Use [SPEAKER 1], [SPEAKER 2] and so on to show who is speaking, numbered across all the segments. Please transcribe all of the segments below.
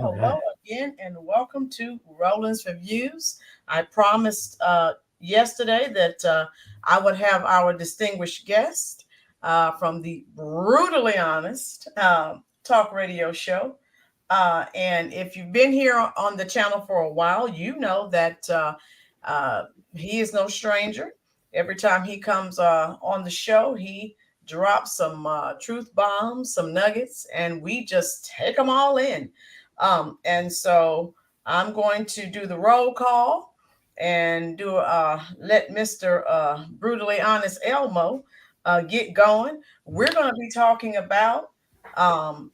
[SPEAKER 1] All right.
[SPEAKER 2] hello again, and welcome to Roland's Reviews. I promised yesterday that I would have our distinguished guest from the Brutally Honest talk radio show. And if you've been here on the channel for a while, you know that uh, he is no stranger. Every time he comes on the show, he drops some truth bombs, some nuggets, and we just take them all in. And so I'm going to do the roll call and do let Mr. Brutally Honest Elmo get going. We're going to be talking about um,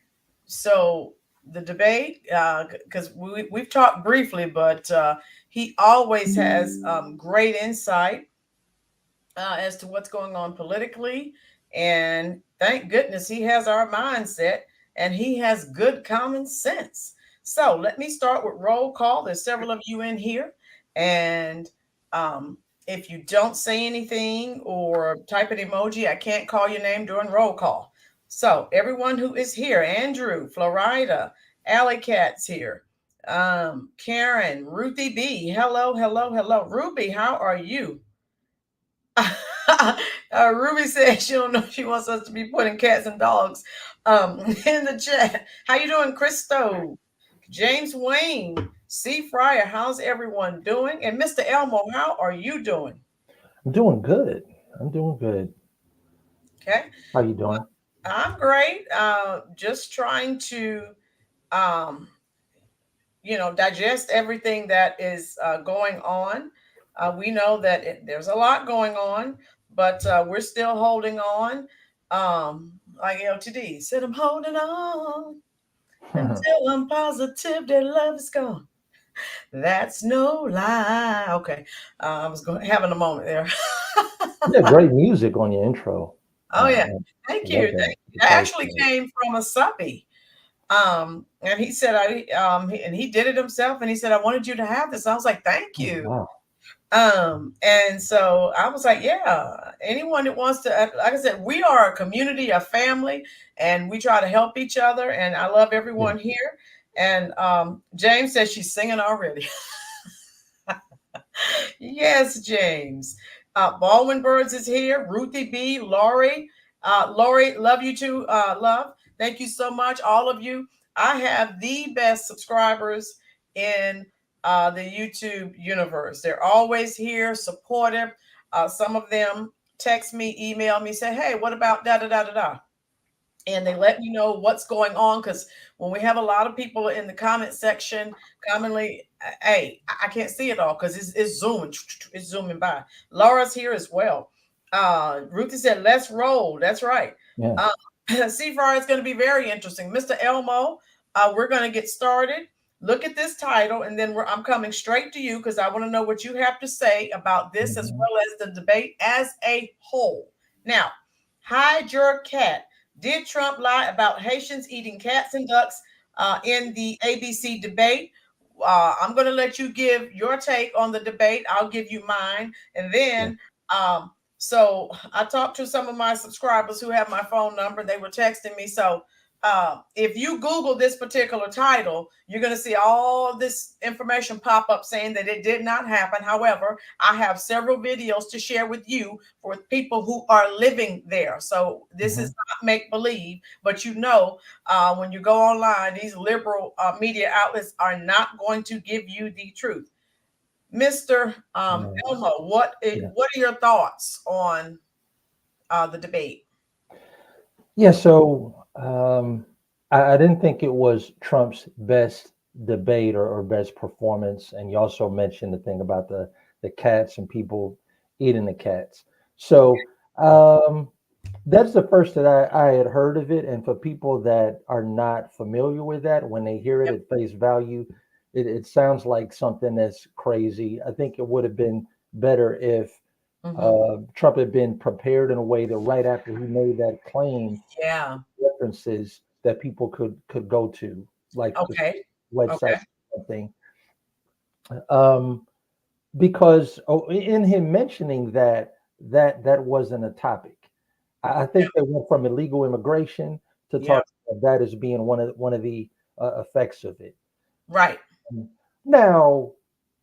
[SPEAKER 2] so the debate because we've talked briefly, but he always has great insight as to what's going on politically. And thank goodness he has our mindset and he has good common sense. So let me start with roll call. There's several of you in here. And um, if you don't say anything or type an emoji, I can't call your name during roll call. So everyone who is here, Andrew, Florida, Alley Cat's here. Karen, Ruthie B, hello, hello, hello. Ruby, how are you? Ruby says she don't know if she wants us to be putting cats and dogs in the chat. How you doing, Christo? James Wayne, C. Fryer, how's everyone doing? And Mr. Elmo, how are you doing?
[SPEAKER 1] I'm doing good. I'm doing good.
[SPEAKER 2] Okay.
[SPEAKER 1] How you
[SPEAKER 2] Well,
[SPEAKER 1] doing?
[SPEAKER 2] I'm great. Just trying to, um, digest everything that is going on. We know that there's a lot going on, but we're still holding on. Like LTD said, I'm holding on until I'm positive that love is gone. That's no lie. Okay, I was going having a moment there.
[SPEAKER 1] Yeah, great music on your intro.
[SPEAKER 2] Oh yeah,
[SPEAKER 1] I
[SPEAKER 2] thank you.
[SPEAKER 1] love that.
[SPEAKER 2] Thank you. That
[SPEAKER 1] Guitar
[SPEAKER 2] actually
[SPEAKER 1] solo.
[SPEAKER 2] came from a subby. And he said, and he did it himself. And he said, I wanted you to have this. I was like, thank
[SPEAKER 1] Oh,
[SPEAKER 2] you.
[SPEAKER 1] wow.
[SPEAKER 2] And so I was like, yeah, anyone that wants to, like I said, we are a community, a family, and we try to help each other. And I love
[SPEAKER 1] Yeah.
[SPEAKER 2] everyone here. And James says she's singing already. Yes, James. Baldwin Birds is here. Ruthie B, Lori. Lori, love you too. Love. Thank you so much, all of you. I have the best subscribers in the YouTube universe. They're always here, supportive. Some of them text me, email me, say, hey, what about da da da da da? And they let me know what's going on because when we have a lot of people in the comment section commonly, hey, I can't see it all because it's zooming, it's zooming by. Laura's here as well. Ruthie said let's roll. That's right.
[SPEAKER 1] Yeah.
[SPEAKER 2] uh, Seafire is going to be very interesting. Mr. Elmo, we're going to get started. Look at this title and then I'm coming straight to you because I want to know what you have to say about this as
[SPEAKER 1] Mhm.
[SPEAKER 2] well as the debate as a whole. Now, hide your cat. Did Trump lie about Haitians eating cats and ducks in the ABC debate? I'm going to let you give your take on the debate. I'll give you mine. And
[SPEAKER 1] Yeah.
[SPEAKER 2] then, so I talked to some of my subscribers who have my phone number. They were texting me. So if you Google this particular title, you're going to see all this information pop up saying that it did not happen. However, I have several videos to share with you for people who are living there. So this is
[SPEAKER 1] Mhm.
[SPEAKER 2] not make believe, but when you go online, these liberal media outlets are not going to give you the truth. Mr.
[SPEAKER 1] Right.
[SPEAKER 2] Elmo,
[SPEAKER 1] Yeah.
[SPEAKER 2] what are your thoughts on the debate?
[SPEAKER 1] Yeah. So I didn't think it was Trump's best debate or best performance. And you also mentioned the thing about the cats and people eating the cats. So um, that's the first that I had heard of it. And for people that are not familiar with that, when they hear it
[SPEAKER 2] Yep.
[SPEAKER 1] at face value, it sounds like something that's crazy. I think it would have been better if
[SPEAKER 2] Hmm.
[SPEAKER 1] Trump had been prepared in a way that right after he made that claim,
[SPEAKER 2] Yeah.
[SPEAKER 1] references that people could go to, like the
[SPEAKER 2] Okay.
[SPEAKER 1] website
[SPEAKER 2] Okay.
[SPEAKER 1] or something. Um, because in him mentioning that wasn't a topic. I
[SPEAKER 2] Yeah.
[SPEAKER 1] think they went from illegal immigration to
[SPEAKER 2] Yeah.
[SPEAKER 1] talking about that as being one of the effects of it.
[SPEAKER 2] Right.
[SPEAKER 1] Now,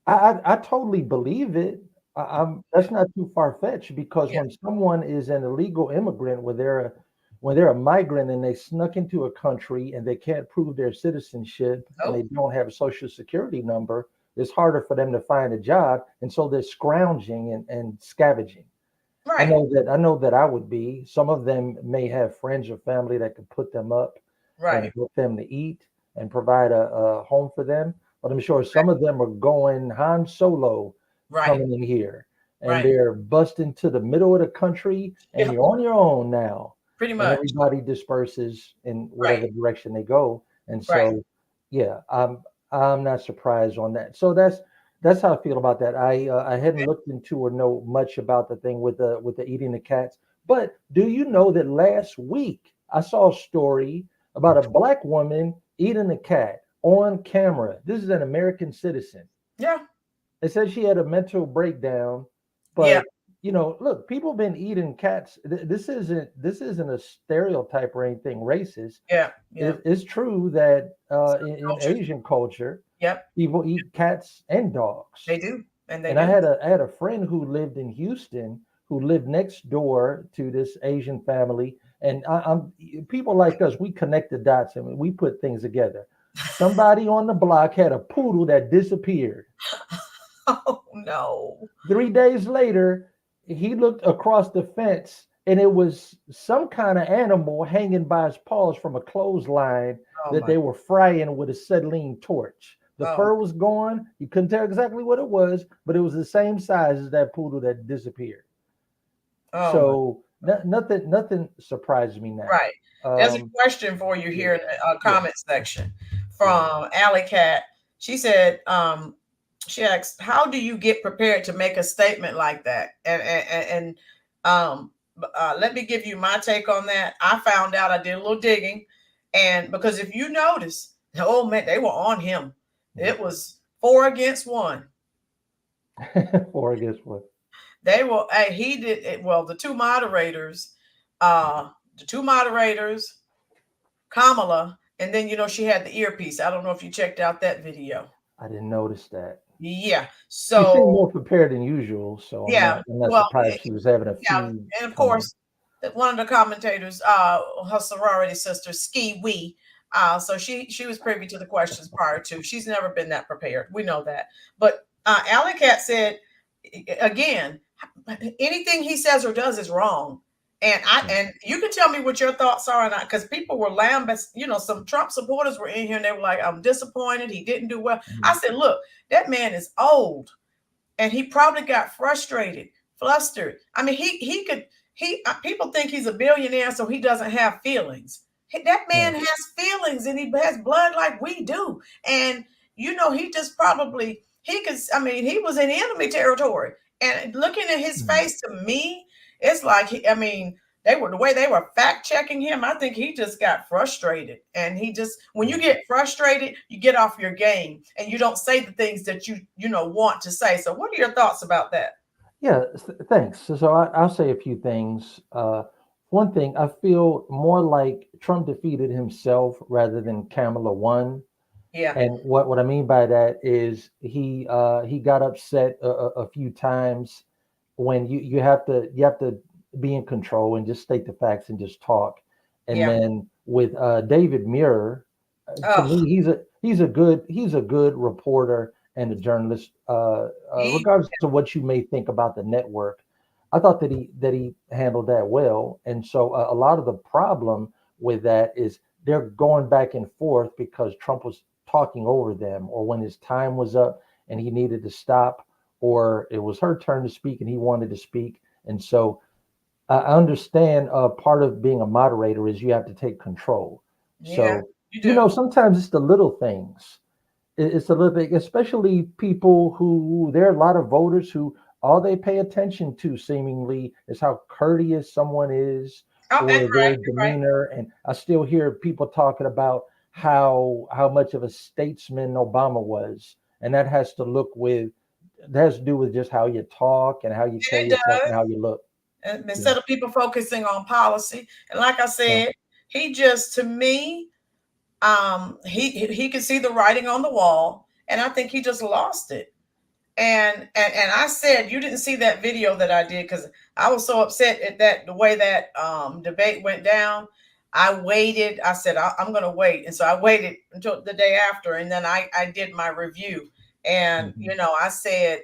[SPEAKER 1] I totally believe it. That's not too far fetched because
[SPEAKER 2] Yeah.
[SPEAKER 1] when someone is an illegal immigrant, when they're a migrant and they snuck into a country and they can't prove their citizenship and they
[SPEAKER 2] Oh,
[SPEAKER 1] don't have a social security number, it's harder for them to find a job, and so they're scrounging and scavenging.
[SPEAKER 2] right.
[SPEAKER 1] I know that I would be. Some of them may have friends or family that could put them up and
[SPEAKER 2] Right.
[SPEAKER 1] help them to eat and provide a home for them. But I'm sure some of them are going Han Solo
[SPEAKER 2] Right.
[SPEAKER 1] coming in here and
[SPEAKER 2] Right.
[SPEAKER 1] they're busting to the middle of the country and
[SPEAKER 2] Yeah.
[SPEAKER 1] you're on your own now.
[SPEAKER 2] Pretty
[SPEAKER 1] And
[SPEAKER 2] much.
[SPEAKER 1] everybody disperses in
[SPEAKER 2] Right.
[SPEAKER 1] whatever direction they go. And
[SPEAKER 2] Right.
[SPEAKER 1] so, yeah, I'm not surprised on that. So that's how I feel about that. I hadn't looked into or know much about the thing with the eating the cats. But do you know that last week I saw a story about a black woman eating a cat on camera? This is an American citizen.
[SPEAKER 2] Yeah.
[SPEAKER 1] They said she had a mental breakdown,
[SPEAKER 2] Yeah.
[SPEAKER 1] but look, people been eating cats. This isn't a stereotype or anything racist.
[SPEAKER 2] Yeah. Yeah.
[SPEAKER 1] It's true that in
[SPEAKER 2] Cultures.
[SPEAKER 1] Asian culture,
[SPEAKER 2] Yep.
[SPEAKER 1] people eat cats and dogs.
[SPEAKER 2] They do. And they
[SPEAKER 1] And I
[SPEAKER 2] do.
[SPEAKER 1] had a friend who lived in Houston who lived next door to this Asian family. And I'm people like us, we connect the dots and we put things together. Somebody on the block had a poodle that disappeared.
[SPEAKER 2] Oh no.
[SPEAKER 1] 3 days later, he looked across the fence and it was some kind of animal hanging by his paws from a clothesline
[SPEAKER 2] Oh
[SPEAKER 1] that
[SPEAKER 2] my.
[SPEAKER 1] they were frying with a acetylene torch. The
[SPEAKER 2] Oh.
[SPEAKER 1] fur was gone. You couldn't tell exactly what it was, but it was the same size as that poodle that disappeared.
[SPEAKER 2] Oh my.
[SPEAKER 1] So nothing surprised me now.
[SPEAKER 2] Right. There's a
[SPEAKER 1] Um,
[SPEAKER 2] question for you
[SPEAKER 1] yeah,
[SPEAKER 2] here in the
[SPEAKER 1] yeah,
[SPEAKER 2] comment section
[SPEAKER 1] yeah.
[SPEAKER 2] from Alley Cat. She said, she asked, "How do you get prepared to make a statement like that?" And let me give you my take on that. I found out, I did a little digging, and because if you notice, oh man, they were on him. It was 4 against 1.
[SPEAKER 1] Or I guess what?
[SPEAKER 2] They were. He did it. Well, the two moderators, Kamala, and then she had the earpiece. I don't know if you checked out that video.
[SPEAKER 1] I didn't notice that.
[SPEAKER 2] Yeah.
[SPEAKER 1] She seemed
[SPEAKER 2] So
[SPEAKER 1] more prepared than usual, so
[SPEAKER 2] yeah.
[SPEAKER 1] I'm not
[SPEAKER 2] Well,
[SPEAKER 1] surprised she was having a
[SPEAKER 2] yeah,
[SPEAKER 1] feud
[SPEAKER 2] and of
[SPEAKER 1] coming.
[SPEAKER 2] course, one of the commentators, her sorority sister, Ski Wee. So she was privy to the questions prior to. She's never been that prepared. We know that. But Alley Cat said again, anything he says or does is wrong. And you can tell me what your thoughts are, and because people were lambast, some Trump supporters were in here and they were like, "I'm disappointed. He didn't do well." I said, "Look, that man is old, and he probably got frustrated, flustered. I mean, he could he people think he's a billionaire, so he doesn't have feelings. That
[SPEAKER 1] Yeah.
[SPEAKER 2] man has feelings, and he has blood like we do. And he just probably he could. I mean, he was in enemy territory, and looking at his
[SPEAKER 1] Mhm.
[SPEAKER 2] face, to me, it's like I mean. They were the way they were fact checking him. I think he just got frustrated, and he just when you
[SPEAKER 1] Yeah.
[SPEAKER 2] get frustrated, you get off your game, and you don't say the things that you want to say. So, what are your thoughts about that?
[SPEAKER 1] Yeah, thanks. I'll say a few things. One thing, I feel more like Trump defeated himself rather than Kamala won.
[SPEAKER 2] Yeah,
[SPEAKER 1] And what I mean by that is he got upset a few times when you have to be in control and just state the facts and just talk. And
[SPEAKER 2] yeah.
[SPEAKER 1] then with David Muir, to
[SPEAKER 2] Oh,
[SPEAKER 1] me he's a good reporter and a journalist.
[SPEAKER 2] he,
[SPEAKER 1] Regardless of what you may think about the network, I thought that he handled that well. And so a lot of the problem with that is they're going back and forth because Trump was talking over them, or when his time was up and he needed to stop, or it was her turn to speak and he wanted to speak. And so I understand part of being a moderator is you have to take control.
[SPEAKER 2] yeah,
[SPEAKER 1] So,
[SPEAKER 2] you do.
[SPEAKER 1] sometimes it's the little things. It's a little bit, especially people who, there are a lot of voters who all they pay attention to seemingly is how courteous someone is
[SPEAKER 2] Oh, and
[SPEAKER 1] or
[SPEAKER 2] right,
[SPEAKER 1] their
[SPEAKER 2] right.
[SPEAKER 1] demeanor. And I still hear people talking about how much of a statesman Obama was. And that has to do with just how you talk and how you
[SPEAKER 2] And
[SPEAKER 1] carry
[SPEAKER 2] it
[SPEAKER 1] yourself
[SPEAKER 2] does.
[SPEAKER 1] and how you look.
[SPEAKER 2] And
[SPEAKER 1] Yeah.
[SPEAKER 2] instead of people focusing on policy, and like I
[SPEAKER 1] Yeah.
[SPEAKER 2] said, he just to me, He could see the writing on the wall, and I think he just lost it. And I said, you didn't see that video that I did because I was so upset at that the way that debate went down. I waited. I said I'm going to wait, and so I waited until the day after, and then I did my review. And
[SPEAKER 1] Mhm.
[SPEAKER 2] I said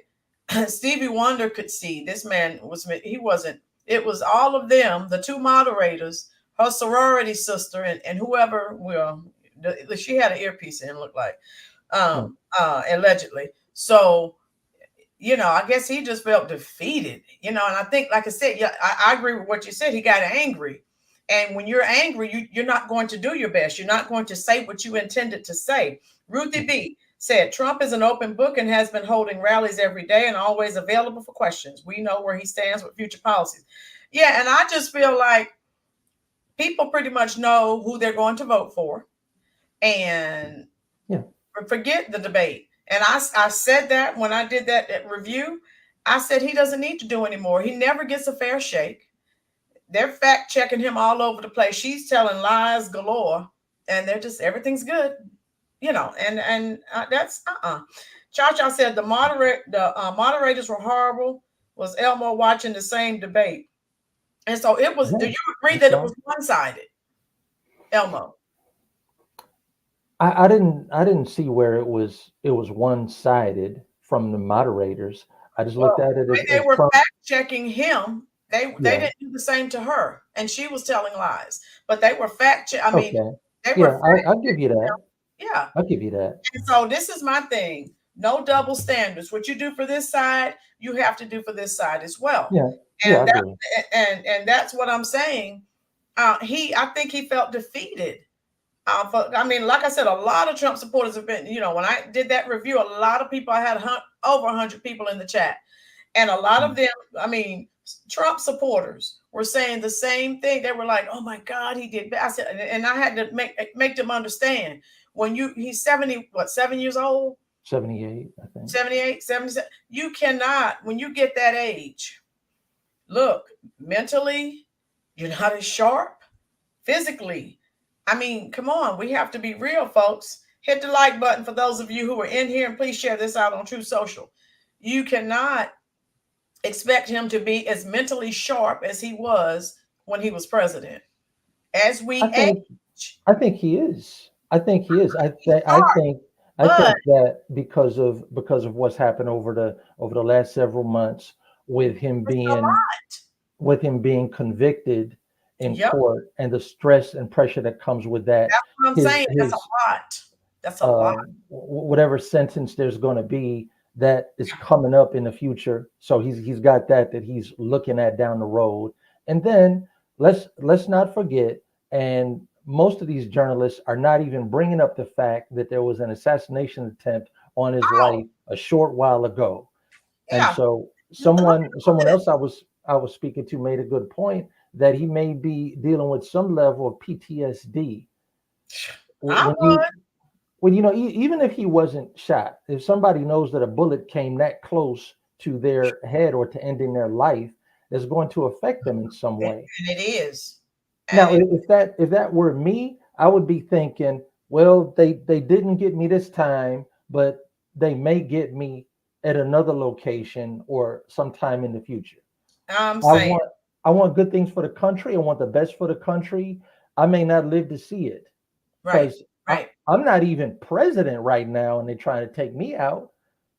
[SPEAKER 2] Stevie Wonder could see this man he wasn't. It was all of them, the two moderators, her sorority sister, and whoever. Well, she had an earpiece in, looked like,
[SPEAKER 1] Yeah.
[SPEAKER 2] allegedly. So I guess he just felt defeated, and I think, like I said, yeah, I agree with what you said. He got angry. And when you're angry, you're not going to do your best. You're not going to say what you intended to say. Ruthie B said, Trump is an open book and has been holding rallies every day and always available for questions. We know where he stands with future policies. Yeah, and I just feel like people pretty much know who they're going to vote for. And
[SPEAKER 1] Yeah.
[SPEAKER 2] forget the debate. And I said that when I did that review. I said he doesn't need to do anymore. He never gets a fair shake. They're fact checking him all over the place. She's telling lies galore, and they're just everything's good, And that's Cha said the moderators were horrible. Was Elmo watching the same debate? And so it was.
[SPEAKER 1] Yeah,
[SPEAKER 2] Do you agree
[SPEAKER 1] that's
[SPEAKER 2] that it
[SPEAKER 1] right.
[SPEAKER 2] was one sided, Elmo?
[SPEAKER 1] I didn't see where it was one sided from the moderators. I just looked
[SPEAKER 2] Well,
[SPEAKER 1] at it
[SPEAKER 2] when they
[SPEAKER 1] as
[SPEAKER 2] were
[SPEAKER 1] Trump.
[SPEAKER 2] fact checking him, they
[SPEAKER 1] Yeah.
[SPEAKER 2] didn't do the same to her, and she was telling lies. But they were I mean,
[SPEAKER 1] Okay.
[SPEAKER 2] they were
[SPEAKER 1] Yeah,
[SPEAKER 2] fact
[SPEAKER 1] I'll give you
[SPEAKER 2] checking
[SPEAKER 1] that.
[SPEAKER 2] him. Yeah.
[SPEAKER 1] I'll give you that.
[SPEAKER 2] And so this is my thing: no double standards. What you do for this side, you have to do for this side as well.
[SPEAKER 1] Yeah. Yeah, I
[SPEAKER 2] And that
[SPEAKER 1] agree.
[SPEAKER 2] and that's what I'm saying. I think he felt defeated. I mean, like I said, a lot of Trump supporters have been. When I did that review, a lot of people. I had over 100 people in the chat. And a lot of
[SPEAKER 1] Mhm.
[SPEAKER 2] them, I mean, Trump supporters were saying the same thing. They were like, "Oh my God, he did bad." I said, and I had to make them understand when he's 7 years old,
[SPEAKER 1] 78, I think.
[SPEAKER 2] 78, 77. You cannot, when you get that age, look, mentally, you're not as sharp. Physically, I mean, come on, we have to be real, folks. Hit the like button for those of you who are in here, and please share this out on True Social. You cannot expect him to be as mentally sharp as he was when he was president. As
[SPEAKER 1] I
[SPEAKER 2] we
[SPEAKER 1] think
[SPEAKER 2] age,
[SPEAKER 1] I think he is. I think he is.
[SPEAKER 2] he's sharp,
[SPEAKER 1] I
[SPEAKER 2] but
[SPEAKER 1] think that because of what's happened over the last several months with him
[SPEAKER 2] it's a
[SPEAKER 1] being
[SPEAKER 2] lot.
[SPEAKER 1] convicted in
[SPEAKER 2] Yep,
[SPEAKER 1] court and the stress and pressure that comes with that,
[SPEAKER 2] that's what I'm
[SPEAKER 1] his
[SPEAKER 2] saying. That's
[SPEAKER 1] his
[SPEAKER 2] a lot. That's a lot.
[SPEAKER 1] whatever sentence there's going to be that is coming up in the future. So he's got that he's looking at down the road. And then let's not forget. And most of these journalists are not even bringing up the fact that there was an assassination attempt on his
[SPEAKER 2] Oh,
[SPEAKER 1] life a short while ago. And
[SPEAKER 2] yeah.
[SPEAKER 1] so
[SPEAKER 2] Look
[SPEAKER 1] someone
[SPEAKER 2] at
[SPEAKER 1] else I was speaking to made a good point that he may be dealing with some level of PTSD.
[SPEAKER 2] I
[SPEAKER 1] When you
[SPEAKER 2] would.
[SPEAKER 1] even if he wasn't shot, if somebody knows that a bullet came that close to their head or to ending their life, it's going to affect them in some way.
[SPEAKER 2] And it is. And
[SPEAKER 1] Now,
[SPEAKER 2] it,
[SPEAKER 1] if that were me, I would be thinking, well, they didn't get me this time, but they may get me at another location or sometime in the future.
[SPEAKER 2] I'm
[SPEAKER 1] I
[SPEAKER 2] saying,
[SPEAKER 1] want I want good things for the country. I want the best for the country. I may not live to see it
[SPEAKER 2] right,
[SPEAKER 1] because
[SPEAKER 2] right.
[SPEAKER 1] I'm not even president right now, and they're trying to take me out.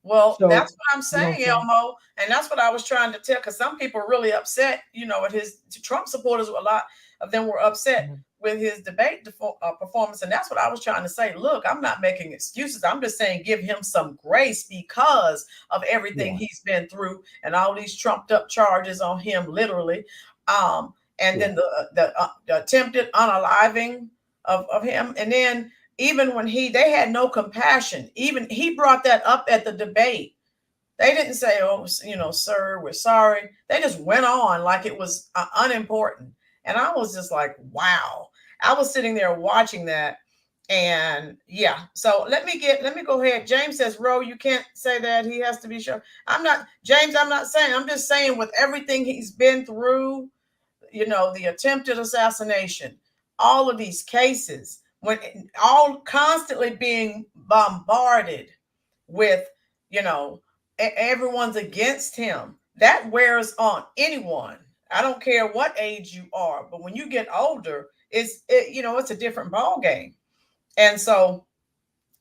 [SPEAKER 2] Well,
[SPEAKER 1] So
[SPEAKER 2] that's what I'm
[SPEAKER 1] you know what
[SPEAKER 2] saying,
[SPEAKER 1] I'm saying?
[SPEAKER 2] Elmo, and that's what I was trying to tell. Because some people are really upset, at his Trump supporters. A lot of them were upset
[SPEAKER 1] Mhm.
[SPEAKER 2] with his debate performance, and that's what I was trying to say. Look, I'm not making excuses. I'm just saying give him some grace because of everything
[SPEAKER 1] Yeah,
[SPEAKER 2] he's been through and all these trumped up charges on him, literally. And
[SPEAKER 1] yeah,
[SPEAKER 2] then the attempted unaliving of him, and then even when they had no compassion. Even he brought that up at the debate. They didn't say, "Oh, sir, we're sorry." They just went on like it was unimportant. And I was just like, wow. I was sitting there watching that. And yeah, so let me go ahead. James says, Ro, you can't say that. He has to be sure. I'm not, James, I'm not saying, I'm just saying with everything he's been through, the attempted assassination, all of these cases. when all constantly being bombarded with, everyone's against him, that wears on anyone. I don't care what age you are, but when you get older, it's a different ball game. And so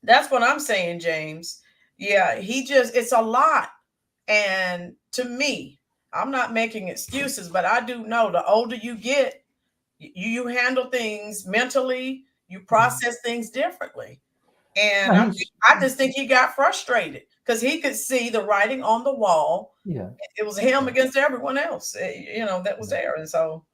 [SPEAKER 2] that's what I'm saying, James. Yeah, it's a lot. And to me, I'm not making excuses, but I do know the older you get, you handle things mentally, you process things differently. And
[SPEAKER 1] No,
[SPEAKER 2] I just think he got frustrated because he could see the writing on the wall.
[SPEAKER 1] yeah,
[SPEAKER 2] It was him
[SPEAKER 1] yeah,
[SPEAKER 2] against everyone else, that was
[SPEAKER 1] yeah.
[SPEAKER 2] there. And so,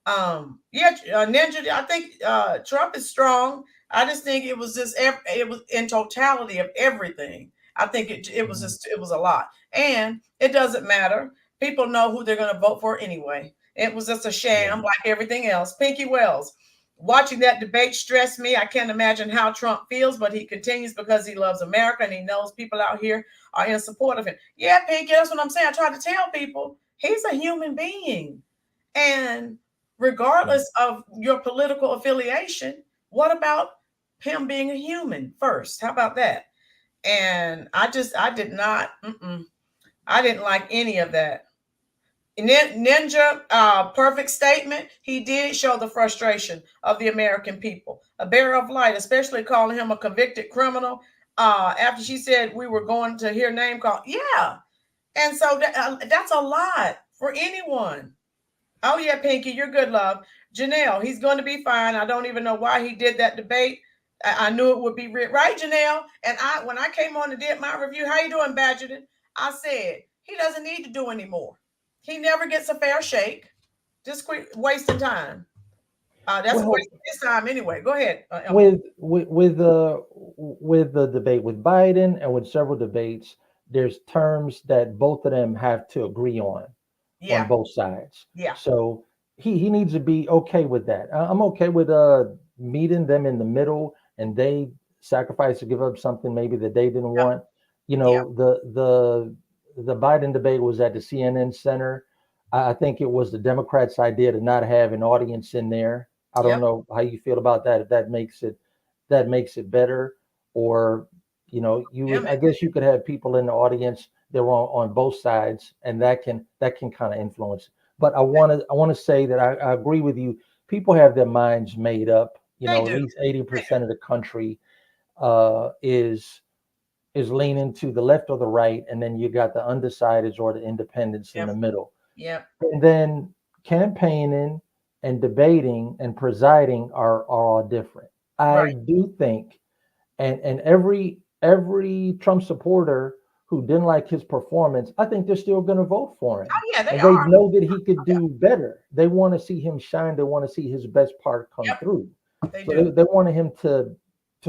[SPEAKER 2] Ninja, I think Trump is strong. I just think it was it was in totality of everything. I think it was
[SPEAKER 1] Mhm.
[SPEAKER 2] just, it was a lot. And it doesn't matter. People know who they're going to vote for anyway. It was just a
[SPEAKER 1] Yeah.
[SPEAKER 2] sham like everything else. Pinky Wells. Watching that debate stressed me. I can't imagine how Trump feels, but he continues because he loves America and he knows people out here are in support of him. Yeah, Pinky, that's what I'm saying. I try to tell people he's a human being. And regardless of your political affiliation, what about him being a human first? How about that? And I did not, I didn't like any of that. Ninja, perfect statement. He did show the frustration of the American people. A bearer of light, especially calling him a convicted criminal. After she said we were going to hear name call, yeah, and so that's a lot for anyone. Oh yeah, Pinky, you're good, love. Janelle, he's going to be fine. I don't even know why he did that debate. I knew it would be right, Janelle. And when I came on and did my review, how you doing, Badgerton? I said he doesn't need to do anymore. He never gets a fair shake. Just quit wasting time. That's a
[SPEAKER 1] Well,
[SPEAKER 2] waste of his time anyway. Go ahead, Elmo.
[SPEAKER 1] with the debate with Biden and with several debates, there's terms that both of them have to agree on
[SPEAKER 2] Yeah,
[SPEAKER 1] both sides.
[SPEAKER 2] yeah,
[SPEAKER 1] So he needs to be okay with that. I'm okay with meeting them in the middle, and they sacrifice to give up something maybe that they didn't
[SPEAKER 2] yeah,
[SPEAKER 1] want. You
[SPEAKER 2] yeah,
[SPEAKER 1] know, the Biden debate was at the CNN Center. I think it was the Democrats' idea to not have an audience in there. I don't
[SPEAKER 2] yep.
[SPEAKER 1] know how you feel about that. If that makes it better, or you would.
[SPEAKER 2] Damn
[SPEAKER 1] I
[SPEAKER 2] it.
[SPEAKER 1] guess you could have people in the audience that were on both sides, and that can kind of influence. But I want to say that I agree with you. People have their minds made up.
[SPEAKER 2] They
[SPEAKER 1] At
[SPEAKER 2] do.
[SPEAKER 1] least
[SPEAKER 2] They do.
[SPEAKER 1] 80% of the country is leaning to the left or the right, and then you got the undecideds or the independents in
[SPEAKER 2] Yep.
[SPEAKER 1] the middle.
[SPEAKER 2] Yep.
[SPEAKER 1] And then campaigning and debating and presiding are all different. I
[SPEAKER 2] Right.
[SPEAKER 1] do think, and every Trump supporter who didn't like his performance, I think they're still going to vote for him.
[SPEAKER 2] Oh yeah, they
[SPEAKER 1] And they
[SPEAKER 2] are.
[SPEAKER 1] know that he could do better. They want to see him shine. They want to see his best part come
[SPEAKER 2] Yep.
[SPEAKER 1] through.
[SPEAKER 2] They
[SPEAKER 1] So
[SPEAKER 2] do.
[SPEAKER 1] they wanted him to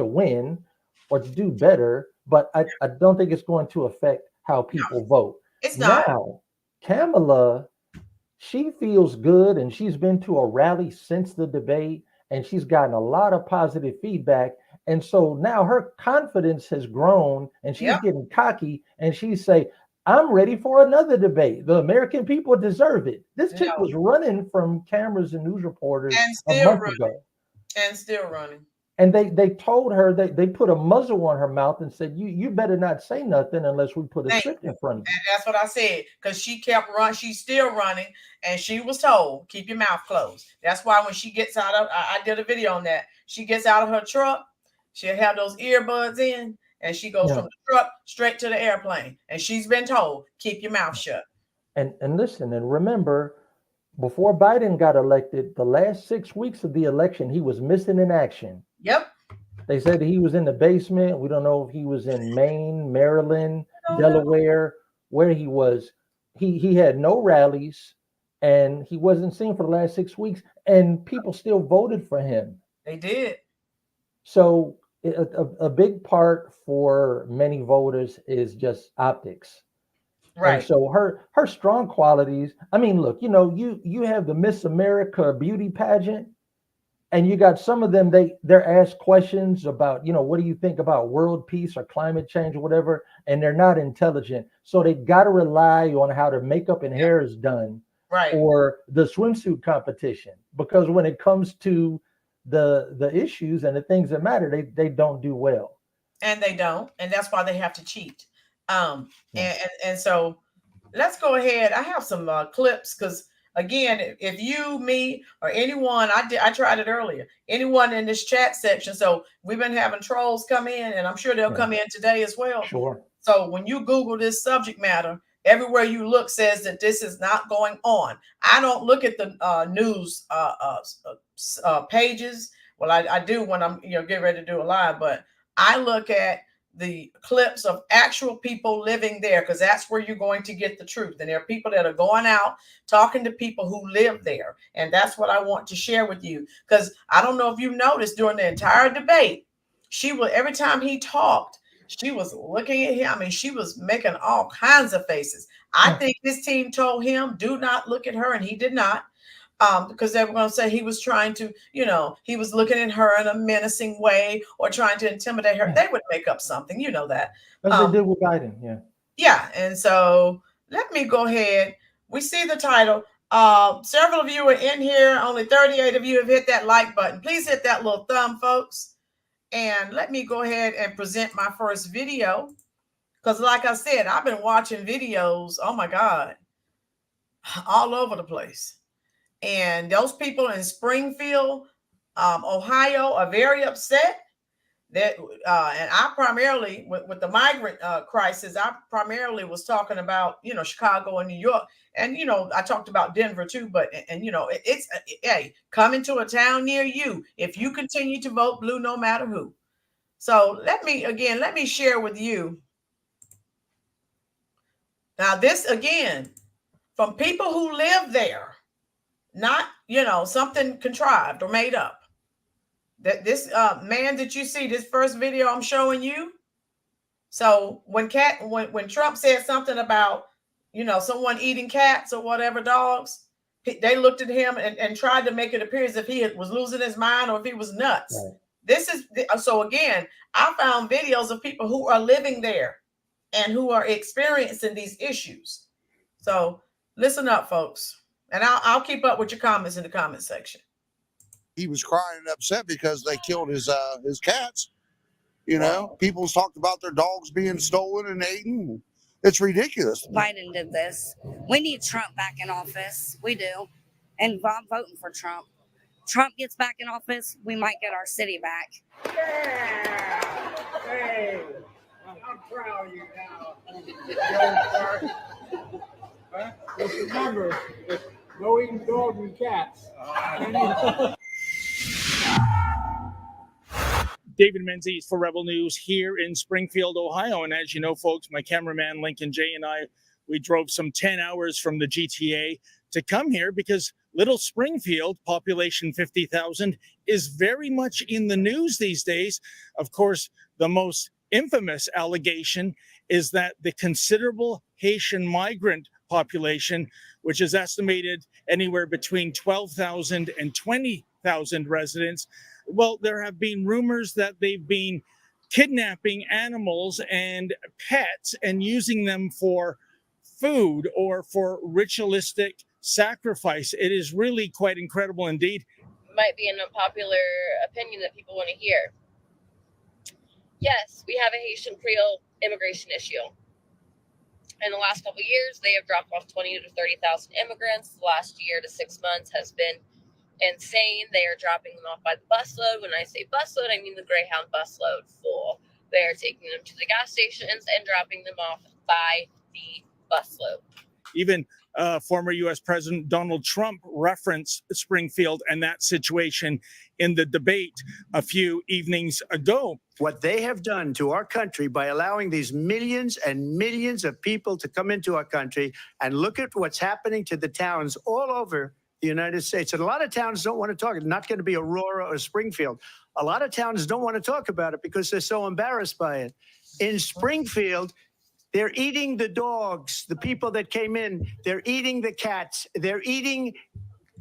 [SPEAKER 1] win or to do better, but I don't think it's going to affect how
[SPEAKER 2] No,
[SPEAKER 1] people vote.
[SPEAKER 2] it's not.
[SPEAKER 1] Now, Kamala, she feels good and she's been to a rally since the debate and she's gotten a lot of positive feedback. And so now her confidence has grown and she's
[SPEAKER 2] Yep.
[SPEAKER 1] getting cocky and she's say, I'm ready for another debate. The American people deserve it. This chick
[SPEAKER 2] No.
[SPEAKER 1] was running from cameras and news reporters
[SPEAKER 2] And
[SPEAKER 1] a
[SPEAKER 2] still
[SPEAKER 1] month
[SPEAKER 2] running.
[SPEAKER 1] ago.
[SPEAKER 2] And still running.
[SPEAKER 1] And they told her that they put a muzzle on her mouth and said, you better not say nothing unless we put a
[SPEAKER 2] Thank
[SPEAKER 1] script
[SPEAKER 2] you.
[SPEAKER 1] in front of you.
[SPEAKER 2] And that's what I said. Because she kept running, she's still running, and she was told, keep your mouth closed. That's why when she gets out of, I did a video on that. She gets out of her truck, she'll have those earbuds in, and she goes
[SPEAKER 1] Yeah.
[SPEAKER 2] from the truck straight to the airplane. And she's been told, keep your mouth shut.
[SPEAKER 1] And listen and remember, before Biden got elected, the last 6 weeks of the election, he was missing in action.
[SPEAKER 2] Yep.
[SPEAKER 1] They said he was in the basement. We don't know if he was in Maine, Maryland,
[SPEAKER 2] I don't know.
[SPEAKER 1] Delaware, where he was. He had no rallies and he wasn't seen for the last 6 weeks, and people still voted for him.
[SPEAKER 2] They did.
[SPEAKER 1] So a big part for many voters is just optics. And
[SPEAKER 2] Right.
[SPEAKER 1] so her strong qualities, I mean, look, you have the Miss America beauty pageant, and you got some of them, they're asked questions about, what do you think about world peace or climate change or whatever, and they're not intelligent. So they got to rely on how their makeup and
[SPEAKER 2] Yep.
[SPEAKER 1] hair is done
[SPEAKER 2] Right.
[SPEAKER 1] or the swimsuit competition. Because when it comes to the issues and the things that matter, they don't do well.
[SPEAKER 2] And they don't, and that's why they have to cheat.
[SPEAKER 1] Yeah.
[SPEAKER 2] And so let's go ahead. I have some clips because again, if you, me, or anyone, I tried it earlier. Anyone in this chat section. So we've been having trolls come in, and I'm sure they'll come in today as well.
[SPEAKER 1] Sure.
[SPEAKER 2] So when you Google this subject matter, everywhere you look says that this is not going on. I don't look at the news pages. Well, I do when I'm getting ready to do a live, but I look at the clips of actual people living there because that's where you're going to get the truth. And there are people that are going out talking to people who live there. And that's what I want to share with you. Because I don't know if you noticed during the entire debate, she was, every time he talked, she was looking at him. I mean, she was making all kinds of faces. I think his team told him, do not look at her. And he did not. Because they were going to say he was trying to, he was looking at her in a menacing way or trying to intimidate her. They would make up something, that.
[SPEAKER 1] As they did with Biden, yeah.
[SPEAKER 2] Yeah, and so let me go ahead. We see the title. Several of you are in here. Only 38 of you have hit that like button. Please hit that little thumb, folks. And let me go ahead and present my first video. Because like I said, I've been watching videos, oh my God, all over the place. And those people in Springfield, Ohio, are very upset that, and I primarily with the migrant crisis, I primarily was talking about, Chicago and New York, and I talked about Denver too. But it's hey, coming to a town near you if you continue to vote blue, no matter who. So let me share with you. Now this again from people who live there. Not, something contrived or made up. That this man that you see, this first video I'm showing you. So when Trump said something about, someone eating cats or whatever, dogs, they looked at him and tried to make it appear as if he was losing his mind or if he was nuts. Right. This is so again, I found videos of people who are living there and who are experiencing these issues. So listen up, folks. And I'll keep up with your comments in the comment section.
[SPEAKER 3] He was crying and upset because they killed his cats. People's talked about their dogs being stolen and eaten. It's ridiculous.
[SPEAKER 4] Biden did this. We need Trump back in office. We do. And I'm voting for Trump. Trump gets back in office, we might get our city back.
[SPEAKER 5] Yeah! Hey! I'm proud of you now. Just remember, no eating dogs and cats.
[SPEAKER 6] David Menzies for Rebel News here in Springfield, Ohio. And as you know, folks, my cameraman Lincoln J and I, we drove some 10 hours from the GTA to come here because Little Springfield, population 50,000, is very much in the news these days. Of course, the most infamous allegation is that the considerable Haitian migrant population, which is estimated anywhere between 12,000 and 20,000 residents, well, there have been rumors that they've been kidnapping animals and pets and using them for food or for ritualistic sacrifice. It is really quite incredible indeed.
[SPEAKER 7] Might be an unpopular opinion that people want to hear. Yes, we have a Haitian Creole immigration issue. In the last couple of years, they have dropped off 20 to 30,000 immigrants. The last year to 6 months has been insane. They are dropping them off by the busload. When I say busload, I mean the Greyhound busload full. They are taking them to the gas stations and dropping them off by the busload.
[SPEAKER 6] Even former U.S. President Donald Trump referenced Springfield and that situation in the debate a few evenings ago.
[SPEAKER 8] What they have done to our country by allowing these millions and millions of people to come into our country, and look at what's happening to the towns all over the United States. And a lot of towns don't want to talk. It's not going to be Aurora or Springfield. A lot of towns don't want to talk about it because they're so embarrassed by it. In Springfield, they're eating the dogs, the people that came in. They're eating the cats. They're eating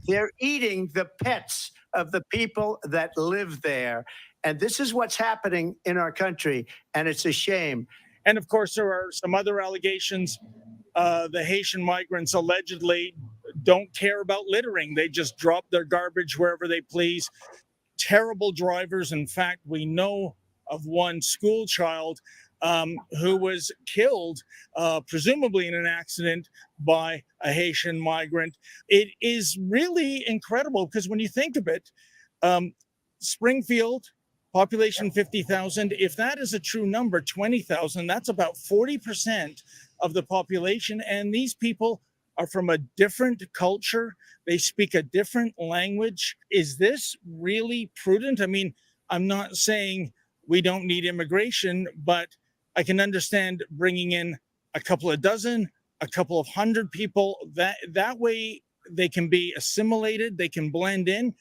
[SPEAKER 8] the pets of the people that live there. And this is what's happening in our country, and it's a shame.
[SPEAKER 6] And of course, there are some other allegations. The Haitian migrants allegedly don't care about littering. They just drop their garbage wherever they please. terrible drivers. In fact, we know of one school child who was killed, presumably in an accident by a Haitian migrant. It is really incredible because when you think of it, Springfield, population 50,000, if that is a true number, 20,000, that's about 40% of the population. And these people are from a different culture. They speak a different language. Is this really prudent? I mean, I'm not saying we don't need immigration, but I can understand bringing in a couple of dozen, a couple of hundred people. That way they can be assimilated, they can blend in.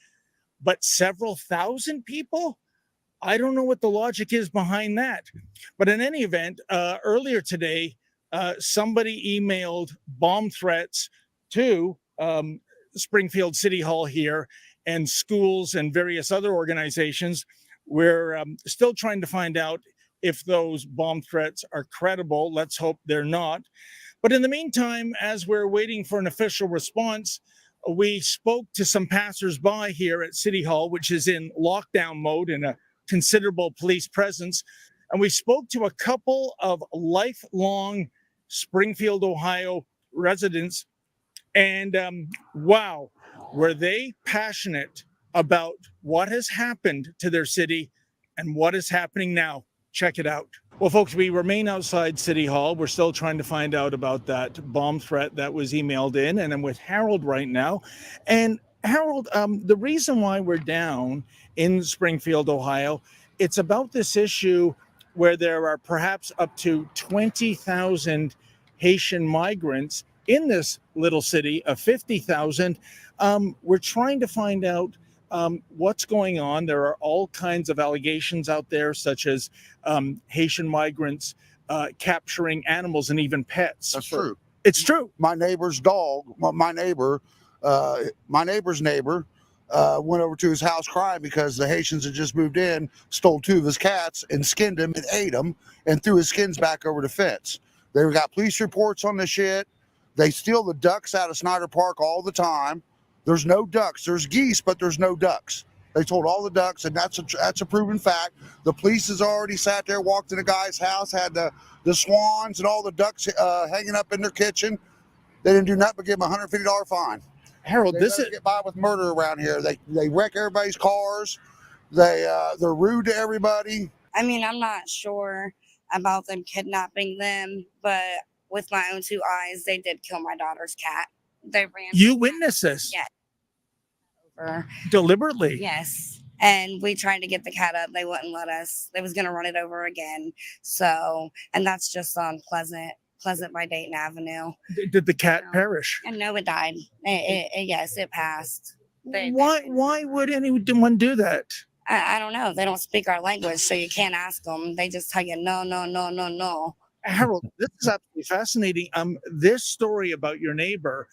[SPEAKER 6] But several thousand people? I don't know what the logic is behind that. But in any event, earlier today, somebody emailed bomb threats to Springfield City Hall here and schools and various other organizations. We're still trying to find out if those bomb threats are credible. Let's hope they're not. But in the meantime, as we're waiting for an official response, we spoke to some passersby here at City Hall, which is in lockdown mode and a considerable police presence. And we spoke to a couple of lifelong Springfield, Ohio residents. And wow, were they passionate about what has happened to their city and what is happening now. Check it out. Well, folks, we remain outside City Hall. We're still trying to find out about that bomb threat that was emailed in. And I'm with Harold right now. And Harold, the reason why we're down in Springfield, Ohio, it's about this issue where there are perhaps up to 20,000 Haitian migrants in this little city of 50,000. We're trying to find out what's going on. There are all kinds of allegations out there, such as Haitian migrants capturing animals and even pets.
[SPEAKER 3] That's true.
[SPEAKER 6] It's true.
[SPEAKER 3] My neighbor's dog, my neighbor's neighbor went over to his house crying because the Haitians had just moved in, stole 2 of his cats and skinned him and ate them and threw his skins back over the fence. They got police reports on this shit. They steal the ducks out of Snyder Park all the time. There's no ducks. There's geese, but there's no ducks. They told all the ducks, and that's a proven fact. The police has already sat there, walked in the guy's house, had the swans and all the ducks hanging up in their kitchen. They didn't do nothing but give them a $150 fine.
[SPEAKER 6] Harold,
[SPEAKER 3] They
[SPEAKER 6] this
[SPEAKER 3] let
[SPEAKER 6] is
[SPEAKER 3] them get by with murder around here. They wreck everybody's cars. They're rude to everybody.
[SPEAKER 4] I mean, I'm not sure about them kidnapping them, but with my own 2 eyes, they did kill my daughter's cat. They ran.
[SPEAKER 6] You witnessed this?
[SPEAKER 4] Yeah. Over.
[SPEAKER 6] Deliberately?
[SPEAKER 4] Yes. And we tried to get the cat up. They wouldn't let us. They was going to run it over again. So, and that's just on Pleasant by Dayton Avenue.
[SPEAKER 6] Did the cat perish?
[SPEAKER 4] And no, it died. Yes, it passed.
[SPEAKER 6] Why would anyone do that?
[SPEAKER 4] I don't know. They don't speak our language, so you can't ask them. They just tell you no, no, no, no, no.
[SPEAKER 6] Harold, this is absolutely fascinating. This story about your neighbor,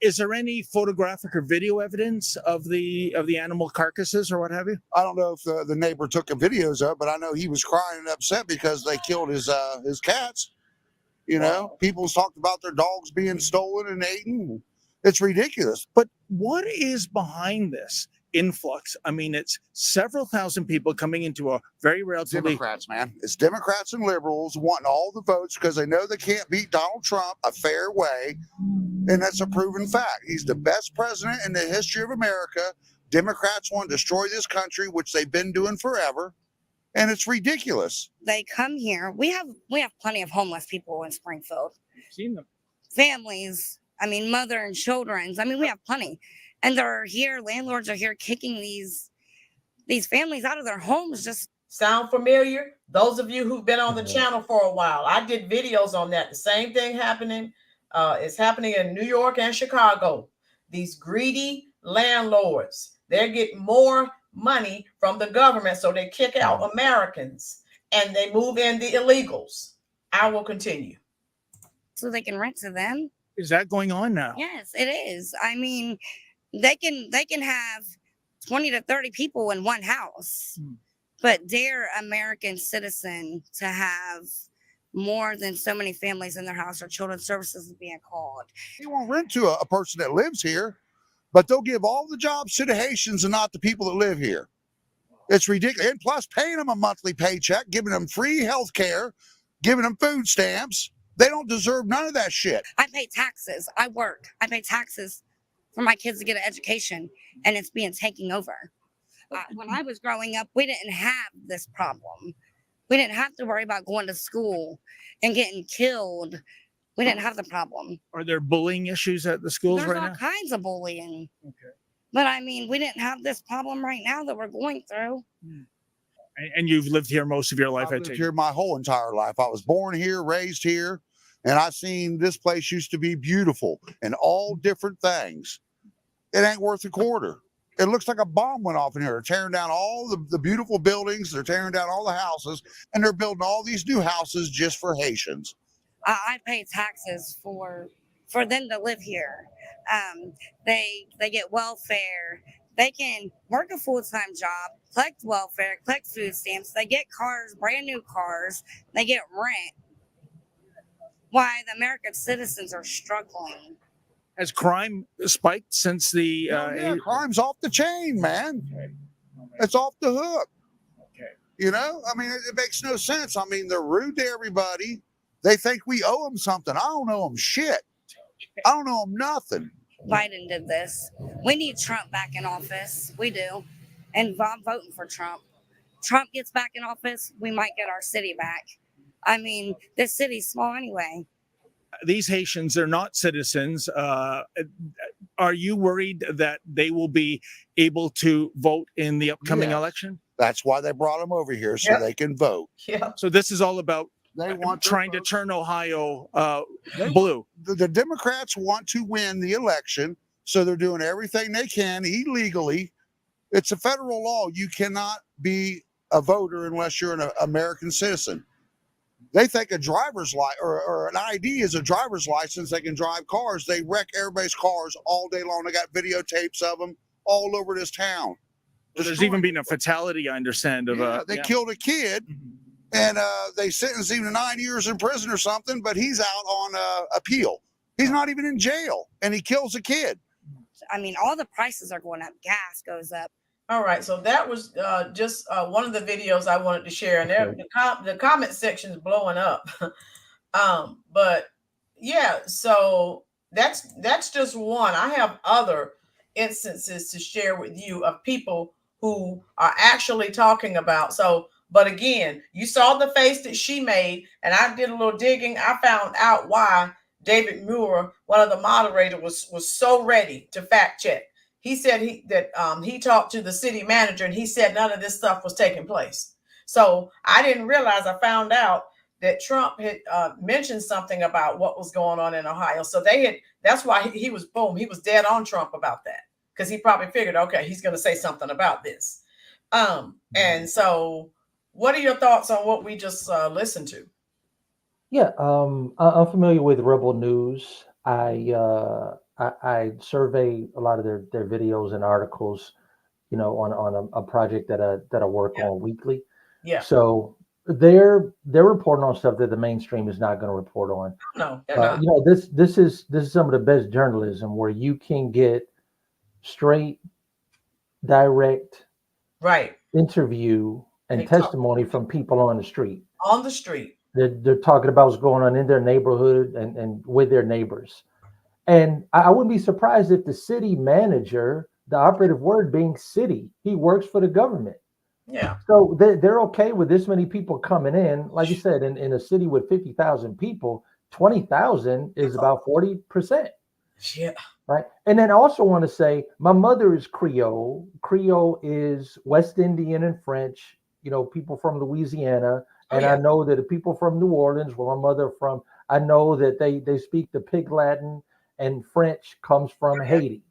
[SPEAKER 6] is there any photographic or video evidence of the animal carcasses or what have you?
[SPEAKER 3] I don't know if the neighbor took the videos up, but I know he was crying and upset because they killed his cats. You know, people's talked about their dogs being stolen and eaten. It's ridiculous.
[SPEAKER 6] But what is behind this influx? I mean, it's several thousand people coming into a very relatively...
[SPEAKER 3] Democrats, man. It's Democrats and liberals wanting all the votes because they know they can't beat Donald Trump a fair way. And that's a proven fact. He's the best president in the history of America. Democrats want to destroy this country, which they've been doing forever. And it's ridiculous.
[SPEAKER 4] They come here. We have plenty of homeless people in Springfield.
[SPEAKER 6] I've seen them.
[SPEAKER 4] Families. I mean, mother and children. I mean, we have plenty. And they're here. Landlords are here kicking these families out of their homes. Just
[SPEAKER 2] sound familiar? Those of you who've been on the channel for a while, I did videos on that. The same thing happening. It's happening in New York and Chicago. These greedy landlords, they're getting more money from the government, so they kick out Americans and they move in the illegals. I will continue.
[SPEAKER 4] So they can rent to them.
[SPEAKER 6] Is that going on now?
[SPEAKER 4] Yes, it is. I mean, they can have 20 to 30 people in one house, but dare American citizen to have more than so many families in their house or children's services is being called.
[SPEAKER 3] He won't rent to a person that lives here. but they'll give all the jobs to the Haitians and not the people that live here. It's ridiculous. And plus paying them a monthly paycheck, giving them free health care, giving them food stamps. They don't deserve none of that shit.
[SPEAKER 4] I pay taxes. I work. I pay taxes for my kids to get an education, and it's being taken over. When I was growing up, we didn't have this problem. We didn't have to worry about going to school and getting killed. We didn't have the problem.
[SPEAKER 6] Are there bullying issues at the schools
[SPEAKER 4] There's
[SPEAKER 6] right
[SPEAKER 4] all
[SPEAKER 6] now?
[SPEAKER 4] kinds of bullying.
[SPEAKER 6] Okay.
[SPEAKER 4] But I mean, we didn't have this problem right now that we're going through.
[SPEAKER 6] And you've lived here most of your life,
[SPEAKER 3] I've
[SPEAKER 6] I
[SPEAKER 3] lived
[SPEAKER 6] take
[SPEAKER 3] here my whole entire life. I was born here, raised here, and I've seen this place used to be beautiful and all different things. It ain't worth a quarter. It looks like a bomb went off in here. They're tearing down all the beautiful buildings. They're tearing down all the houses, and they're building all these new houses just for Haitians.
[SPEAKER 4] I pay taxes for them to live here. They get welfare. They can work a full-time job, collect welfare, collect food stamps. They get cars, brand new cars. They get rent. Why the American citizens are struggling.
[SPEAKER 6] Has crime spiked since the
[SPEAKER 3] Crime's off the chain, man.
[SPEAKER 6] Okay.
[SPEAKER 3] It's off the hook.
[SPEAKER 6] Okay.
[SPEAKER 3] You know, I mean, it makes no sense. I mean, they're rude to everybody. They think we owe them something. I don't owe them shit. I don't owe them nothing.
[SPEAKER 4] Biden did this. We need Trump back in office. We do. And I'm voting for Trump. Trump gets back in office, we might get our city back. I mean, this city's small anyway.
[SPEAKER 6] These Haitians, they're not citizens. Are you worried that they will be able to vote in the upcoming election?
[SPEAKER 3] That's why they brought them over here, so they can vote.
[SPEAKER 2] Yeah.
[SPEAKER 6] So this is all about
[SPEAKER 3] They want
[SPEAKER 6] trying to turn Ohio blue.
[SPEAKER 3] The Democrats want to win the election, so they're doing everything they can illegally. It's a federal law. You cannot be a voter unless you're an American citizen. They think a driver's or an ID is a driver's license. They can drive cars. They wreck everybody's cars all day long. They got videotapes of them all over this town.
[SPEAKER 6] There's even been a fatality, I understand.
[SPEAKER 3] They killed a kid, and they sentenced him to 9 years in prison or something, but he's out on appeal. He's not even in jail, and he kills a kid.
[SPEAKER 4] I mean, all the prices are going up. Gas goes up.
[SPEAKER 2] All right, so that was just one of the videos I wanted to share, and the comment section is blowing up. But yeah, so that's just one. I have other instances to share with you of people who are actually talking about. So, but again, you saw the face that she made, and I did a little digging. I found out why David Muir, one of the moderators, was so ready to fact check. He said he talked to the city manager, and he said none of this stuff was taking place. So I didn't realize, I found out that Trump had mentioned something about what was going on in Ohio. So that's why he was dead on Trump about that, because he probably figured, okay, he's going to say something about this. And so what are your thoughts on what we just listened to?
[SPEAKER 1] Yeah, I'm familiar with Rebel News. I survey a lot of their videos and articles, you know, on a project that I work on weekly.
[SPEAKER 2] Yeah.
[SPEAKER 1] So they're reporting on stuff that the mainstream is not going to report on.
[SPEAKER 2] No, they're not.
[SPEAKER 1] You know, this is some of the best journalism, where you can get straight, direct,
[SPEAKER 2] right,
[SPEAKER 1] interview and testimony from people on the street.
[SPEAKER 2] On the street.
[SPEAKER 1] They're talking about what's going on in their neighborhood and with their neighbors. And I wouldn't be surprised if the city manager, the operative word being city, he works for the government.
[SPEAKER 2] Yeah.
[SPEAKER 1] So they're okay with this many people coming in. Like you said, in a city with 50,000 people, 20,000 is about 40%.
[SPEAKER 2] Yeah.
[SPEAKER 1] Right. And then I also want to say, my mother is Creole. Creole is West Indian and French, you know, people from Louisiana. And I know that the people from New Orleans, where my mother from, I know that they speak the Pig Latin, and French comes from Haiti.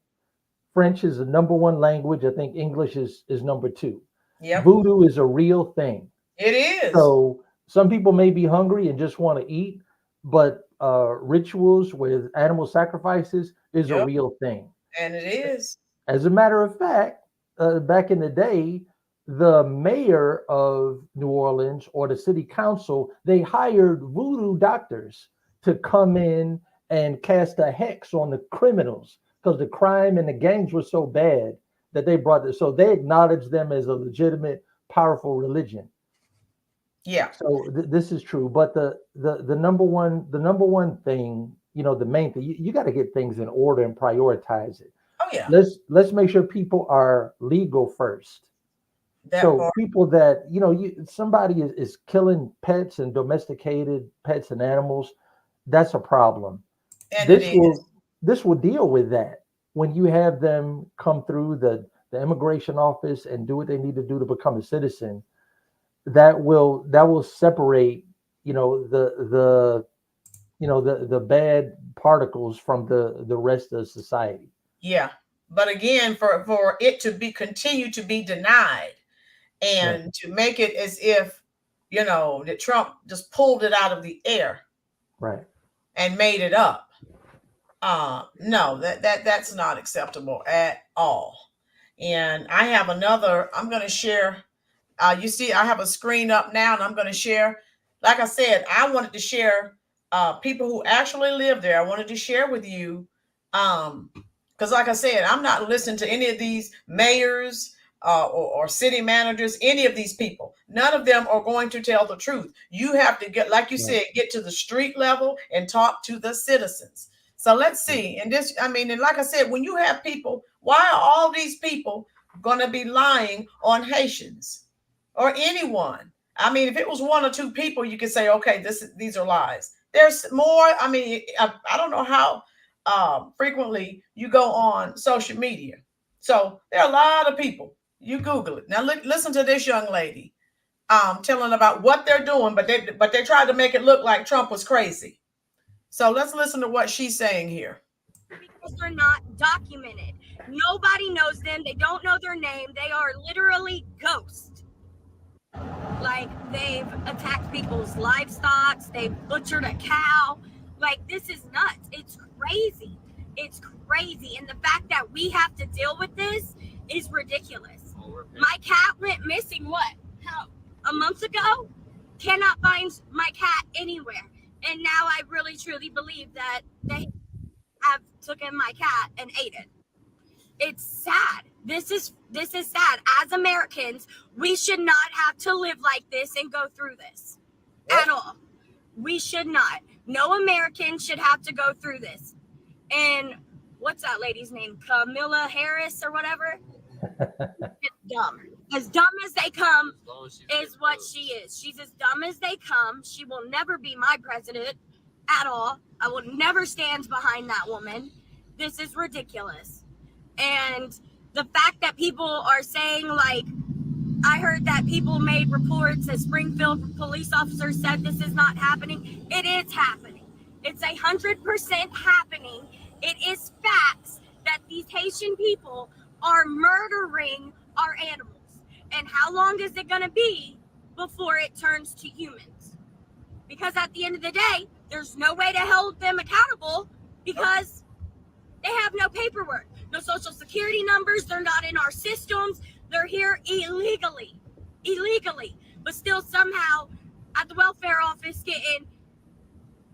[SPEAKER 1] French is the number one language. I think English is number two.
[SPEAKER 2] Yeah.
[SPEAKER 1] Voodoo is a real thing.
[SPEAKER 2] It is.
[SPEAKER 1] So some people may be hungry and just want to eat, but rituals with animal sacrifices is a real thing.
[SPEAKER 2] And it is.
[SPEAKER 1] As a matter of fact, back in the day, the mayor of New Orleans or the city council, they hired voodoo doctors to come in and cast a hex on the criminals because the crime and the gangs were so bad that they brought this. So they acknowledged them as a legitimate, powerful religion.
[SPEAKER 2] Yeah.
[SPEAKER 1] So this is true. But the number one thing, the main thing, you got to get things in order and prioritize it.
[SPEAKER 2] Oh yeah.
[SPEAKER 1] Let's make sure people are legal first.
[SPEAKER 2] That
[SPEAKER 1] So
[SPEAKER 2] part.
[SPEAKER 1] people that somebody is killing pets and domesticated pets and animals, that's a problem.
[SPEAKER 2] And
[SPEAKER 1] This will deal with that when you have them come through the immigration office and do what they need to do to become a citizen. That will separate the bad particles from the rest of society.
[SPEAKER 2] Yeah. But again, for it to continue to be denied and to make it as if, that Trump just pulled it out of the air.
[SPEAKER 1] Right.
[SPEAKER 2] And made it up. No, that's not acceptable at all. And I have another, I'm going to share. You see, I have a screen up now and I'm going to share. Like I said, I wanted to share people who actually live there. I wanted to share with you. Because like I said, I'm not listening to any of these mayors or city managers, any of these people. None of them are going to tell the truth. You have to get, like you said, get to the street level and talk to the citizens. So let's see. And and like I said, when you have people, why are all these people going to be lying on Haitians or anyone? I mean, if it was one or two people, you could say, okay, these are lies. There's more. I mean, I don't know how frequently you go on social media. So there are a lot of people. You Google it. Now listen to this young lady telling about what they're doing, but they tried to make it look like Trump was crazy. So let's listen to what she's saying here.
[SPEAKER 9] Because they're not documented. Nobody knows them. They don't know their name. They are literally ghosts. Like, they've attacked people's livestock. They've butchered a cow. Like, this is nuts. It's crazy. It's crazy. And the fact that we have to deal with this is ridiculous. My cat went missing, a month ago? Cannot find my cat anywhere. And now I really, truly believe that they have taken my cat and ate it. It's sad. This is sad. As Americans, we should not have to live like this and go through this at all. We should not. No American should have to go through this. And what's that lady's name? Kamala Harris or whatever? It's dumb. As dumb as they come is what she is. She's as dumb as they come. She will never be my president at all. I will never stand behind that woman. This is ridiculous. And the fact that people are saying, like, I heard that people made reports that Springfield police officers said this is not happening. It is happening. It's 100% happening. It is facts that these Haitian people are murdering our animals. And how long is it going to be before it turns to humans? Because at the end of the day, there's no way to hold them accountable because they have no paperwork, no social security numbers. They're not in our systems. They're here illegally, but still somehow at the welfare office getting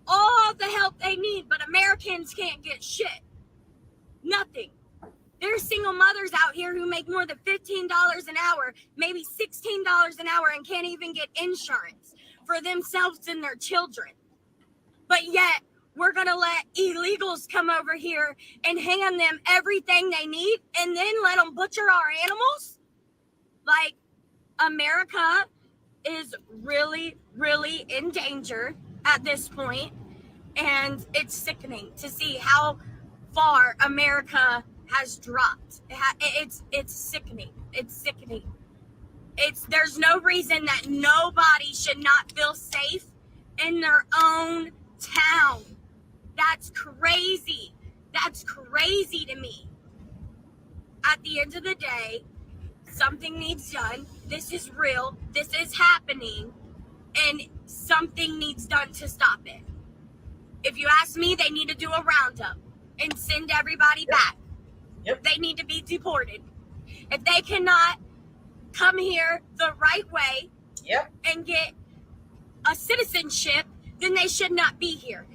[SPEAKER 9] all the help they need, but Americans can't get shit. Nothing. There's single mothers out here who make more than $15 an hour, maybe $16 an hour, and can't even get insurance for themselves and their children. But yet, we're going to let illegals come over here and hand them everything they need and then let them butcher our animals? Like, America is really, really in danger at this point, and it's sickening to see how far America has dropped. It's sickening. It's sickening. There's no reason that nobody should not feel safe in their own town. That's crazy. That's crazy to me. At the end of the day, something needs done. This is real. This is happening. And something needs done to stop it. If you ask me, they need to do a roundup and send everybody back.
[SPEAKER 2] Yep.
[SPEAKER 9] They need to be deported. If they cannot come here the right way and get a citizenship, then they should not be here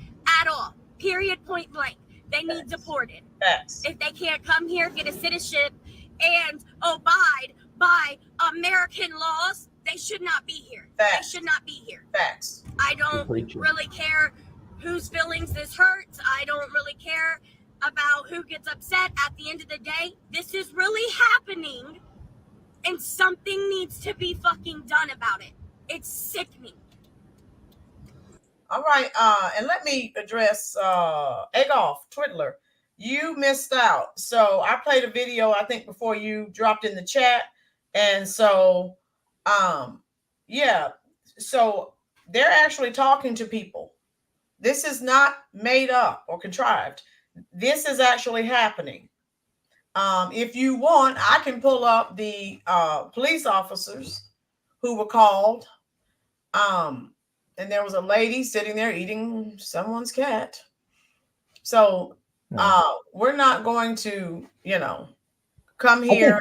[SPEAKER 9] at all. Period, point blank. They need deported.
[SPEAKER 2] Facts.
[SPEAKER 9] If they can't come here, get a citizenship, and abide by American laws, they should not be here.
[SPEAKER 2] Facts.
[SPEAKER 9] They should not be here.
[SPEAKER 2] Facts.
[SPEAKER 9] I don't really care whose feelings this hurts. I don't really care about who gets upset. At the end of the day, this is really happening, and something needs to be fucking done about it. It's sickening.
[SPEAKER 2] All right, and let me address Egolf Twiddler. You missed out. So I played a video, I think, before you dropped in the chat. And so, yeah, so they're actually talking to people. This is not made up or contrived. This is actually happening. If you want, I can pull up the police officers who were called. And there was a lady sitting there eating someone's cat. So we're not going to, come here.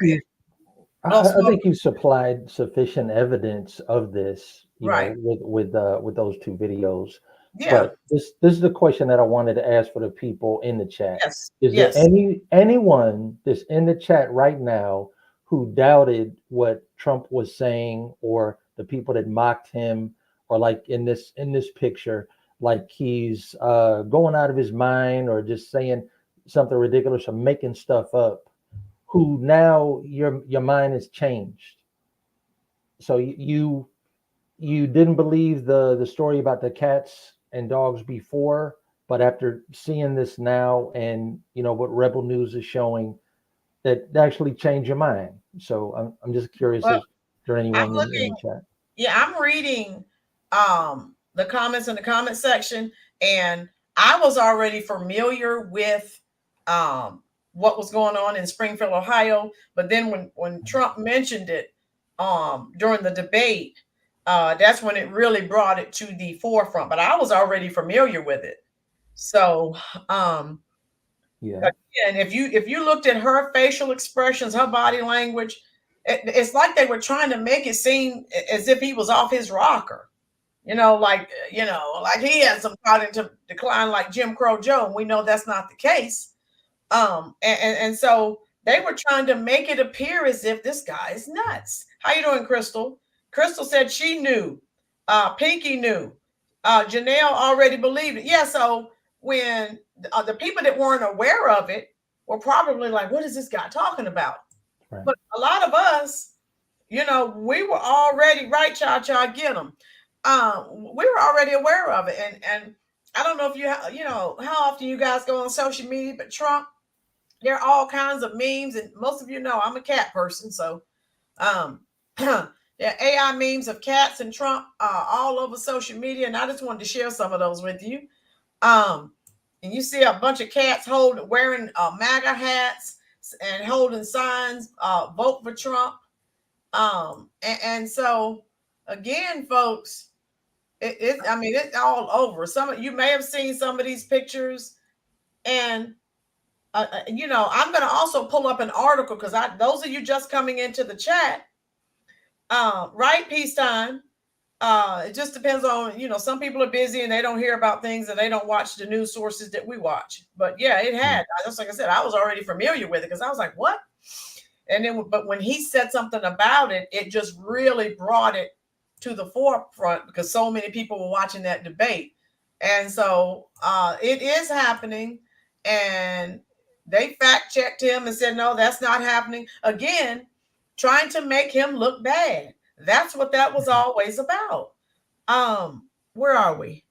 [SPEAKER 1] I think you supplied sufficient evidence of this,
[SPEAKER 2] right,
[SPEAKER 1] with those two videos.
[SPEAKER 2] Yeah.
[SPEAKER 1] But this is the question that I wanted to ask for the people in the chat.
[SPEAKER 2] Yes.
[SPEAKER 1] Is there anyone that's in the chat right now who doubted what Trump was saying, or the people that mocked him, or like in this picture, like he's going out of his mind, or just saying something ridiculous or making stuff up, who now your mind has changed? So you didn't believe the story about the cats and dogs before, but after seeing this now, and what Rebel News is showing, that actually changed your mind. So I'm just curious, if there anyone in the chat.
[SPEAKER 2] Yeah, I'm reading the comments in the comment section, and I was already familiar with what was going on in Springfield, Ohio. But then when Trump mentioned it during the debate, that's when it really brought it to the forefront. But I was already familiar with it. So again, if you looked at her facial expressions, her body language, it's like they were trying to make it seem as if he was off his rocker. Like he had some cognitive decline, like Jim Crow Joe, and we know that's not the case. And so they were trying to make it appear as if this guy is nuts. How you doing, Crystal? Crystal said she knew. Pinky knew. Janelle already believed it. Yeah, so when the people that weren't aware of it were probably like, what is this guy talking about? Right. But a lot of us, we were already, right, cha-cha, get them. We were already aware of it. And I don't know if how often you guys go on social media, but Trump, there are all kinds of memes, and most of you know I'm a cat person. So there are AI memes of cats and Trump all over social media. And I just wanted to share some of those with you. And you see a bunch of cats wearing MAGA hats and holding signs, vote for Trump. And so again, folks, it's all over. You may have seen some of these pictures, and I'm going to also pull up an article, because those of you just coming into the chat, right, Peacetime. It just depends on, some people are busy and they don't hear about things, and they don't watch the news sources that we watch. But yeah, it had, just like I said, I was already familiar with it, because I was like, what? And then, but when he said something about it, it just really brought it to the forefront, because so many people were watching that debate. And so it is happening, and they fact checked him and said, no, that's not happening. Again, trying to make him look bad. That's what that was always about. Where are we?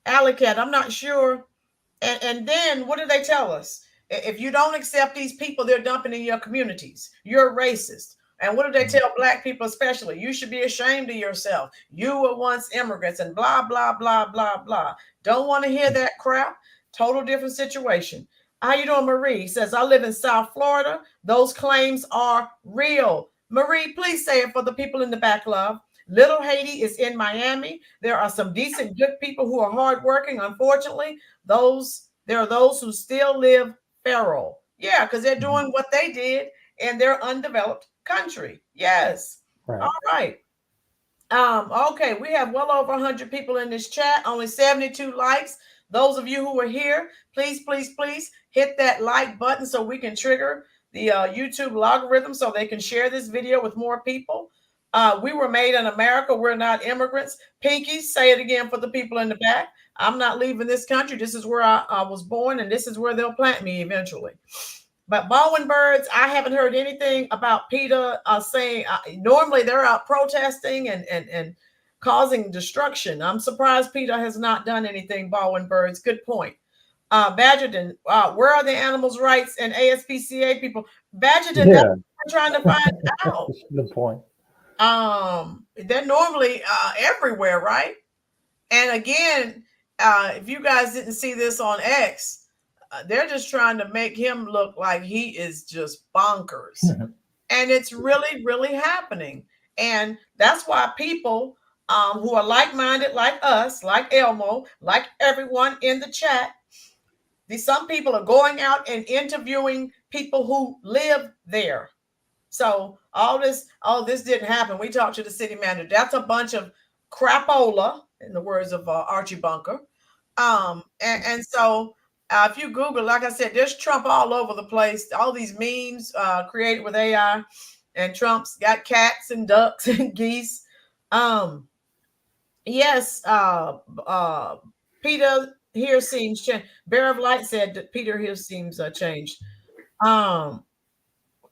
[SPEAKER 2] Alley Cat, I'm not sure. And then what do they tell us? If you don't accept these people, they're dumping in your communities. You're racist. And what do they tell Black people especially? You should be ashamed of yourself. You were once immigrants, and blah, blah, blah, blah, blah. Don't want to hear that crap. Total different situation. How you doing, Marie? Says, I live in South Florida. Those claims are real. Marie, please say it for the people in the back, love. Little Haiti is in Miami. There are some decent, good people who are hardworking. Unfortunately, there are those who still live feral. Yeah, because they're doing what they did in their undeveloped country. Yes. Right. All right. Okay, we have well over 100 people in this chat. Only 72 likes. Those of you who are here, please, please, please hit that like button so we can trigger the YouTube logarithm so they can share this video with more people. We were made in America. We're not immigrants. Pinky, say it again for the people in the back. I'm not leaving this country. This is where I was born, and this is where they'll plant me eventually. But Baldwin birds, I haven't heard anything about PETA saying, normally they're out protesting and causing destruction. I'm surprised PETA has not done anything, Baldwin birds. Good point. Badgerton, where are the animals' rights and ASPCA people? Badgerton, that's what we're trying to find out.
[SPEAKER 1] Good point.
[SPEAKER 2] They're normally everywhere, right? And again, if you guys didn't see this on X, they're just trying to make him look like he is just bonkers. And it's really, really happening. And that's why people who are like-minded like us, like Elmo, like everyone in the chat, some people are going out and interviewing people who live there. So all this didn't happen. We talked to the city manager. That's a bunch of crapola, in the words of Archie Bunker. And so if you Google, like I said, there's Trump all over the place. All these memes created with AI, and Trump's got cats and ducks and geese. Yes, Peter here seems changed. Bear of Light said that Peter here seems changed.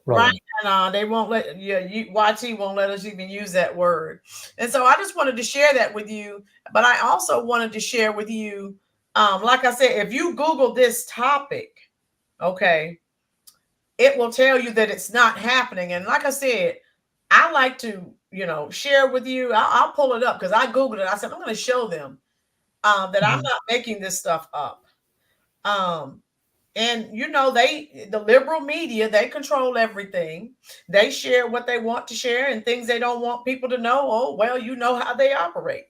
[SPEAKER 2] Right, and they won't let YT won't let us even use that word. And so I just wanted to share that with you. But I also wanted to share with you, like I said, if you Google this topic, okay, it will tell you that it's not happening. And like I said, I like to, share with you. I'll pull it up because I Googled it. I said, I'm going to show them that I'm not making this stuff up. And the liberal media, they control everything. They share what they want to share and things they don't want people to know. Oh, well, you know how they operate.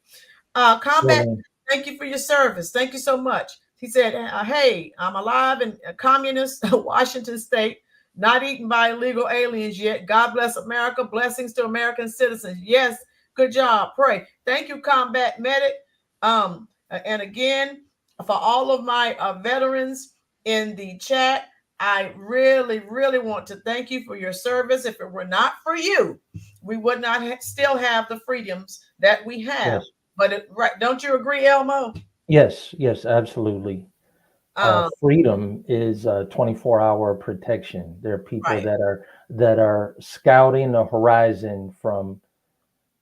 [SPEAKER 2] Combat, thank you for your service. Thank you so much. He said, hey, I'm alive in a communist Washington state, not eaten by illegal aliens yet. God bless America. Blessings to American citizens. Yes, good job. Pray. Thank you, Combat Medic. And again, for all of my veterans in the chat, I really, really want to thank you for your service. If it were not for you, we would not still have the freedoms that we have. Yes. But don't you agree, Elmo?
[SPEAKER 1] Yes, absolutely. Freedom is 24-hour protection. There are people that are scouting the horizon from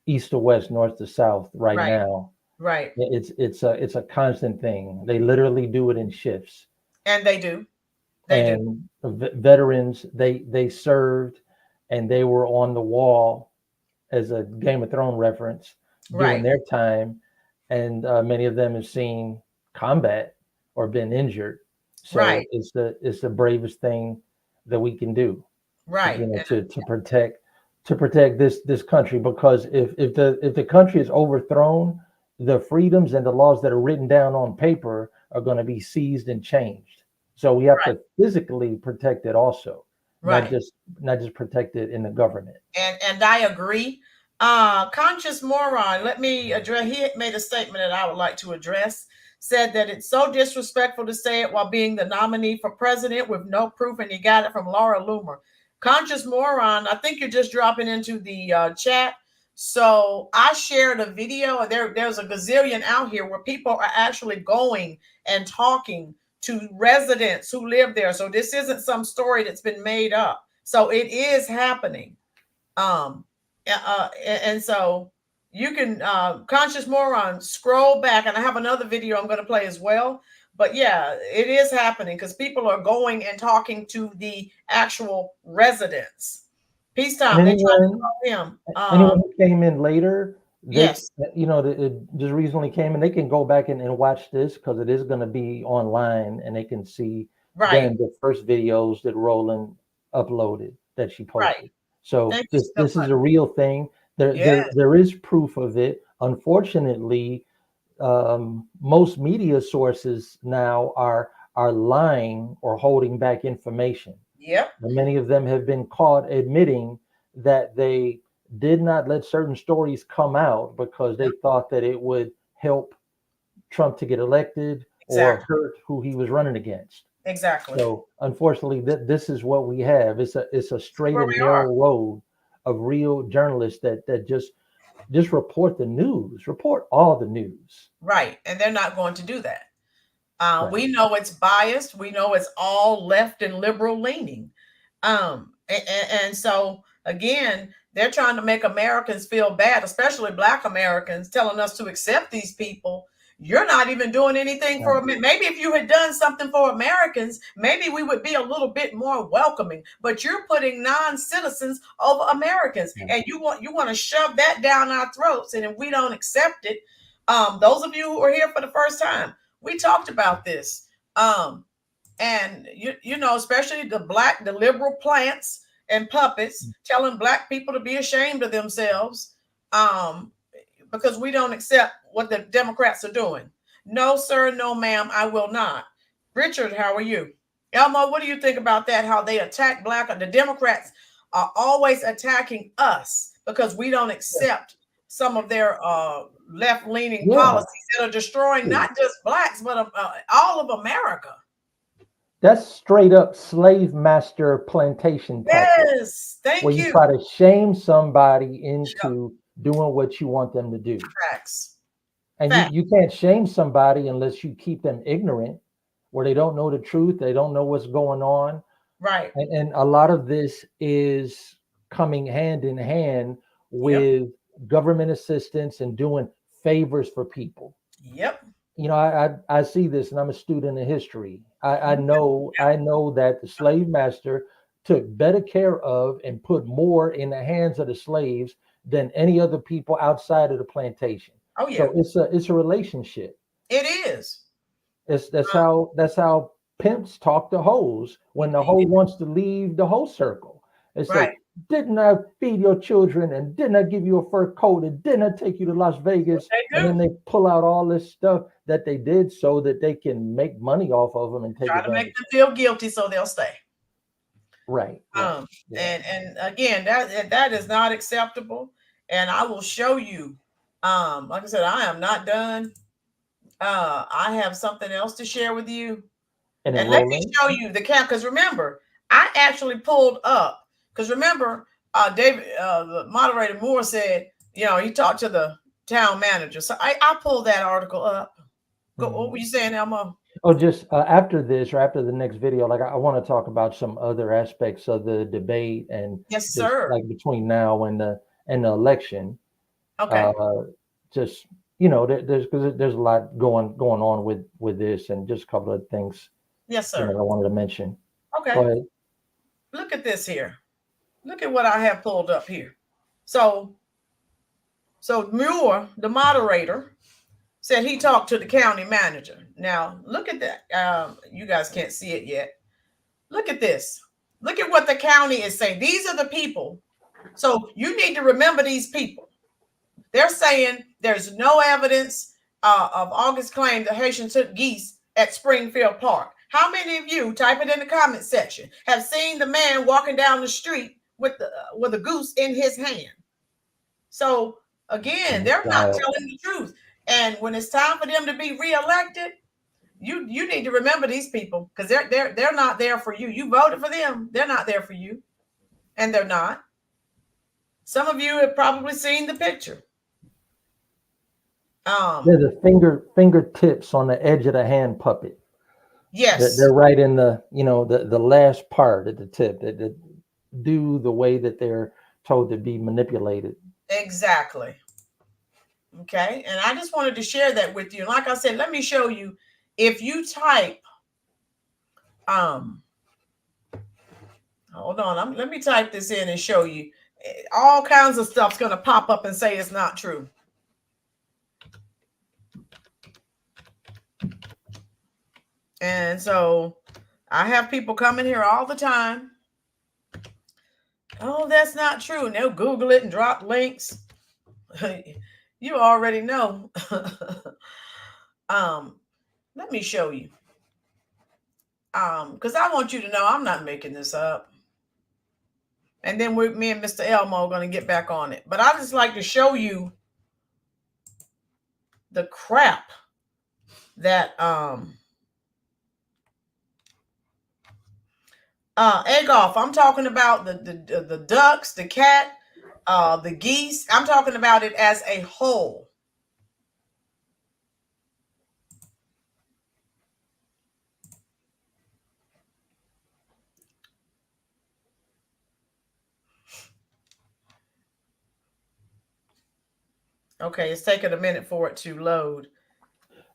[SPEAKER 1] east to west, north to south right now.
[SPEAKER 2] Right.
[SPEAKER 1] It's a constant thing. They literally do it in shifts.
[SPEAKER 2] And they do.
[SPEAKER 1] Veterans, they served, and they were on the wall as a Game of Thrones reference during their time, and many of them have seen combat or been injured. So it's the bravest thing that we can do, to protect this country. Because if the country is overthrown, the freedoms and the laws that are written down on paper are going to be seized and changed. So we have to physically protect it also, not just protect it in the government.
[SPEAKER 2] And I agree. Conscious Moron, let me address. He made a statement that I would like to address. Said that it's so disrespectful to say it while being the nominee for president with no proof, and he got it from Laura Loomer. Conscious Moron, I think you're just dropping into the chat. So I shared a video. There's a gazillion out here where people are actually going and talking to residents who live there. So this isn't some story that's been made up. So it is happening. And so you can, Conscious Moron, scroll back, and I have another video I'm going to play as well. But yeah, it is happening because people are going and talking to the actual residents. Peacetime. They tried to call him.
[SPEAKER 1] Anyone who came in later,
[SPEAKER 2] it
[SPEAKER 1] just recently came in, they can go back and watch this because it is going to be online, and they can see the first videos that Roland uploaded that she posted. So this is a real thing. There is proof of it. Unfortunately, most media sources now are lying or holding back information.
[SPEAKER 2] Yep.
[SPEAKER 1] And many of them have been caught admitting that they did not let certain stories come out because they thought that it would help Trump to get elected or
[SPEAKER 2] Exactly.
[SPEAKER 1] hurt who he was running against.
[SPEAKER 2] Exactly.
[SPEAKER 1] So unfortunately, this is what we have. It's a straight
[SPEAKER 2] Where
[SPEAKER 1] and
[SPEAKER 2] we are.
[SPEAKER 1] narrow road of real journalists that just report the news, report all the news.
[SPEAKER 2] Right. And they're not going to do that.
[SPEAKER 1] Right.
[SPEAKER 2] We know it's biased. We know it's all left and liberal leaning. And so again, they're trying to make Americans feel bad, especially Black Americans, telling us to accept these people. You're not even doing anything for them. Maybe if you had done something for Americans, maybe we would be a little bit more welcoming. But you're putting non-citizens over Americans, and you want to shove that down our throats. And if we don't accept it, those of you who are here for the first time, we talked about this. And you know, especially the liberal plants and puppets telling Black people to be ashamed of themselves, because we don't accept what the Democrats are doing. No, sir, no, ma'am, I will not. Richard, how are you? Elmo, what do you think about that? How they attack Black, the Democrats are always attacking us because we don't accept some of their left-leaning policies that are destroying not just Blacks, but all of America.
[SPEAKER 1] That's straight up slave master plantation tactics.
[SPEAKER 2] Yes, thank
[SPEAKER 1] where
[SPEAKER 2] you.
[SPEAKER 1] you try to shame somebody into doing what you want them to do.
[SPEAKER 2] Facts.
[SPEAKER 1] And you can't shame somebody unless you keep them ignorant, where they don't know the truth, they don't know what's going on.
[SPEAKER 2] Right.
[SPEAKER 1] And a lot of this is coming hand in hand with government assistance and doing favors for people.
[SPEAKER 2] Yep.
[SPEAKER 1] You know, I see this, and I'm a student of history. I know that the slave master took better care of and put more in the hands of the slaves than any other people outside of the plantation.
[SPEAKER 2] Oh yeah.
[SPEAKER 1] So it's a relationship.
[SPEAKER 2] It is.
[SPEAKER 1] That's how pimps talk to hoes when the hoe wants to leave the hoe circle. It's like, didn't I feed your children, and didn't I give you a fur coat, and didn't I take you to Las Vegas? And then they pull out all this stuff that they did so that they can make money off of them and take
[SPEAKER 2] try
[SPEAKER 1] advantage.
[SPEAKER 2] to make them feel guilty so they'll stay.
[SPEAKER 1] Right.
[SPEAKER 2] And again, that is not acceptable. And I will show you. Like I said, I am not done. I have something else to share with you. And let me show you the camp, because remember, I actually pulled up. Because remember, David, the moderator Moore said, you know, he talked to the town manager. So I pulled that article up. What were you saying, Elmo?
[SPEAKER 1] Oh, just after this or after the next video, like I want to talk about some other aspects of the debate and
[SPEAKER 2] yes, sir.
[SPEAKER 1] Like between now and the election.
[SPEAKER 2] Okay.
[SPEAKER 1] Just you know, there's a lot going on with this, and just a couple of things.
[SPEAKER 2] Yes, sir.
[SPEAKER 1] I wanted to mention.
[SPEAKER 2] Okay.
[SPEAKER 1] Go ahead.
[SPEAKER 2] Look at this here. Look at what I have pulled up here. So Muir, the moderator, said he talked to the county manager. Now, look at that. You guys can't see it yet. Look at this. Look at what the county is saying. These are the people. So you need to remember these people. They're saying there's no evidence of August claim that Haitians took geese at Springfield Park. How many of you, type it in the comment section, have seen the man walking down the street with a goose in his hand? So again, they're not telling the truth. And when it's time for them to be reelected, you need to remember these people, because they're not there for you. You voted for them. They're not there for you. And they're not. Some of you have probably seen the picture.
[SPEAKER 1] There's a fingertips on the edge of the hand puppet.
[SPEAKER 2] Yes.
[SPEAKER 1] They're right in the, you know, the last part at the tip that do the way that they're told to be manipulated.
[SPEAKER 2] Exactly. Okay. And I just wanted to share that with you. Like I said, let me show you. If you type, hold on, let me type this in and show you. All kinds of stuff's going to pop up and say it's not true. And so I have people coming here all the time. Oh, that's not true. And they'll Google it and drop links. You already know. Let me show you. Because I want you to know I'm not making this up. And then me and Mr. Elmo are going to get back on it. But I just like to show you the crap that Egolf, I'm talking about the ducks, the cat, the geese. I'm talking about it as a whole. Okay, it's taking a minute for it to load.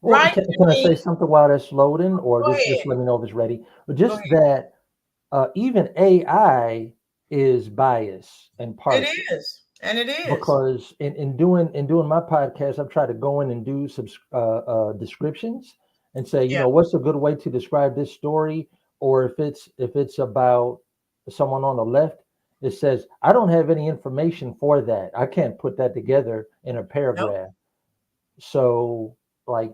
[SPEAKER 1] Well,
[SPEAKER 2] Right?
[SPEAKER 1] can I say something while that's loading, or
[SPEAKER 2] Go
[SPEAKER 1] just
[SPEAKER 2] ahead.
[SPEAKER 1] let me know if it's ready? But
[SPEAKER 2] Go
[SPEAKER 1] just
[SPEAKER 2] ahead.
[SPEAKER 1] that even AI is biased and
[SPEAKER 2] It
[SPEAKER 1] partial.
[SPEAKER 2] is, and it is.
[SPEAKER 1] Because in doing my podcast, I've tried to go in and do some descriptions and say, you
[SPEAKER 2] Yeah.
[SPEAKER 1] know, what's a good way to describe this story, or if it's about someone on the left, it says I don't have any information for that. I can't put that together in a
[SPEAKER 2] Nope.
[SPEAKER 1] paragraph. So like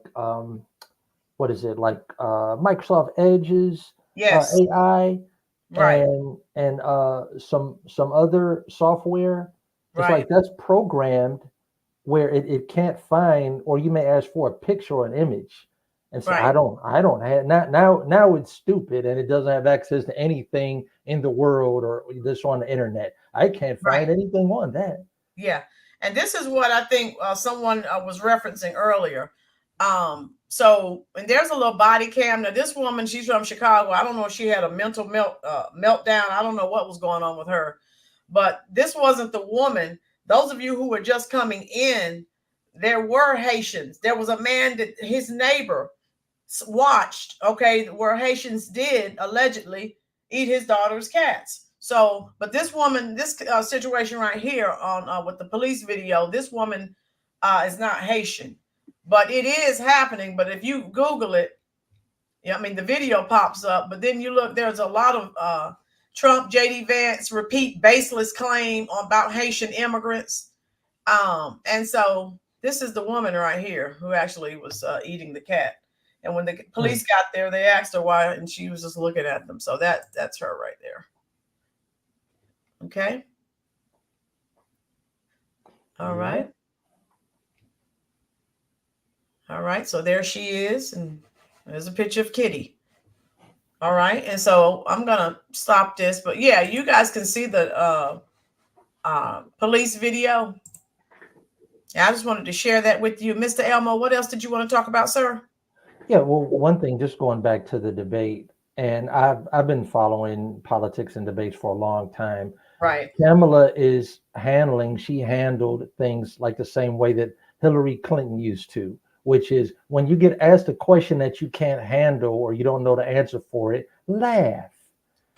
[SPEAKER 1] what is it like Microsoft Edge's
[SPEAKER 2] Yes.
[SPEAKER 1] AI
[SPEAKER 2] Right.
[SPEAKER 1] and some other software. It's
[SPEAKER 2] Right.
[SPEAKER 1] like that's programmed where it can't find, or you may ask for a picture or an image and say,
[SPEAKER 2] Right.
[SPEAKER 1] I don't have now it's stupid and it doesn't have access to anything in the world or this on the internet. I can't
[SPEAKER 2] Right.
[SPEAKER 1] find anything on that.
[SPEAKER 2] Yeah. And this is what I think someone was referencing earlier. So, and there's a little body cam. Now, this woman, she's from Chicago. I don't know if she had a mental meltdown. I don't know what was going on with her, but this wasn't the woman. Those of you who were just coming in, there were Haitians. There was a man that his neighbor watched, okay, where Haitians did allegedly eat his daughter's cats. So, but this woman, this situation right here on with the police video, this woman is not Haitian, but it is happening. But if you Google it, yeah, I mean the video pops up, but then you look, there's a lot of Trump, JD Vance repeat baseless claim about Haitian immigrants. And so this is the woman right here who actually was eating the cat. And when the police got there, they asked her why, and she was just looking at them. So that's her right there. Okay. All right. All right. So there she is, and there's a picture of Kitty. All right. And so I'm gonna stop this, but yeah, you guys can see the police video. I just wanted to share that with you, Mr. Elmo. What else did you want to talk about, sir?
[SPEAKER 1] Yeah, well, one thing, just going back to the debate, and I've been following politics and debates for a long time.
[SPEAKER 2] Right.
[SPEAKER 1] Kamala she handled things like the same way that Hillary Clinton used to, which is when you get asked a question that you can't handle or you don't know the answer for it, laugh.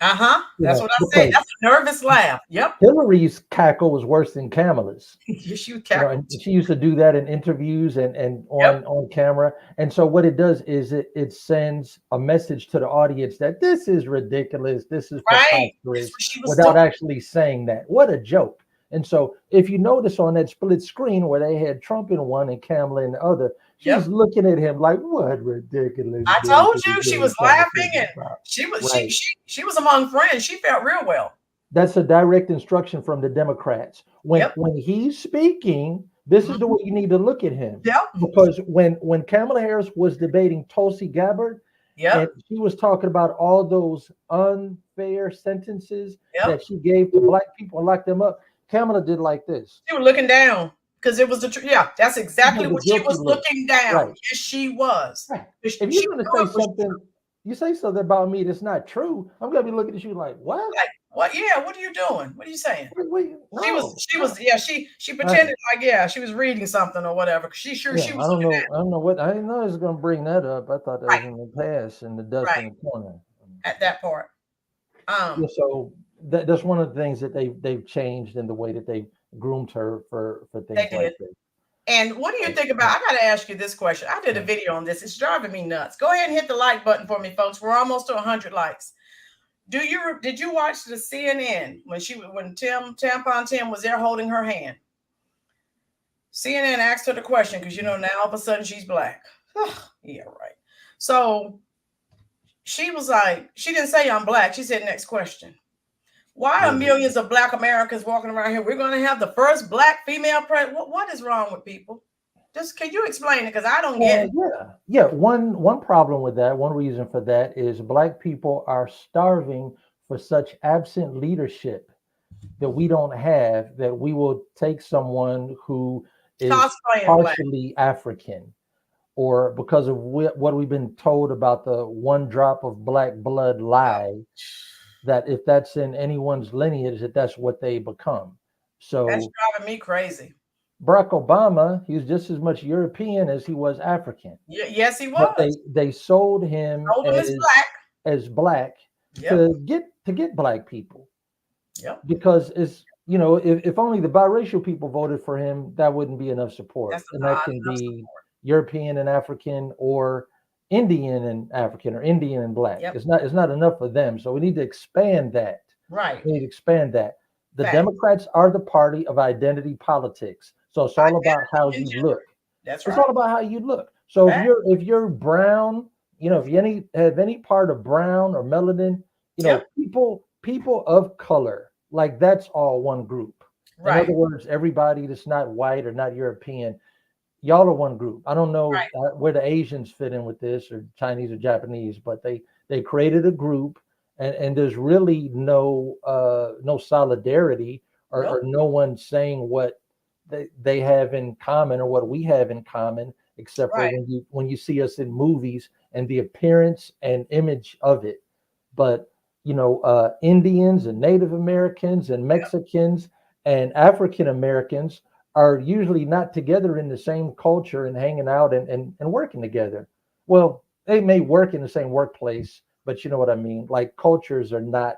[SPEAKER 2] Uh-huh. That's what I said.
[SPEAKER 1] Because
[SPEAKER 2] That's a nervous laugh. Yep.
[SPEAKER 1] Hillary's cackle was worse than Kamala's.
[SPEAKER 2] She
[SPEAKER 1] You know,
[SPEAKER 2] cackled.
[SPEAKER 1] and she used to do that in interviews and on camera. And so what it does is it sends a message to the audience that this is ridiculous, this is
[SPEAKER 2] Right.
[SPEAKER 1] preposterous,
[SPEAKER 2] That's what she was
[SPEAKER 1] without
[SPEAKER 2] doing.
[SPEAKER 1] actually saying that. What a joke. And so if you notice on that split screen where they had Trump in one and Kamala in the other, she's
[SPEAKER 2] Yep.
[SPEAKER 1] looking at him like, what ridiculous.
[SPEAKER 2] I
[SPEAKER 1] joke
[SPEAKER 2] told
[SPEAKER 1] is
[SPEAKER 2] you
[SPEAKER 1] he
[SPEAKER 2] she
[SPEAKER 1] really
[SPEAKER 2] was
[SPEAKER 1] trying to
[SPEAKER 2] laughing,
[SPEAKER 1] think
[SPEAKER 2] and
[SPEAKER 1] about?
[SPEAKER 2] she was
[SPEAKER 1] Right.
[SPEAKER 2] she was among friends. She felt real well.
[SPEAKER 1] That's a direct instruction from the Democrats. When
[SPEAKER 2] Yep.
[SPEAKER 1] when he's speaking, this is the way you need to look at him.
[SPEAKER 2] Yep.
[SPEAKER 1] Because when Kamala Harris was debating Tulsi Gabbard,
[SPEAKER 2] Yep.
[SPEAKER 1] and she was talking about all those unfair sentences
[SPEAKER 2] Yep.
[SPEAKER 1] that she gave to black people and locked them up, Kamala did like this.
[SPEAKER 2] She was looking down because it was the yeah. That's exactly
[SPEAKER 1] the
[SPEAKER 2] what she
[SPEAKER 1] guilty
[SPEAKER 2] was
[SPEAKER 1] look.
[SPEAKER 2] looking down.
[SPEAKER 1] Right.
[SPEAKER 2] Yes, she was.
[SPEAKER 1] Right.
[SPEAKER 2] She
[SPEAKER 1] If you're
[SPEAKER 2] knew
[SPEAKER 1] going to
[SPEAKER 2] it
[SPEAKER 1] say
[SPEAKER 2] was
[SPEAKER 1] something, you say something about me that's not true, I'm going to be looking at you like, what?
[SPEAKER 2] like, what? Yeah. What are you doing? What are you saying?
[SPEAKER 1] No,
[SPEAKER 2] She was yeah. She pretended like yeah she was reading something or whatever. She
[SPEAKER 1] yeah,
[SPEAKER 2] was
[SPEAKER 1] I don't
[SPEAKER 2] looking
[SPEAKER 1] know.
[SPEAKER 2] at
[SPEAKER 1] I don't know what. I didn't know I was going to bring that up. I thought that
[SPEAKER 2] Right.
[SPEAKER 1] was in the past and the dust in
[SPEAKER 2] right
[SPEAKER 1] the corner.
[SPEAKER 2] at that part.
[SPEAKER 1] Yeah, so that's one of the things that they've changed in the way that they groomed her for
[SPEAKER 2] They
[SPEAKER 1] things
[SPEAKER 2] did.
[SPEAKER 1] like this.
[SPEAKER 2] And what do you think about? I got to ask you this question. I did a video on this. It's driving me nuts. Go ahead and hit the like button for me, folks. We're almost to 100 likes. Did you watch the CNN when Tampon Tim was there holding her hand? CNN asked her the question because now all of a sudden she's black. Yeah, right. So she was like, she didn't say I'm black. She said, next question. Why are millions of black Americans walking around here? We're going to have the first black female president. What is wrong with people? Just can you explain it? Because I don't get it.
[SPEAKER 1] Yeah. One problem with that, one reason for that is Black people are starving for such absent leadership that we don't have, that we will take someone who is
[SPEAKER 2] Cosplaying Black.
[SPEAKER 1] partially African, or because of what we've been told about the one drop of Black blood lie, that if that's in anyone's lineage, that's what they become. So
[SPEAKER 2] That's driving me crazy.
[SPEAKER 1] Barack Obama, he was just as much European as he was African.
[SPEAKER 2] Yes, he
[SPEAKER 1] But
[SPEAKER 2] was.
[SPEAKER 1] they sold him
[SPEAKER 2] Old as Black.
[SPEAKER 1] as Black
[SPEAKER 2] Yep.
[SPEAKER 1] to get Black people.
[SPEAKER 2] Yep.
[SPEAKER 1] Because it's, you know, if only the biracial people voted for him, that wouldn't be enough support.
[SPEAKER 2] That's
[SPEAKER 1] And that
[SPEAKER 2] not
[SPEAKER 1] can
[SPEAKER 2] enough
[SPEAKER 1] be
[SPEAKER 2] support.
[SPEAKER 1] European and African, or Indian and African, or Indian and Black.
[SPEAKER 2] Yep.
[SPEAKER 1] It's not enough for them. So we need to expand that.
[SPEAKER 2] Right.
[SPEAKER 1] We need to expand that. The
[SPEAKER 2] Fact.
[SPEAKER 1] Democrats are the party of identity politics. So it's all about how you look.
[SPEAKER 2] That's
[SPEAKER 1] It's
[SPEAKER 2] right.
[SPEAKER 1] all about how you look. So
[SPEAKER 2] Fact.
[SPEAKER 1] if you're brown, you know, if you have any part of brown or melanin, you know, people of color, like that's all one group.
[SPEAKER 2] Right.
[SPEAKER 1] In other words, everybody that's not white or not European, y'all are one group. I don't know where the Asians fit in with this, or Chinese or Japanese, but they created a group, and there's really no solidarity, or no one saying what they have in common or what we have in common, except for when you see us in movies and the appearance and image of it. But you know, Indians and Native Americans and Mexicans and African Americans are usually not together in the same culture and hanging out and working together. Well, they may work in the same workplace, but you know what I mean? Like cultures are not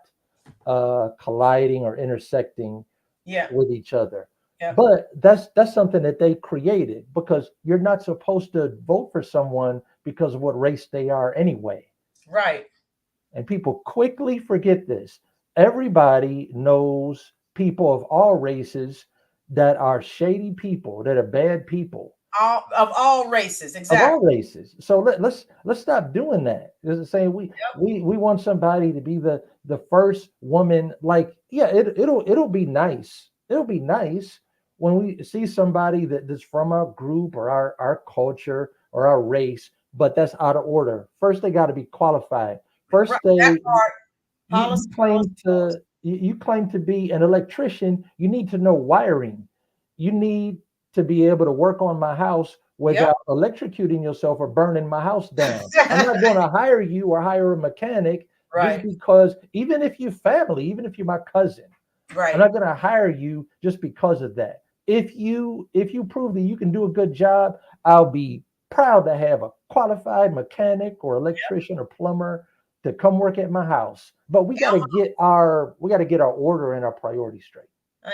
[SPEAKER 1] colliding or intersecting with each other.
[SPEAKER 2] Yeah.
[SPEAKER 1] But that's something that they created, because you're not supposed to vote for someone because of what race they are anyway.
[SPEAKER 2] Right.
[SPEAKER 1] And people quickly forget this. Everybody knows people of all races that are shady people, that are bad people.
[SPEAKER 2] Of all races, exactly.
[SPEAKER 1] Of all races. So let's stop doing that. It's saying we want somebody to be the first woman. Like, it'll be nice. It'll be nice when we see somebody that's from our group or our culture or our race, but that's out of order. First, they got to be qualified. First, you claim to be an electrician. You need to know wiring. You need to be able to work on my house without electrocuting yourself or burning my house down. I'm not going to hire you or hire a mechanic just because, even if you're family, even if you're my cousin, I'm not going to hire you just because of that. If you prove that you can do a good job, I'll be proud to have a qualified mechanic or electrician or plumber to come work at my house. But we got to get our order and our priorities straight.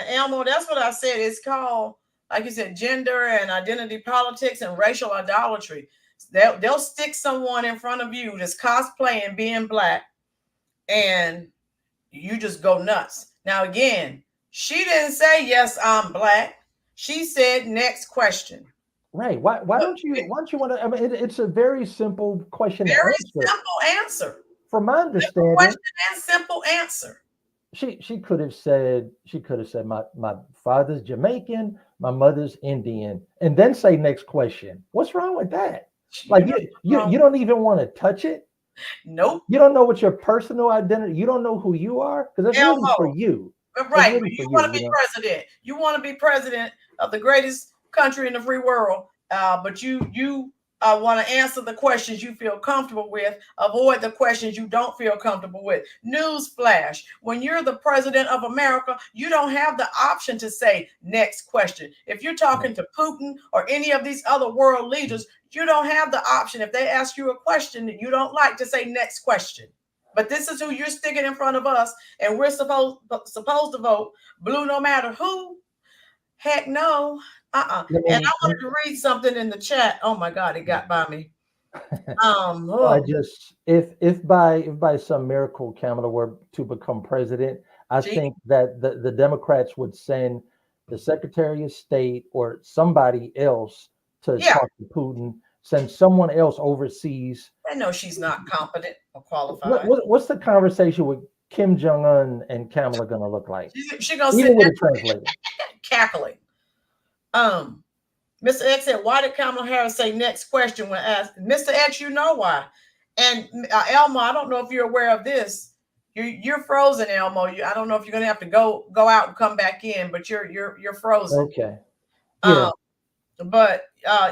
[SPEAKER 2] Elmo, that's what I said. It's called, like you said, gender and identity politics and racial idolatry. They'll stick someone in front of you that's cosplaying being Black, and you just go nuts. Now, again, she didn't say, yes, I'm Black. She said, next question.
[SPEAKER 1] Right. Why don't you want to? I mean, it's a very simple question.
[SPEAKER 2] Very simple answer.
[SPEAKER 1] From my understanding,
[SPEAKER 2] question and simple answer.
[SPEAKER 1] She could have said my father's Jamaican, my mother's Indian, and then say next question. What's wrong with that? Like you don't even want to touch it.
[SPEAKER 2] Nope.
[SPEAKER 1] You don't know what your personal identity. You don't know who you are, because that's really for you.
[SPEAKER 2] Right. Really you want to be president. You want to be president of the greatest country in the free world. But you want to answer the questions you feel comfortable with, avoid the questions you don't feel comfortable with. Newsflash: when you're the president of America, you don't have the option to say next question. If you're talking to Putin or any of these other world leaders, you don't have the option, if they ask you a question that you don't like, to say next question. But this is who you're sticking in front of us, and we're supposed to vote blue no matter who. Heck no. And I wanted to read something in the chat. Oh my God, it got by me.
[SPEAKER 1] If by some miracle Kamala were to become president, I think that the Democrats would send the Secretary of State or somebody else to talk to Putin, send someone else overseas.
[SPEAKER 2] I know she's not competent or qualified.
[SPEAKER 1] What's the conversation with Kim Jong-un and Kamala going to look like?
[SPEAKER 2] She's going to sit there cackling. Mr. X said, why did Kamala Harris say next question when asked? Mr. X, you know why. And Elmo, I don't know if you're aware of this. You're frozen, Elmo. I don't know if you're gonna have to go out and come back in, but you're frozen.
[SPEAKER 1] Okay. Yeah.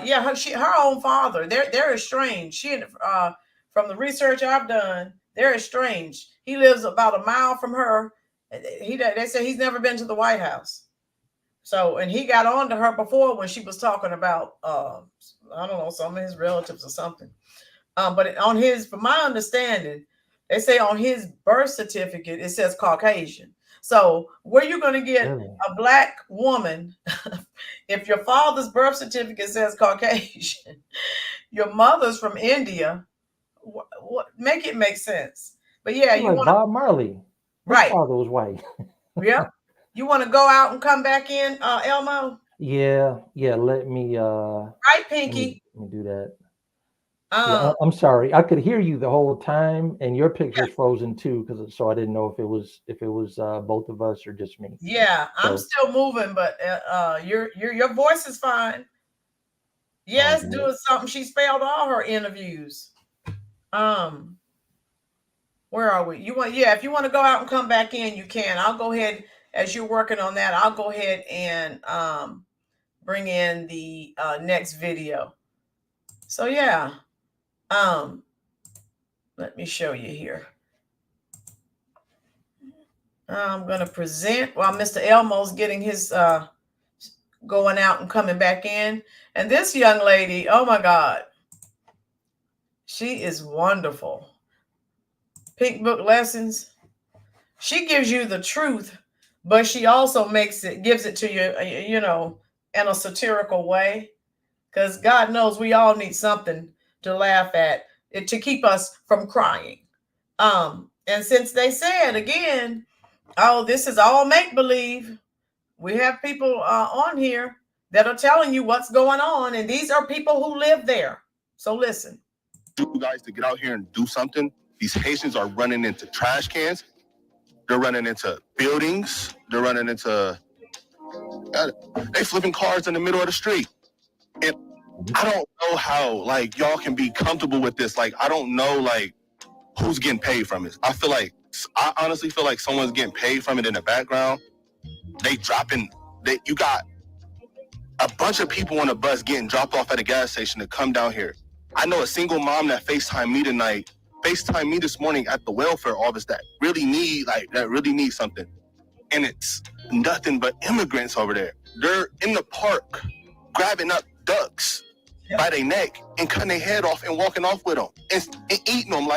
[SPEAKER 2] Yeah, her own father, they're estranged. From the research I've done, they're estranged. He lives about a mile from her. They say he's never been to the White House. So, and he got on to her before when she was talking about, I don't know, some of his relatives or something. But from my understanding, they say on his birth certificate, it says Caucasian. So where you going to get a black woman if your father's birth certificate says Caucasian, your mother's from India? What make it make sense? But yeah, you want
[SPEAKER 1] Bob Marley.
[SPEAKER 2] Right.
[SPEAKER 1] His father was white.
[SPEAKER 2] Yeah. You want to go out and come back in, Elmo?
[SPEAKER 1] Yeah. Let me
[SPEAKER 2] right, Pinky.
[SPEAKER 1] Let me do that. Yeah, I'm sorry. I could hear you the whole time, and your picture's frozen too, so I didn't know if it was both of us or just me.
[SPEAKER 2] Yeah, I'm still moving, but your voice is fine. Yes, doing something. She failed all her interviews. Where are we? if you want to go out and come back in, you can. I'll go ahead as you're working on that. I'll go ahead and bring in the next video. So yeah, let me show you here. I'm gonna present while Mr. Elmo's getting his going out and coming back in. And this young lady, oh my God, she is wonderful. Pink Book Lessons. She gives you the truth, but she also gives it to you, in a satirical way. Because God knows we all need something to laugh at, to keep us from crying. And since they said again, oh, this is all make-believe, we have people on here that are telling you what's going on, and these are people who live there. So listen.
[SPEAKER 10] You guys to get out here and do something. These Haitians are running into trash cans. They're running into buildings. They're running into... they flipping cars in the middle of the street. And I don't know how, y'all can be comfortable with this. I don't know, who's getting paid from it. I honestly feel like someone's getting paid from it in the background. You got a bunch of people on a bus getting dropped off at a gas station to come down here. I know a single mom that FaceTimed me this morning at the welfare office that really need something. And it's nothing but immigrants over there. They're in the park grabbing up ducks by their neck and cutting their head off and walking off with them and eating them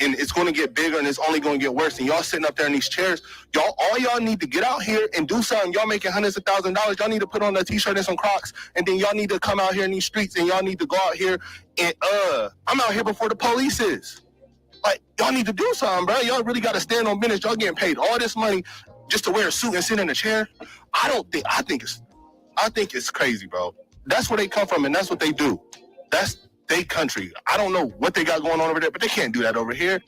[SPEAKER 10] and it's going to get bigger and it's only going to get worse. And y'all sitting up there in these chairs, all y'all need to get out here and do something. Y'all making hundreds of thousands of dollars. Y'all need to put on a t-shirt and some Crocs, and then y'all need to come out here in these streets and y'all need to go out here and I'm out here before the police is. Y'all need to do something, bro. Y'all really got to stand on business. Y'all getting paid all this money just to wear a suit and sit in a chair. I think it's crazy, bro. That's where they come from and that's what they do. That's their country. I don't know what they got going on over there, but they can't do that over here.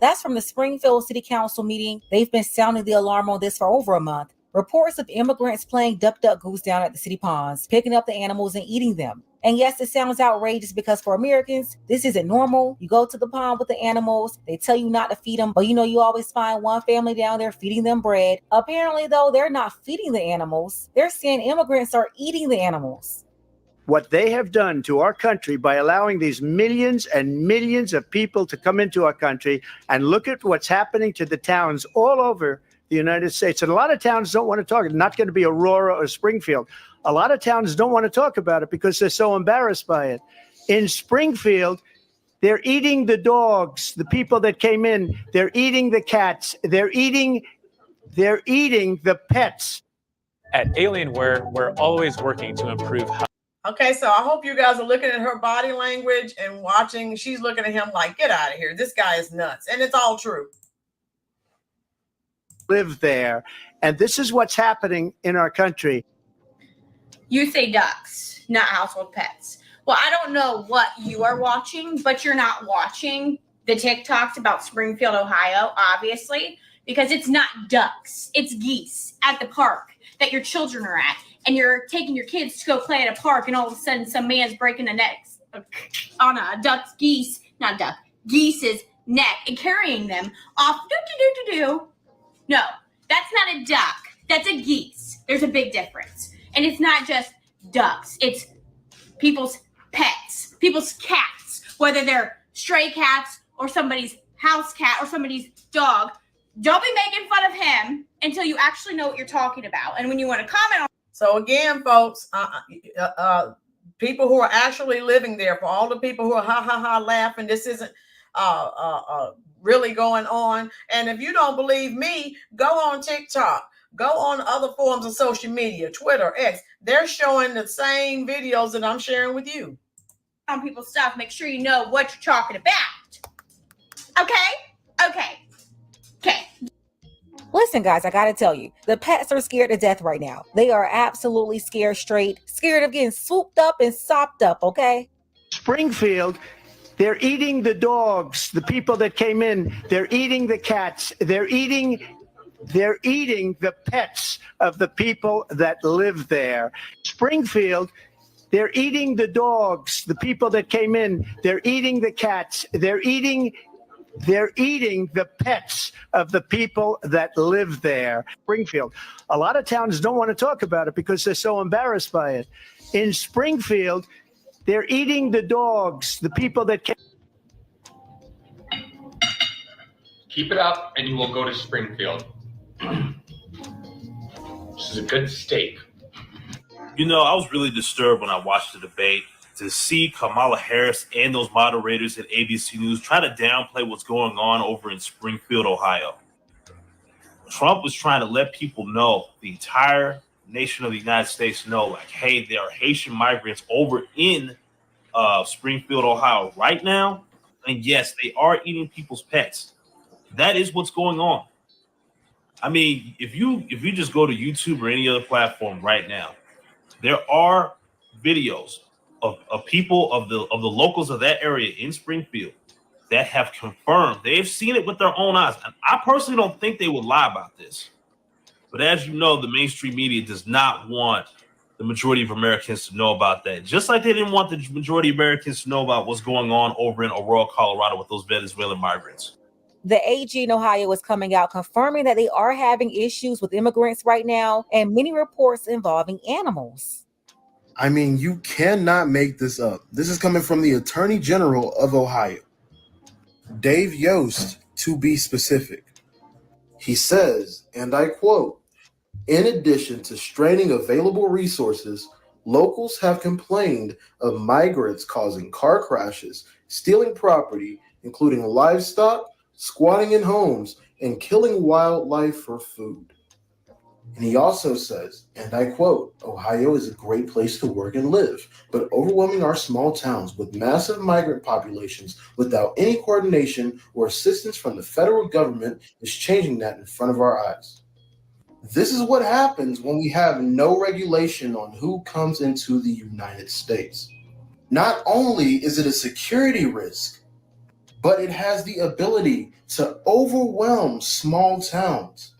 [SPEAKER 11] That's from the Springfield City Council meeting. They've been sounding the alarm on this for over a month. Reports of immigrants playing duck, duck, goose down at the city ponds, picking up the animals and eating them. And yes, it sounds outrageous because for Americans, this isn't normal. You go to the pond with the animals. They tell you not to feed them, but you always find one family down there feeding them bread. Apparently, though, they're not feeding the animals. They're saying immigrants are eating the animals.
[SPEAKER 8] What they have done to our country by allowing these millions and millions of people to come into our country, and look at what's happening to the towns all over the United States. And a lot of towns don't want to talk. It's not going to be Aurora or Springfield. A lot of towns don't want to talk about it because they're so embarrassed by it. In Springfield, they're eating the dogs, the people that came in. They're eating the cats. They're eating the pets.
[SPEAKER 12] At Alienware, we're always working to improve how.
[SPEAKER 2] Okay, so I hope you guys are looking at her body language and watching. She's looking at him like, get out of here. This guy is nuts. And it's all true.
[SPEAKER 8] Live there. And this is what's happening in our country.
[SPEAKER 13] You say ducks, not household pets. Well, I don't know what you are watching, but you're not watching the TikToks about Springfield, Ohio, obviously, because it's not ducks. It's geese at the park that your children are at. and you're taking your kids to go play at a park, and all of a sudden some man's breaking the neck on a geese's neck and carrying them off. No, that's not a duck. That's a geese. There's a big difference. And it's not just ducks. It's people's pets, people's cats, whether they're stray cats or somebody's house cat or somebody's dog. Don't be making fun of him until you actually know what you're talking about. And when you want to comment on.
[SPEAKER 2] So again, folks, people who are actually living there, for all the people who are laughing, this isn't really going on. And if you don't believe me, go on TikTok, go on other forms of social media, Twitter, X. They're showing the same videos that I'm sharing with you.
[SPEAKER 13] On people's stuff, make sure you know what you're talking about. Okay.
[SPEAKER 11] Listen, guys, I gotta tell you, the pets are scared to death right now. They are absolutely scared of getting swooped up and sopped up, okay?
[SPEAKER 8] Springfield, they're eating the dogs, the people that came in. They're eating the cats. They're eating the pets of the people that live there. Springfield, they're eating the dogs, the people that came in. They're eating the cats. They're eating the pets of the people that live there. Springfield. A lot of towns don't want to talk about it because they're so embarrassed by it. In Springfield, they're eating the dogs, the people that came.
[SPEAKER 14] Keep it up and you will go to Springfield. This is a good steak.
[SPEAKER 15] You know, I was really disturbed when I watched the debate to see Kamala Harris and those moderators at ABC News try to downplay what's going on over in Springfield, Ohio. Trump was trying to let people know, the entire nation of the United States know, like, hey, there are Haitian migrants over in Springfield, Ohio right now. And yes, they are eating people's pets. That is what's going on. I mean, if you just go to YouTube or any other platform right now, there are videos of people of the locals of that area in Springfield that have confirmed they've seen it with their own eyes. And I personally don't think they would lie about this. But as you know, the mainstream media does not want the majority of Americans to know about that. Just like they didn't want the majority of Americans to know about what's going on over in Aurora, Colorado with those Venezuelan migrants.
[SPEAKER 11] The AG in Ohio is coming out confirming that they are having issues with immigrants right now and many reports involving animals.
[SPEAKER 16] I mean, you cannot make this up. This is coming from the Attorney General of Ohio, Dave Yost, to be specific. He says, and I quote, "In addition to straining available resources, locals have complained of migrants causing car crashes, stealing property, including livestock, squatting in homes, and killing wildlife for food." And he also says, and I quote, "Ohio is a great place to work and live, but overwhelming our small towns with massive migrant populations without any coordination or assistance from the federal government is changing that in front of our eyes." This is what happens when we have no regulation on who comes into the United States. Not only is it a security risk, but it has the ability to overwhelm small towns.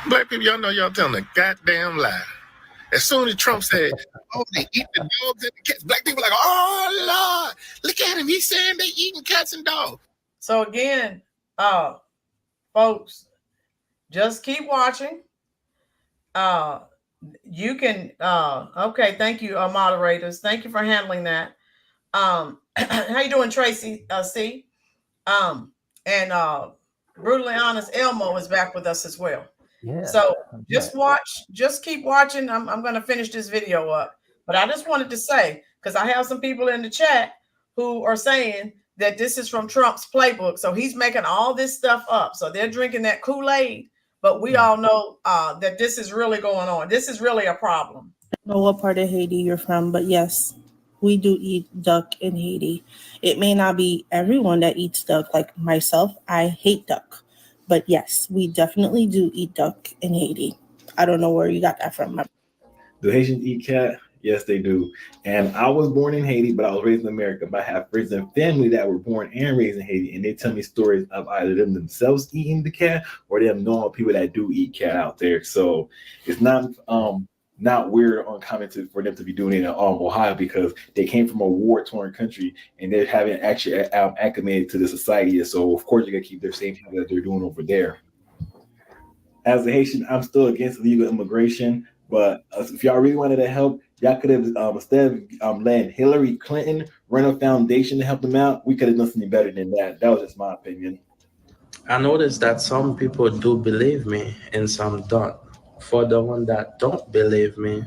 [SPEAKER 10] Black people, y'all know y'all telling a goddamn lie. As soon as Trump said, "Oh, they eat the dogs and the cats," black people like, "Oh Lord, look at him. He's saying they eating cats and dogs."
[SPEAKER 2] So again, folks, just keep watching. You can okay, thank you, moderators. Thank you for handling that. How you doing, Tracy? C. And brutally honest, Elmo is back with us as well.
[SPEAKER 1] Yeah.
[SPEAKER 2] So just keep watching. I'm going to finish this video up, but I just wanted to say, because I have some people in the chat who are saying that this is from Trump's playbook. So he's making all this stuff up. So they're drinking that Kool-Aid, but we all know that this is really going on. This is really a problem.
[SPEAKER 17] I don't know what part of Haiti you're from, but yes, we do eat duck in Haiti. It may not be everyone that eats duck, like myself. I hate duck. But yes, we definitely do eat duck in Haiti. I don't know where you got that from.
[SPEAKER 18] Do Haitians eat cat? Yes, they do. And I was born in Haiti, but I was raised in America. But I have friends and family that were born and raised in Haiti, and they tell me stories of either them themselves eating the cat or them knowing people that do eat cat out there. So it's not not weird or uncommented for them to be doing it in Ohio, because they came from a war-torn country and they haven't actually acclimated to the society yet. So of course, you got to keep their same thing that they're doing over there. As a Haitian, I'm still against illegal immigration, but if y'all really wanted to help, y'all could have instead of letting Hillary Clinton run a foundation to help them out, we could have done something better than that. That was just my opinion.
[SPEAKER 19] I noticed that some people do believe me and some don't. For the one that don't believe me,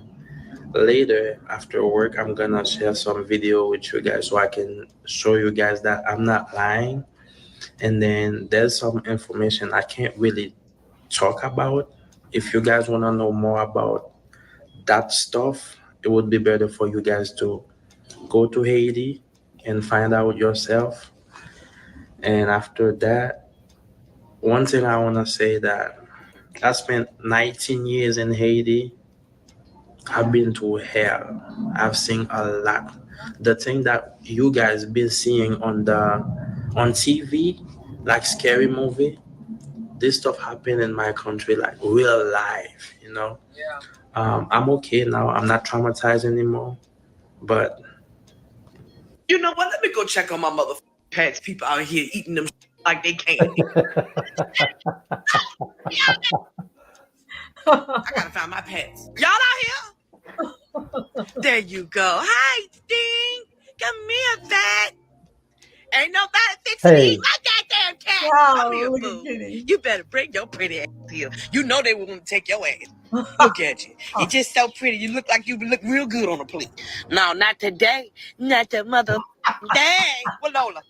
[SPEAKER 19] later after work, I'm gonna share some video with you guys so I can show you guys that I'm not lying. And then there's some information I can't really talk about. If you guys wanna know more about that stuff, it would be better for you guys to go to Haiti and find out yourself. And after that, one thing I wanna say that I spent 19 years in Haiti. I've been to hell. I've seen a lot. The thing that you guys been seeing on TV, like scary movie, this stuff happened in my country, like real life.
[SPEAKER 2] Yeah.
[SPEAKER 19] I'm okay now. I'm not traumatized anymore. But
[SPEAKER 20] you know what? Let me go check on my motherfucking pets. People out here eating them like they candy. I gotta find my pets. Y'all out here? There you go. Hi, Sting. Come here, fat. Ain't nobody fixing to eat my goddamn cat. Come here, boo. You better bring your pretty ass here. You know they want to take your ass. Look at you. You're just so pretty. You look like you look real good on a plate. No, not today. Not the mother. Dang. Well, Lola.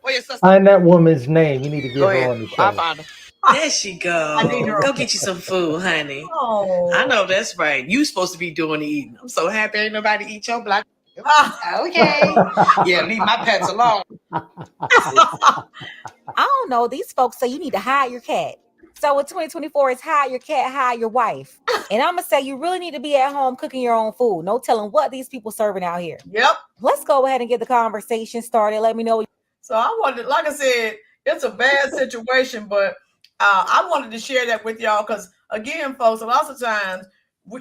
[SPEAKER 20] Where your sister?
[SPEAKER 1] Find that woman's name. You need to get
[SPEAKER 20] Go
[SPEAKER 1] her
[SPEAKER 20] ahead.
[SPEAKER 1] on the show.
[SPEAKER 20] I found her. There she go.
[SPEAKER 2] I need her.
[SPEAKER 20] Go get you some food, honey.
[SPEAKER 2] Oh.
[SPEAKER 20] I know that's right. You supposed to be doing the eating. I'm so happy ain't nobody eat your black. Okay. Yeah, leave my pets alone.
[SPEAKER 11] I don't know. These folks say you need to hide your cat. So in 2024, it's hide your cat, hide your wife. And I'm going to say you really need to be at home cooking your own food. No telling what these people serving out here.
[SPEAKER 2] Yep.
[SPEAKER 11] Let's go ahead and get the conversation started. Let me know.
[SPEAKER 2] So I wanted, like I said, it's a bad situation, but I wanted to share that with y'all because, again, folks, a lot of times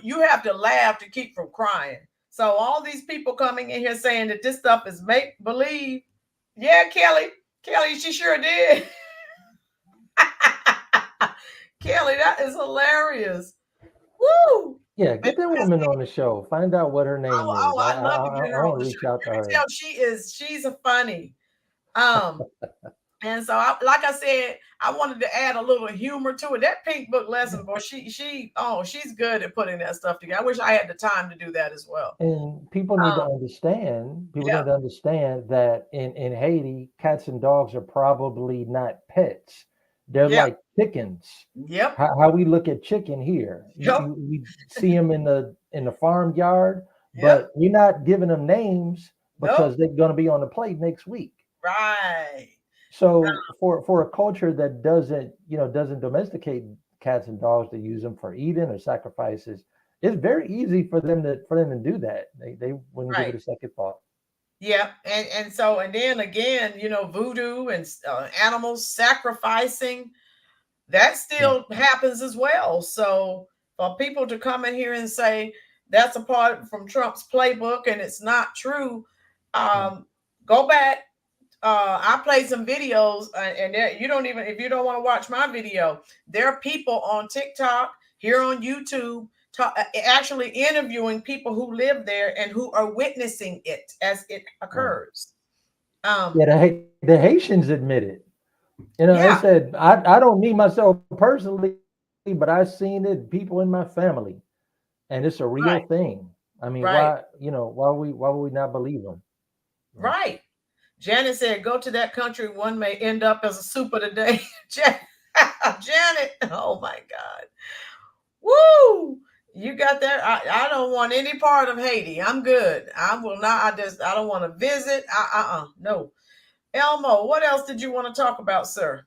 [SPEAKER 2] you have to laugh to keep from crying. So all these people coming in here saying that this stuff is make believe. Yeah, Kelly, she sure did. Kelly, that is hilarious. Woo!
[SPEAKER 1] Yeah, get that woman on the show. Find out what her name is.
[SPEAKER 2] I love to get her
[SPEAKER 1] I
[SPEAKER 2] on
[SPEAKER 1] want
[SPEAKER 2] the
[SPEAKER 1] to reach
[SPEAKER 2] show.
[SPEAKER 1] out to her.
[SPEAKER 2] Tell she's a funny. And so, like I said, I wanted to add a little humor to it. That Pink Book lesson, boy, she's good at putting that stuff together. I wish I had the time to do that as well.
[SPEAKER 1] And people need to understand. People need to understand that in Haiti, cats and dogs are probably not pets. They're like chickens.
[SPEAKER 2] Yep.
[SPEAKER 1] How we look at chicken here. We see them in the farmyard, but we're not giving them names because they're going to be on the plate next week.
[SPEAKER 2] Right.
[SPEAKER 1] So for a culture that doesn't domesticate cats and dogs to use them for eating or sacrifices, it's very easy for them to do that. They wouldn't give it a second thought.
[SPEAKER 2] Yeah, and then again, voodoo and animals sacrificing, that still happens as well. So for people to come in here and say that's a part from Trump's playbook and it's not true, go back. I played some videos, and if you don't want to watch my video, there are people on TikTok, here on YouTube, actually interviewing people who live there and who are witnessing it as it occurs.
[SPEAKER 1] The Haitians admit it. I said, I don't mean myself personally, but I've seen it, people in my family, and it's a real thing. I mean, why would we not believe them?
[SPEAKER 2] Right. Janet said, go to that country, one may end up as a super today. Janet, oh my God. Woo! You got that? I don't want any part of Haiti. I'm good. I will not. I don't want to visit. No. Elmo, what else did you want to talk about, sir?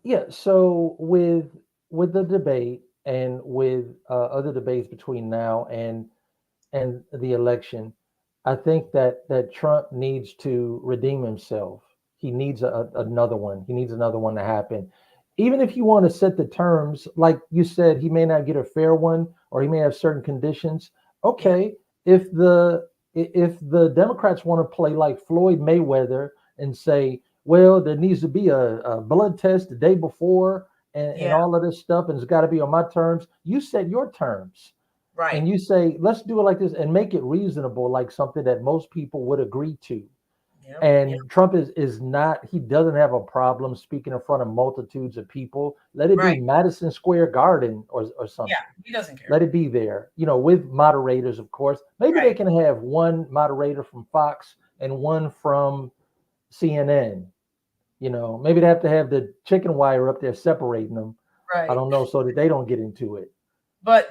[SPEAKER 1] Yeah. So with the debate and with other debates between now and the election, I think that Trump needs to redeem himself. He needs another one. He needs another one to happen. Even if you want to set the terms, like you said, he may not get a fair one, or he may have certain conditions. Okay, if the Democrats want to play like Floyd Mayweather and say, well, there needs to be a blood test the day before and all of this stuff, and it's got to be on my terms. You set your terms.
[SPEAKER 2] Right.
[SPEAKER 1] And you say, let's do it like this and make it reasonable, like something that most people would agree to. And Trump is not, he doesn't have a problem speaking in front of multitudes of people. Let it be Madison Square Garden or something.
[SPEAKER 2] Yeah, he doesn't care.
[SPEAKER 1] Let it be there, with moderators, of course. Maybe they can have one moderator from Fox and one from CNN. Maybe they have to have the chicken wire up there separating them.
[SPEAKER 2] Right.
[SPEAKER 1] I don't know, so that they don't get into it.
[SPEAKER 2] But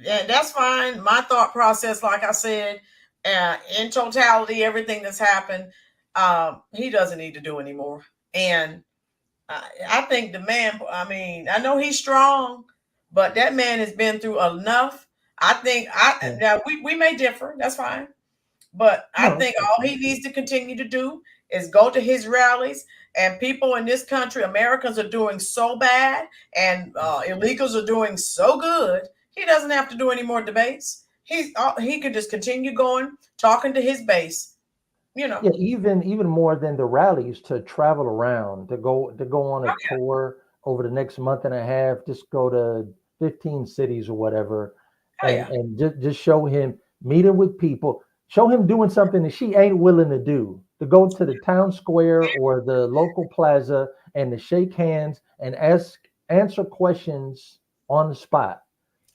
[SPEAKER 2] that's fine. My thought process, like I said, in totality, everything that's happened, he doesn't need to do anymore. And I think the man, I know he's strong, but that man has been through enough. I think now we may differ. That's fine. But I think all he needs to continue to do is go to his rallies. And people in this country, Americans, are doing so bad, and illegals are doing so good. He doesn't have to do any more debates. He could just continue going, talking to his base.
[SPEAKER 1] Yeah, even more than the rallies, to travel around, to go on a tour over the next month and a half. Just go to 15 cities or whatever, and just show him meeting with people. Show him doing something that she ain't willing to do. To go to the town square or the local plaza and to shake hands and answer questions on the spot.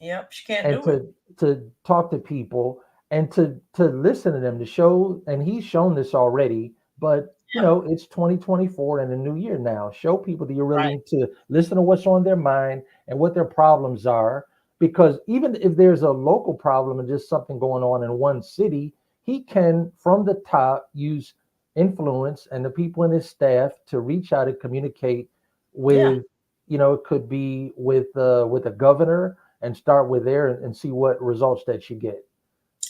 [SPEAKER 2] Yep, she can't do it.
[SPEAKER 1] To talk to people and to listen to them, to show, and he's shown this already, but it's 2024 and a new year now. Show people that you're willing to listen to what's on their mind and what their problems are. Because even if there's a local problem and just something going on in one city, he can, from the top, use influence and the people in his staff to reach out and communicate with, it could be with a governor, and start with there and see what results that you get.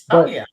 [SPEAKER 1] But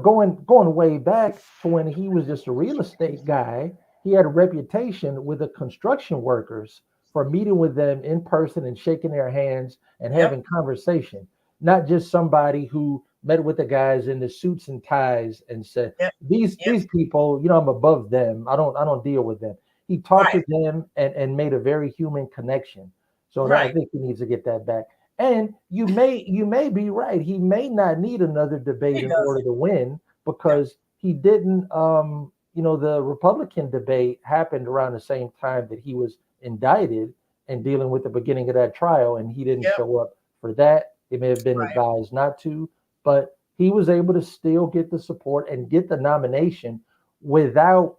[SPEAKER 1] going way back to when he was just a real estate guy, he had a reputation with the construction workers for meeting with them in person and shaking their hands and having conversation, not just somebody who met with the guys in the suits and ties and said, these people, I'm above them. I don't deal with them. He talked to them and made a very human connection. So I think he needs to get that back. And you may be right. He may not need another debate in order to win, because he didn't. The Republican debate happened around the same time that he was indicted and dealing with the beginning of that trial, and he didn't show up for that. He may have been advised not to, but he was able to still get the support and get the nomination without,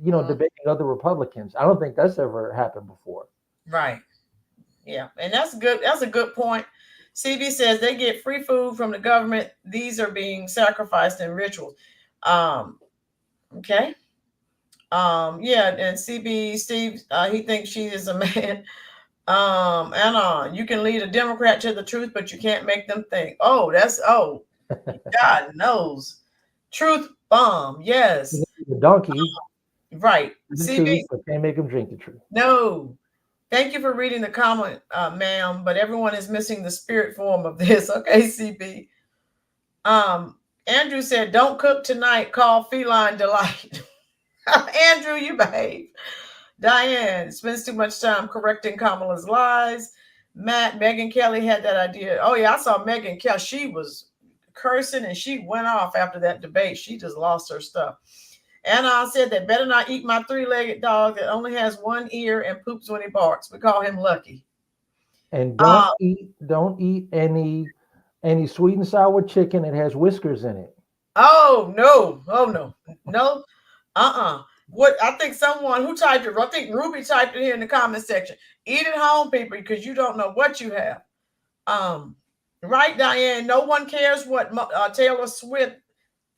[SPEAKER 1] debating other Republicans. I don't think that's ever happened before.
[SPEAKER 2] Right. Yeah, and that's good. That's a good point. CB says they get free food from the government. These are being sacrificed in rituals. Okay. And CB Steve, he thinks she is a man. Anna, you can lead a Democrat to the truth, but you can't make them think. God knows. Truth bomb. Yes.
[SPEAKER 1] The donkey.
[SPEAKER 2] Right.
[SPEAKER 1] CB, but can't make them drink the truth.
[SPEAKER 2] No. Thank you for reading the comment, ma'am, but everyone is missing the spirit form of this. Okay, CB. Andrew said, don't cook tonight, call Feline Delight. Andrew, you behave. Diane spends too much time correcting Kamala's lies. Matt, Megyn Kelly had that idea. Oh, yeah, I saw Megyn Kelly. She was cursing and she went off after that debate. She just lost her stuff. Anna said they better not eat my three-legged dog that only has one ear and poops when he barks. We call him Lucky.
[SPEAKER 1] And don't eat any sweet and sour chicken that has whiskers in it.
[SPEAKER 2] Oh no. What I think someone who typed it, I think Ruby typed it here in the comment section. Eat at home, people, because you don't know what you have. Right, Diane. No one cares what Taylor Swift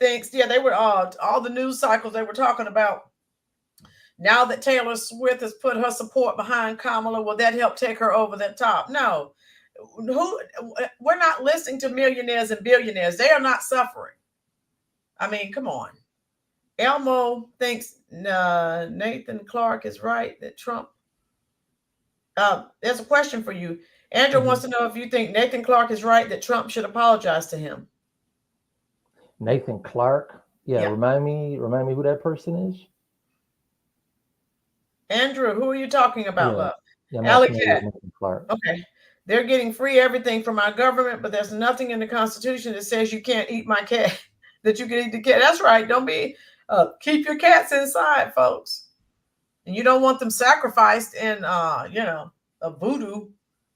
[SPEAKER 2] thinks. Yeah, they were all the news cycles they were talking about. Now that Taylor Swift has put her support behind Kamala, will that help take her over the top? No. We're not listening to millionaires and billionaires. They are not suffering. I mean, come on. Elmo thinks Nathan Clark is right that Trump. There's a question for you. Andrew wants to know if you think Nathan Clark is right that Trump should apologize to him.
[SPEAKER 1] Nathan Clark. Yeah. Remind me who that person is.
[SPEAKER 2] Andrew, who are you talking about, love?
[SPEAKER 1] Yeah, I'm
[SPEAKER 2] Alley
[SPEAKER 1] not familiar
[SPEAKER 2] Cat.
[SPEAKER 1] with Nathan Clark.
[SPEAKER 2] Okay. They're getting free everything from our government, but there's nothing in the Constitution that says you can't eat my cat, that you can eat the cat. That's right. Don't be, keep your cats inside, folks. And you don't want them sacrificed in, a voodoo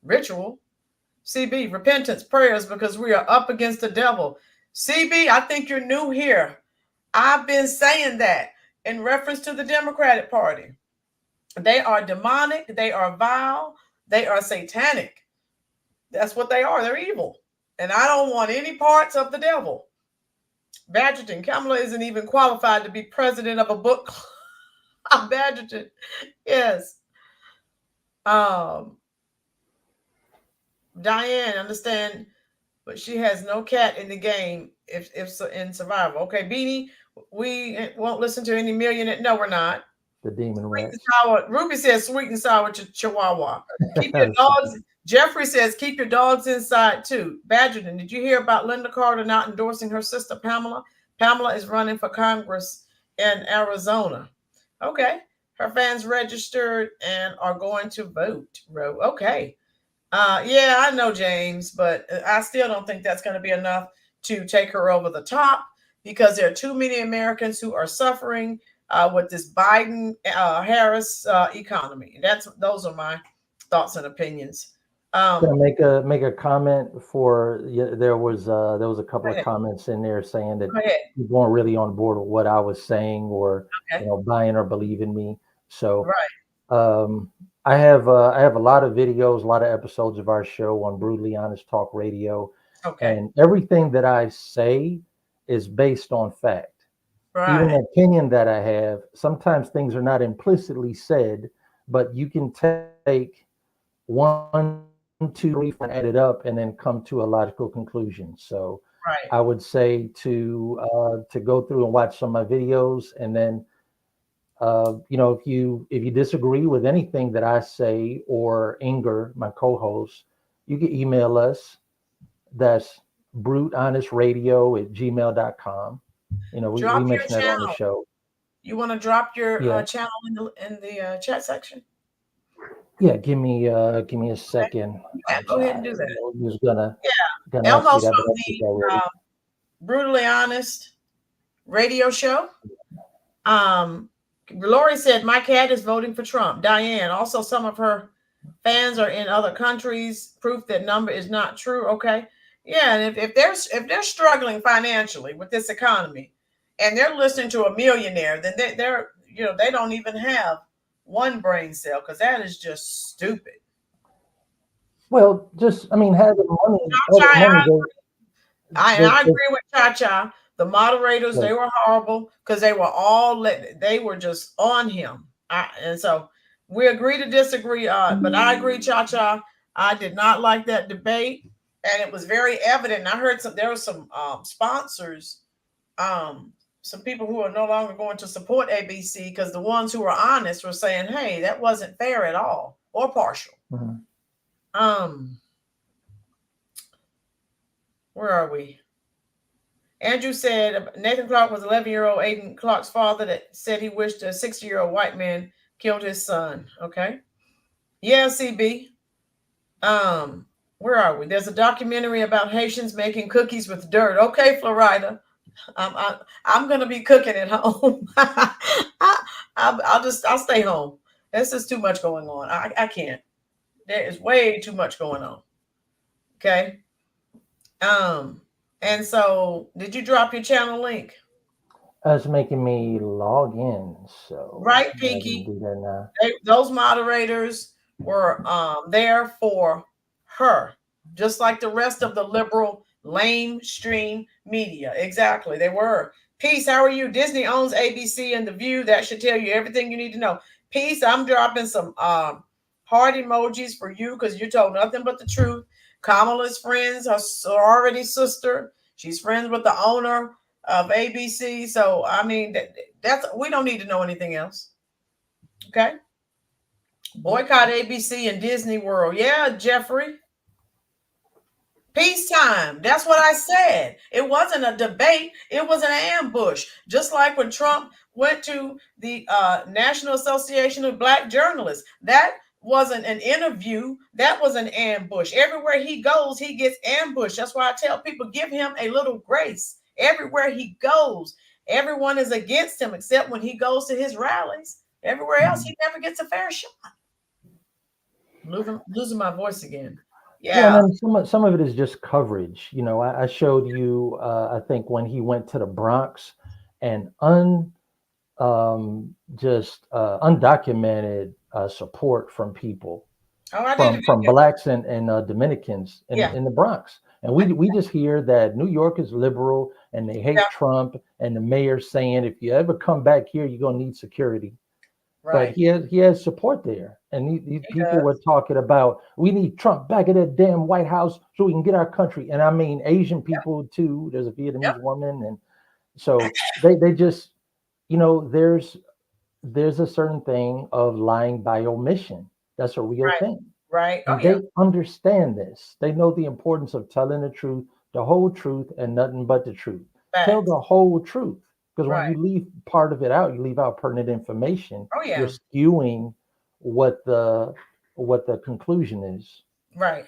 [SPEAKER 2] ritual. CB, repentance, prayers, because we are up against the devil. CB, I think you're new here. I've been saying that in reference to the Democratic Party. They are demonic. They are vile. They are satanic. That's what they are. They're evil. And I don't want any parts of the devil. Badgerton, Kamala isn't even qualified to be president of a book club. Badgerton, yes. Diane, understand, but she has no cat in the game if in survival. Okay, Beanie, we won't listen to any millionaire. No, we're not.
[SPEAKER 1] The demon rat.
[SPEAKER 2] Ruby says sweet and sour chihuahua. Keep your dogs. Jeffrey says keep your dogs inside too. Badgerton, did you hear about Linda Carter not endorsing her sister Pamela? Pamela is running for Congress in Arizona. Okay. Her fans registered and are going to vote. Okay. Yeah, I know, James, but I still don't think that's going to be enough to take her over the top because there are too many Americans who are suffering with this Biden Harris economy. Those are my thoughts and opinions.
[SPEAKER 1] Can I make a comment before there was a couple of comments in there saying that people weren't really on board with what I was saying or buying or believing me. So I have a lot of videos, a lot of episodes of our show on Brutally Honest Talk Radio. And everything that I say is based on fact. Even the opinion that I have, sometimes things are not implicitly said, but you can take 1, 2, 3, and add it up and then come to a logical conclusion. So I would say to go through and watch some of my videos, and then if you disagree with anything that I say or Inger, my co-host, you can email us. That's brutehonest.radio@gmail.com. We mentioned that on the show.
[SPEAKER 2] You want to drop your channel in the chat section?
[SPEAKER 1] Yeah, give me a second.
[SPEAKER 2] Yeah, go ahead and do that.
[SPEAKER 1] I'm just gonna
[SPEAKER 2] Elmo's from the Brutally Honest radio show. Lori said, my cat is voting for Trump. Diane, also some of her fans are in other countries. Proof that number is not true. Okay. Yeah, and if they're struggling financially with this economy and they're listening to a millionaire, then they're they don't even have one brain cell, because that is just stupid.
[SPEAKER 1] Well, just having money.
[SPEAKER 2] I agree with Cha-Cha. The moderators, they were horrible because they were just on him. And so we agree to disagree. But I agree, Cha-Cha. I did not like that debate. And it was very evident. And I heard there were some sponsors, some people who are no longer going to support ABC because the ones who were honest were saying, hey, that wasn't fair at all or partial. Where are we? Andrew said Nathan Clark was 11-year-old Aiden Clark's father that said he wished a 60-year-old white man killed his son. Okay. Yeah, CB. Where are we? There's a documentary about Haitians making cookies with dirt. Okay, Florida. I'm gonna be cooking at home. I'll stay home. This is too much going on. I can't. There is way too much going on. Okay. And so did you drop your channel link?
[SPEAKER 1] It's making me log in. So
[SPEAKER 2] right, Pinky.
[SPEAKER 1] Do that now.
[SPEAKER 2] Those moderators were there for her, just like the rest of the liberal lamestream media. Exactly. They were. Peace, how are you? Disney owns ABC and The View. That should tell you everything you need to know. Peace, I'm dropping some heart emojis for you because you told nothing but the truth. Kamala's friends, her sorority sister. She's friends with the owner of ABC. So, I mean, that's we don't need to know anything else. Okay? Boycott ABC and Disney World. Yeah, Jeffrey. Peacetime. That's what I said. It wasn't a debate. It was an ambush. Just like when Trump went to the National Association of Black Journalists. That wasn't an interview. That was an ambush. Everywhere he goes, he gets ambushed. That's why I tell people, give him a little grace. Everywhere he goes, everyone is against him, except when he goes to his rallies. Everywhere else, he never gets a fair shot. Losing my voice again. Yeah.
[SPEAKER 1] Well, and then some of it is just coverage. You know, I showed you, I think, when he went to the Bronx, and undocumented support from people, from blacks and Dominicans in the Bronx. And we just hear that New York is liberal and they hate Trump, and the mayor saying, if you ever come back here, you're gonna need security. But he has support there. And these people were talking about, we need Trump back at that damn White House so we can get our country. And I mean, Asian people too. There's a Vietnamese woman. And so they just, you know, there's a certain thing of lying by omission. That's a real thing.
[SPEAKER 2] Right.
[SPEAKER 1] And they understand this. They know the importance of telling the truth, the whole truth, and nothing but the truth. Tell the whole truth. Because when you leave part of it out, you leave out pertinent information. You're skewing what the conclusion is.
[SPEAKER 2] Right.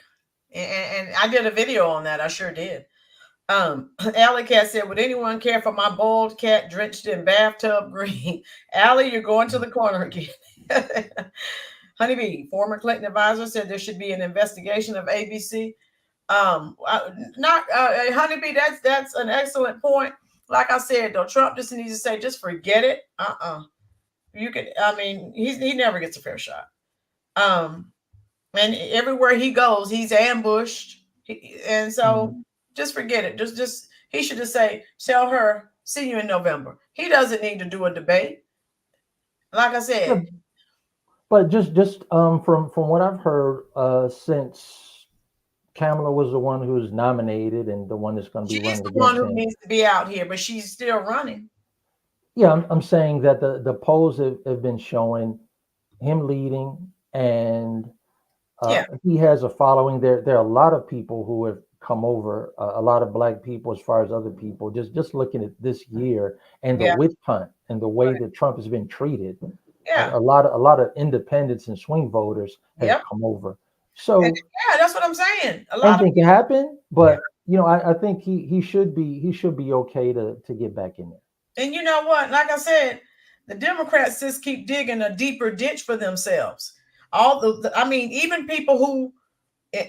[SPEAKER 2] And I did a video on that. I sure did. Allie Cat said, would anyone care for my bald cat drenched in bathtub green? Allie, you're going to the corner again. Honeybee, former Clinton advisor, said there should be an investigation of ABC. Honeybee, that's an excellent point. Like I said, though, Trump just needs to say, just forget it. You can, I mean, he never gets a fair shot. And everywhere he goes, he's ambushed. And so just forget it. Just he should just say, tell her, see you in November. He doesn't need to do a debate. Like I said.
[SPEAKER 1] But just from what I've heard, since Kamala was the one who was nominated and the one that's going to be running.
[SPEAKER 2] She's the one who needs to be out here, but she's still running.
[SPEAKER 1] Yeah, I'm saying that the polls have been showing him leading, and he has a following. There are a lot of people who have come over, a lot of black people as far as other people. Just looking at this year and the witch hunt and the way that Trump has been treated.
[SPEAKER 2] Yeah,
[SPEAKER 1] a lot of independents and swing voters have come over. So
[SPEAKER 2] that's what I'm saying.
[SPEAKER 1] Anything can happen, but you know, I think he should be okay to get back in there.
[SPEAKER 2] And you know what? Like I said, the Democrats just keep digging a deeper ditch for themselves. I mean, even people who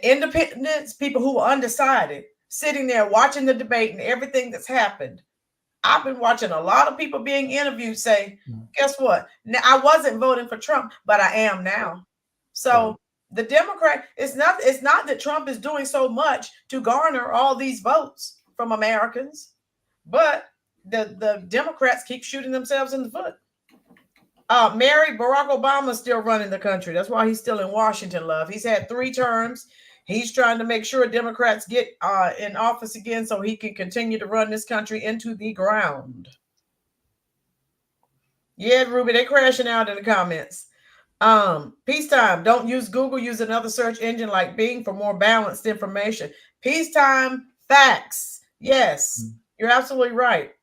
[SPEAKER 2] independents, people who are undecided, sitting there watching the debate and everything that's happened. I've been watching a lot of people being interviewed say, guess what? Now, I wasn't voting for Trump, but I am now. So the Democrat, it's not that Trump is doing so much to garner all these votes from Americans, but the Democrats keep shooting themselves in the foot. Mary, Barack Obama's still running the country. That's why he's still in Washington, love. He's had 3 terms. He's trying to make sure Democrats get in office again so he can continue to run this country into the ground. Yeah, Ruby, they're crashing out in the comments. Peacetime, don't use Google, use another search engine like Bing for more balanced information. Peacetime facts. Yes, you're absolutely right.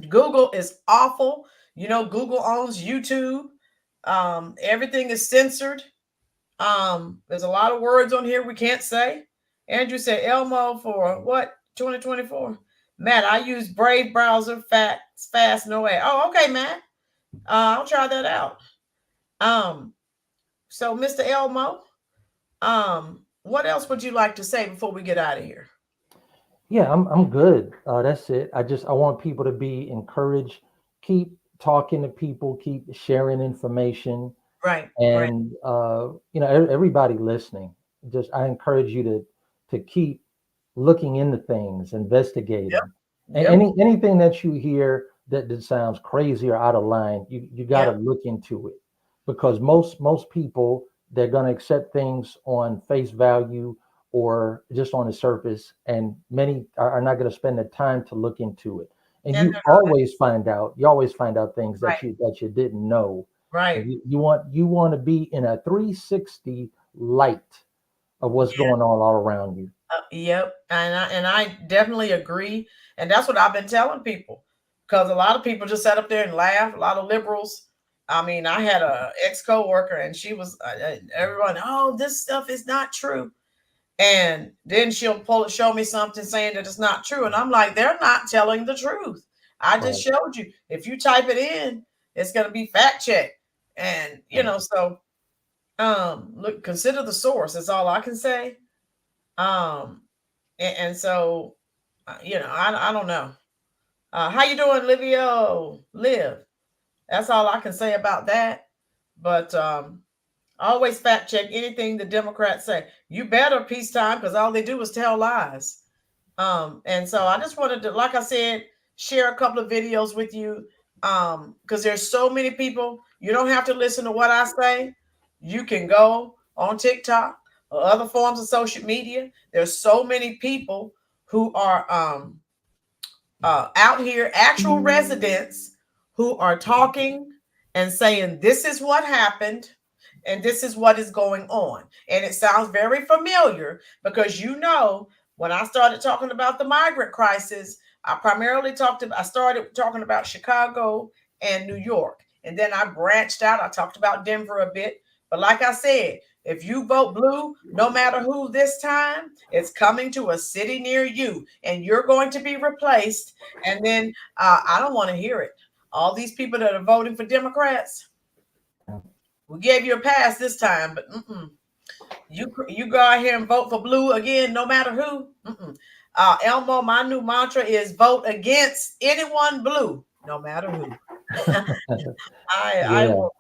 [SPEAKER 2] Google is awful. You know, Google owns YouTube. Everything is censored. There's a lot of words on here we can't say. Andrew said Elmo for what? 2024. Matt, I use Brave browser, fast, no way. Oh, okay, Matt. I'll try that out. So Mr. Elmo, what else would you like to say before we get out of here?
[SPEAKER 1] Yeah, I'm good. That's it. I want people to be encouraged. Keep talking to people, keep sharing information.
[SPEAKER 2] Right.
[SPEAKER 1] And you know, everybody listening, I encourage you to keep looking into things, investigating. Anything that you hear that sounds crazy or out of line, you got to look into it, because most people, they're going to accept things on face value or just on the surface, and many are not going to spend the time to look into it. And you always find out things that you didn't know.
[SPEAKER 2] Right.
[SPEAKER 1] You want to be in a 360 light of what's going on all around you.
[SPEAKER 2] Yep, and I definitely agree, and that's what I've been telling people, because a lot of people just sat up there and laugh. A lot of liberals. I mean, I had a ex coworker, and she was everyone. Oh, this stuff is not true, and then she'll show me something saying that it's not true, and I'm like, they're not telling the truth. I just showed you. If you type it in, it's going to be fact checked, and so look, consider the source. That's all I can say. And so, I don't know. How you doing, Livio? Live. That's all I can say about that. But always fact check anything the Democrats say. You better peacetime, because all they do is tell lies. And so I just wanted to, like I said, share a couple of videos with you. Because there's so many people. You don't have to listen to what I say. You can go on TikTok or other forms of social media. There's so many people who are out here, actual residents, who are talking and saying this is what happened and this is what is going on. And it sounds very familiar because when I started talking about the migrant crisis, I started talking about Chicago and New York. And then I branched out. I talked about Denver a bit. But like I said, if you vote blue, no matter who this time, it's coming to a city near you and you're going to be replaced. And then I don't want to hear it. All these people that are voting for Democrats, we gave you a pass this time, but you go out here and vote for blue again, no matter who. Elmo, my new mantra is vote against anyone blue, no matter who. I will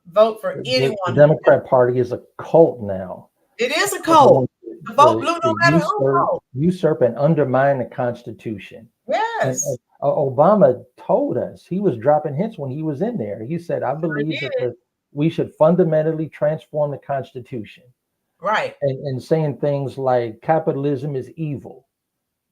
[SPEAKER 2] vote for anyone.
[SPEAKER 1] The Democrat Party is a cult now.
[SPEAKER 2] It is a cult. Vote blue no matter who.
[SPEAKER 1] Usurp and undermine the Constitution.
[SPEAKER 2] Yes.
[SPEAKER 1] And Obama told us, he was dropping hints when he was in there. He said, I believe that we should fundamentally transform the Constitution.
[SPEAKER 2] Right.
[SPEAKER 1] And saying things like capitalism is evil.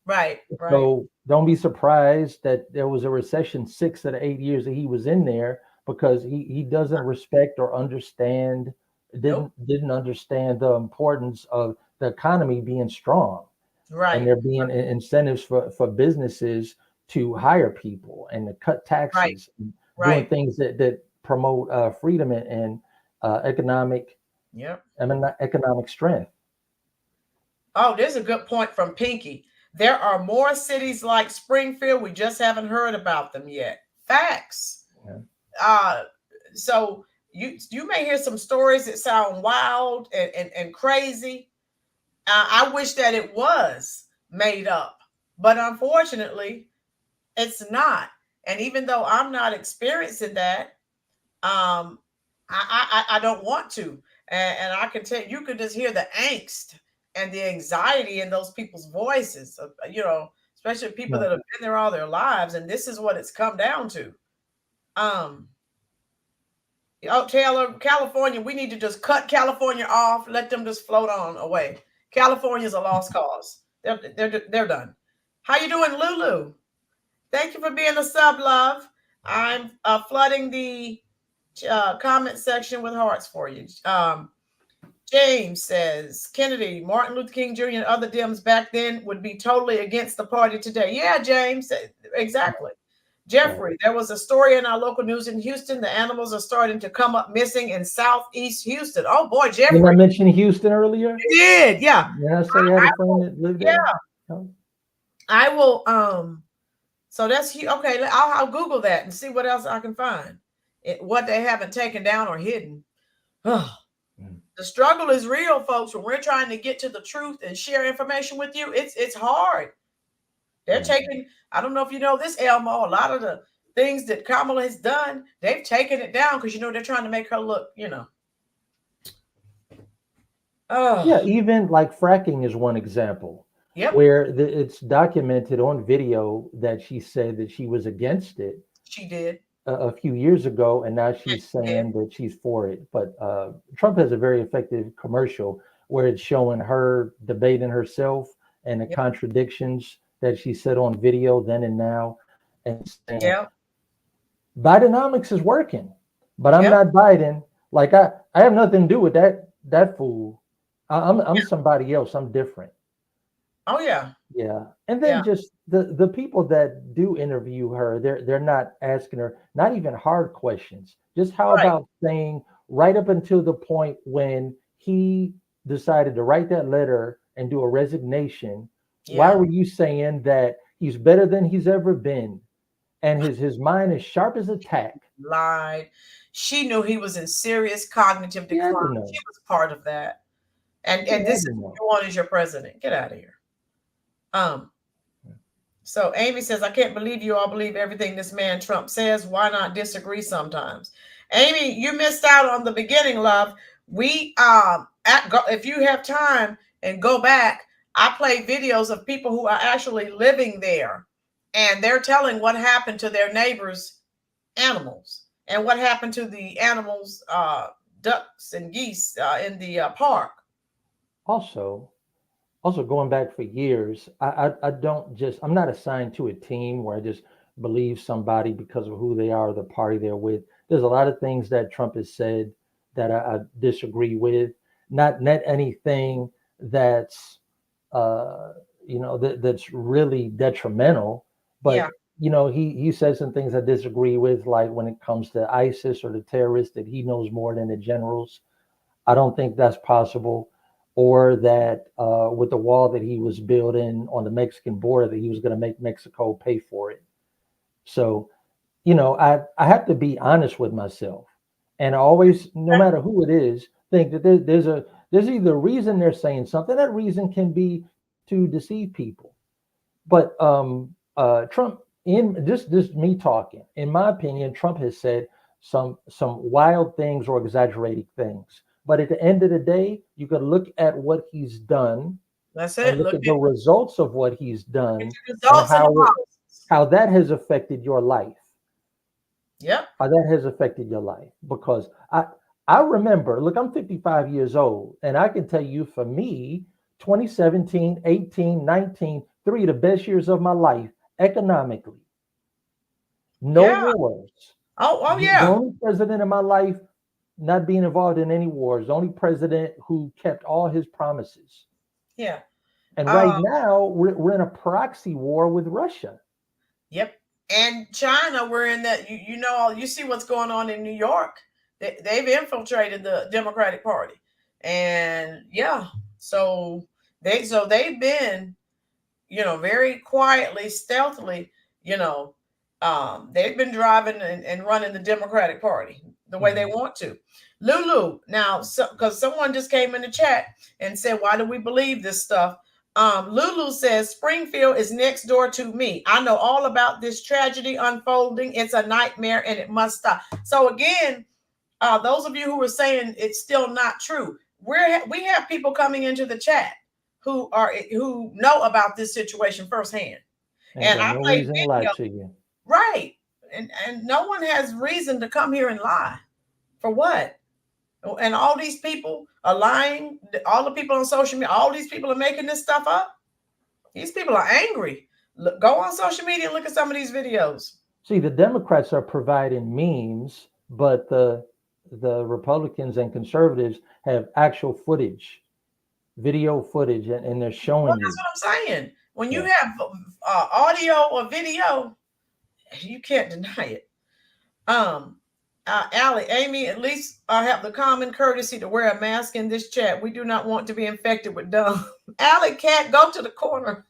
[SPEAKER 2] Right.
[SPEAKER 1] So don't be surprised that there was a recession 6 of the 8 years that he was in there, because he doesn't respect or understand, didn't understand the importance of the economy being strong.
[SPEAKER 2] Right.
[SPEAKER 1] And there being incentives for businesses to hire people and to cut taxes, doing things that promote freedom and economic strength.
[SPEAKER 2] Oh, there's a good point from Pinky. There are more cities like Springfield. We just haven't heard about them yet. Facts. So you may hear some stories that sound wild and crazy. I wish that it was made up, but unfortunately, it's not. And even though I'm not experiencing that, I don't want to. And I can tell you could just hear the angst and the anxiety in those people's voices, especially people that have been there all their lives. And this is what it's come down to. Taylor, California, we need to just cut California off. Let them just float on away. California's a lost cause. They're done. How you doing, Lulu? Thank you for being a sub, love. I'm flooding the comment section with hearts for you. James says, Kennedy, Martin Luther King Jr. and other Dems back then would be totally against the party today. Yeah, James, exactly. Jeffrey, there was a story in our local news in Houston. The animals are starting to come up missing in southeast Houston. Oh boy, Jeffrey.
[SPEAKER 1] Didn't I mention Houston earlier?
[SPEAKER 2] You did, yeah.
[SPEAKER 1] Yeah, I say you had a friend that lived there.
[SPEAKER 2] Yeah. I will. So that's okay. I'll Google that and see what else I can find. What they haven't taken down or hidden. The struggle is real, folks. When we're trying to get to the truth and share information with you, it's hard. They're taking, I don't know if you know this, Elmo, a lot of the things that Kamala has done, they've taken it down because, they're trying to make her look,
[SPEAKER 1] Yeah, even like fracking is one example. Where it's documented on video that she said that she was against it.
[SPEAKER 2] She did.
[SPEAKER 1] A few years ago, and now she's saying that she's for it. But Trump has a very effective commercial where it's showing her debating herself and the contradictions that she said on video then and now, and saying, Bidenomics is working, but I'm
[SPEAKER 2] Yep.
[SPEAKER 1] not Biden. Like I have nothing to do with that fool. I'm somebody else. I'm different.
[SPEAKER 2] Oh yeah.
[SPEAKER 1] Yeah. And
[SPEAKER 2] Yeah.
[SPEAKER 1] then just the people that do interview her, they're not asking her not even hard questions. Just how
[SPEAKER 2] Right.
[SPEAKER 1] about saying right up until the point when he decided to write that letter and do a resignation, why
[SPEAKER 2] Yeah.
[SPEAKER 1] were you saying that he's better than he's ever been and his mind is sharp as a tack?
[SPEAKER 2] Lied. She knew he was in serious cognitive
[SPEAKER 1] He had to
[SPEAKER 2] decline. She
[SPEAKER 1] know.
[SPEAKER 2] was part of that. And
[SPEAKER 1] He
[SPEAKER 2] this
[SPEAKER 1] had
[SPEAKER 2] is
[SPEAKER 1] to
[SPEAKER 2] what
[SPEAKER 1] know.
[SPEAKER 2] you want as your president. Get out of here. So Amy says, I can't believe you all believe everything this man Trump says. Why not disagree sometimes? Amy, you missed out on the beginning, love. We if you have time and go back, I play videos of people who are actually living there, and they're telling what happened to their neighbors' animals and what happened to the animals, ducks and geese in the park.
[SPEAKER 1] Also, going back for years, I don't just, I'm not assigned to a team where I just believe somebody because of who they are or the party they're with. There's a lot of things that Trump has said that I disagree with. Not anything that's that's really detrimental,
[SPEAKER 2] Yeah.
[SPEAKER 1] but he says some things I disagree with, like when it comes to ISIS or the terrorists, that he knows more than the generals. I don't think that's possible. Or that with the wall that he was building on the Mexican border, that he was going to make Mexico pay for it. So, I have to be honest with myself, and I always, no matter who it is, think that there's either a reason they're saying something. That reason can be to deceive people. But Trump, in this me talking, in my opinion, Trump has said some wild things or exaggerated things. But at the end of the day, you got to look at what he's done
[SPEAKER 2] That's
[SPEAKER 1] and
[SPEAKER 2] it.
[SPEAKER 1] look
[SPEAKER 2] Look
[SPEAKER 1] at the
[SPEAKER 2] at
[SPEAKER 1] results of what he's done
[SPEAKER 2] the
[SPEAKER 1] and
[SPEAKER 2] results and the policies.
[SPEAKER 1] how that has affected your life.
[SPEAKER 2] Yep.
[SPEAKER 1] How that has affected your life. Because I remember, look, I'm 55 years old, and I can tell you, for me, 2017, 18, 19, three of the best years of my life economically. No
[SPEAKER 2] Yeah.
[SPEAKER 1] wars.
[SPEAKER 2] Oh
[SPEAKER 1] The
[SPEAKER 2] yeah.
[SPEAKER 1] only president in my life not being involved in any wars, the only president who kept all his promises.
[SPEAKER 2] Yeah.
[SPEAKER 1] And right now, we're in a proxy war with Russia.
[SPEAKER 2] Yep. And China, we're in that. You see what's going on in New York. They've infiltrated the Democratic Party, and yeah, so they've been, very quietly, stealthily, they've been driving and running the Democratic Party the way they want to. Lulu, now, because someone just came in the chat and said, why do we believe this stuff? Lulu says, Springfield is next door to me. I know all about this tragedy unfolding. It's a nightmare and it must stop. So again, those of you who are saying it's still not true, we have people coming into the chat who know about this situation firsthand.
[SPEAKER 1] Ain't
[SPEAKER 2] And
[SPEAKER 1] got
[SPEAKER 2] I
[SPEAKER 1] no
[SPEAKER 2] play
[SPEAKER 1] reason to lie
[SPEAKER 2] video,
[SPEAKER 1] to you.
[SPEAKER 2] right? And no one has reason to come here and lie. For what? And all these people are lying. All the people on social media, all these people are making this stuff up. These people are angry. Look, go on social media and look at some of these videos.
[SPEAKER 1] See, the Democrats are providing memes, but the Republicans and conservatives have actual footage, video footage, and they're showing you.
[SPEAKER 2] That's what I'm saying. When you have audio or video, you can't deny it. Allie, Amy, at least have the common courtesy to wear a mask in this chat. We do not want to be infected with dumb. Allie Cat, go to the corner.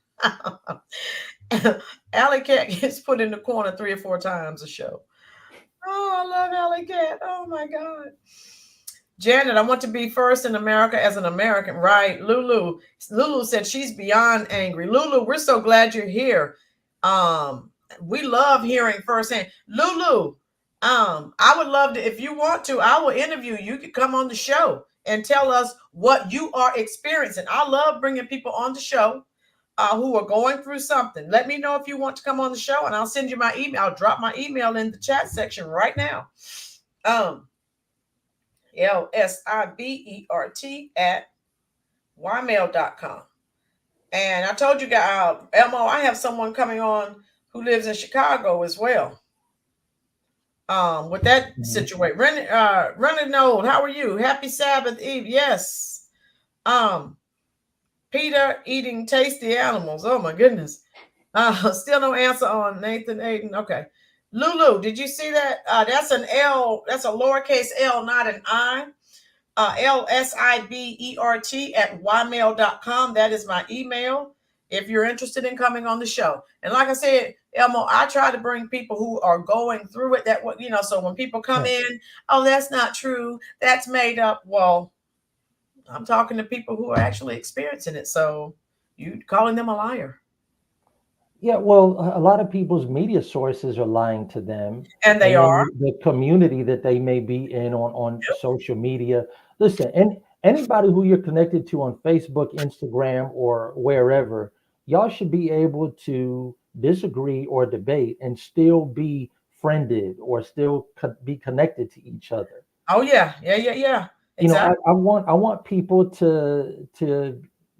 [SPEAKER 2] Alley Cat gets put in the corner 3 or 4 times a show. Oh, I love Alley Cat. Oh my God. Janet, I want to be first in America as an American. Right. Lulu said she's beyond angry. Lulu, we're so glad you're here. We love hearing firsthand. Lulu, I would love to, if you want to, I will interview you. You could come on the show and tell us what you are experiencing. I love bringing people on the show who are going through something. Let me know if you want to come on the show, and I'll send you my email. I'll drop my email in the chat section right now. LSIBERT@ymail.com. And I told you guys, Elmo, I have someone coming on who lives in Chicago as well. with that situation. Running old, how are you? Happy Sabbath Eve. Yes. Peter eating tasty animals. Oh my goodness. Still no answer on Nathan Aiden. Okay. Lulu, did you see that? That's an L, that's a lowercase L, not an I. LSIBERT@ymail.com. That is my email if you're interested in coming on the show. And like I said, Elmo, I try to bring people who are going through it, that, you know, so when people come in, oh, that's not true, that's made up. Well, I'm talking to people who are actually experiencing it. So you calling them a liar.
[SPEAKER 1] Yeah, well, a lot of people's media sources are lying to them,
[SPEAKER 2] And they
[SPEAKER 1] and
[SPEAKER 2] are.
[SPEAKER 1] then the community that they may be in on social media. Listen, and anybody who you're connected to on Facebook, Instagram, or wherever, y'all should be able to disagree or debate and still be friended or still be connected to each other.
[SPEAKER 2] Oh yeah, yeah.
[SPEAKER 1] You know,
[SPEAKER 2] Exactly.
[SPEAKER 1] I want people to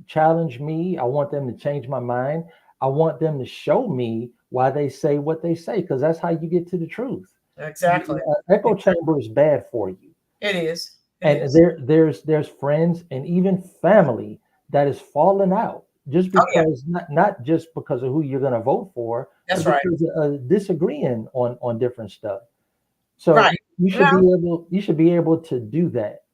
[SPEAKER 1] challenge me. I want them to change my mind. I want them to show me why they say what they say, because that's how you get to the truth.
[SPEAKER 2] Exactly.
[SPEAKER 1] Echo chamber is bad for you.
[SPEAKER 2] It is.
[SPEAKER 1] And there's friends and even family that is falling out just because not just because of who you're going to vote for,
[SPEAKER 2] That's
[SPEAKER 1] but
[SPEAKER 2] right.
[SPEAKER 1] because of disagreeing on different stuff. So
[SPEAKER 2] Right.
[SPEAKER 1] you should be able to do that.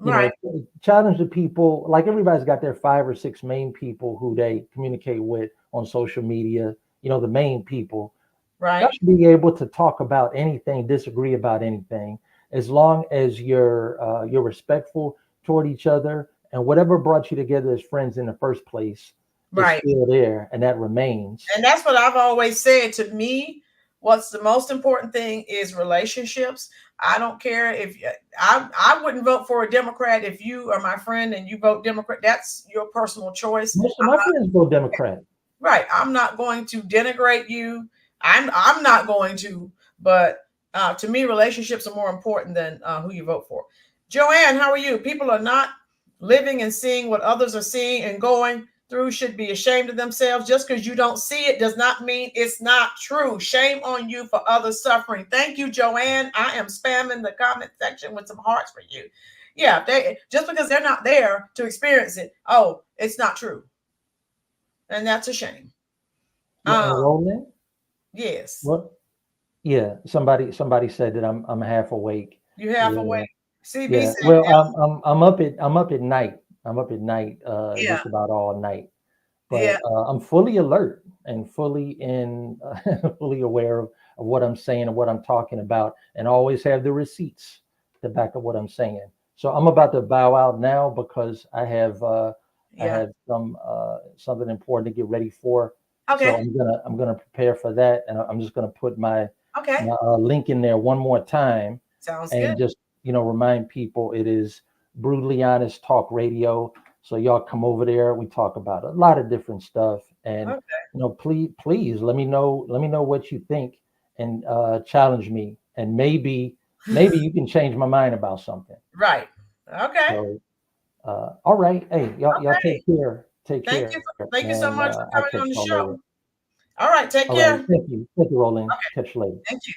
[SPEAKER 1] You
[SPEAKER 2] Right.
[SPEAKER 1] know, challenge the people. Like everybody's got their 5 or 6 main people who they communicate with on social media. You know, the main people.
[SPEAKER 2] Right.
[SPEAKER 1] You should be able to talk about anything, disagree about anything, as long as you're respectful toward each other, and whatever brought you together as friends in the first place
[SPEAKER 2] Right.
[SPEAKER 1] is still there, and that remains.
[SPEAKER 2] And that's what I've always said. To me, what's the most important thing is relationships. I don't care if I wouldn't vote for a Democrat if you are my friend and you vote Democrat. That's your personal choice.
[SPEAKER 1] Most of my friends vote Democrat.
[SPEAKER 2] Right. I'm not going to denigrate you. I'm not going to, but to me, relationships are more important than who you vote for. Joanne, how are you? People are not living and seeing what others are seeing and going through, should be ashamed of themselves. Just because you don't see it does not mean it's not true. Shame on you for others suffering. Thank you, Joanne. I am spamming the comment section with some hearts for you. Yeah, just because they're not there to experience it, oh, it's not true. And that's a shame.
[SPEAKER 1] Roland?
[SPEAKER 2] Yes.
[SPEAKER 1] What? Yeah. Somebody said that I'm half awake.
[SPEAKER 2] You half awake. CB
[SPEAKER 1] Yeah.
[SPEAKER 2] said,
[SPEAKER 1] Well, I'm up at night. I'm up at night, just about all night. But I'm fully alert and fully fully aware of what I'm saying and what I'm talking about, and always have the receipts to back up what I'm saying. So I'm about to bow out now because I have something important to get ready for.
[SPEAKER 2] Okay.
[SPEAKER 1] So I'm gonna prepare for that, and I'm just gonna put my
[SPEAKER 2] Okay.
[SPEAKER 1] link in there one more time.
[SPEAKER 2] Sounds
[SPEAKER 1] and
[SPEAKER 2] good.
[SPEAKER 1] just remind people it is Brutally Honest Talk Radio. So y'all come over there. We talk about a lot of different stuff, and please let me know what you think, and challenge me, and maybe you can change my mind about something.
[SPEAKER 2] Right. Okay.
[SPEAKER 1] So, all right. Hey, y'all take care. Take
[SPEAKER 2] Thank
[SPEAKER 1] care.
[SPEAKER 2] Thank you so much for
[SPEAKER 1] I'll
[SPEAKER 2] coming on the
[SPEAKER 1] catch y'all
[SPEAKER 2] show.
[SPEAKER 1] later.
[SPEAKER 2] All right. Take
[SPEAKER 1] All
[SPEAKER 2] care.
[SPEAKER 1] right. Thank you, Roland. Catch you later.
[SPEAKER 2] Thank you.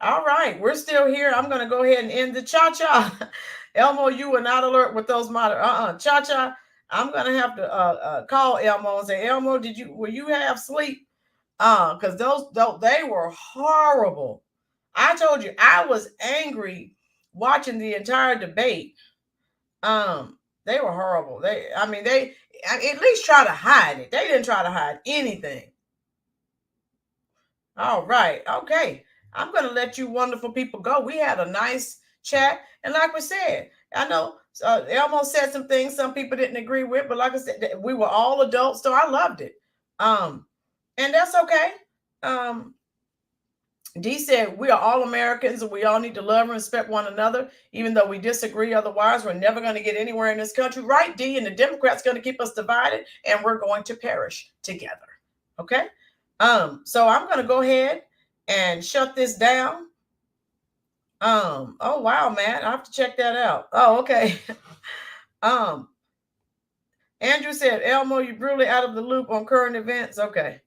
[SPEAKER 2] All right, we're still here. I'm going to go ahead and end the cha-cha. Elmo, you were not alert with those cha-cha. I'm going to have to call Elmo and say, Elmo, were you half asleep? Because they were horrible. I told you, I was angry watching the entire debate. They were horrible. They at least try to hide it. They didn't try to hide anything. All right. Okay. I'm going to let you wonderful people go. We had a nice chat. And like we said, I know Elmo said some things some people didn't agree with, but like I said, we were all adults, so I loved it. And that's okay. Dee said, we are all Americans and we all need to love and respect one another, even though we disagree. Otherwise, we're never going to get anywhere in this country. Right, Dee? And the Democrats going to keep us divided and we're going to perish together. Okay. So I'm going to go ahead and shut this down. Oh wow, Matt, I have to check that out. Oh, okay. Andrew said, Elmo, you're brutally out of the loop on current events. Okay.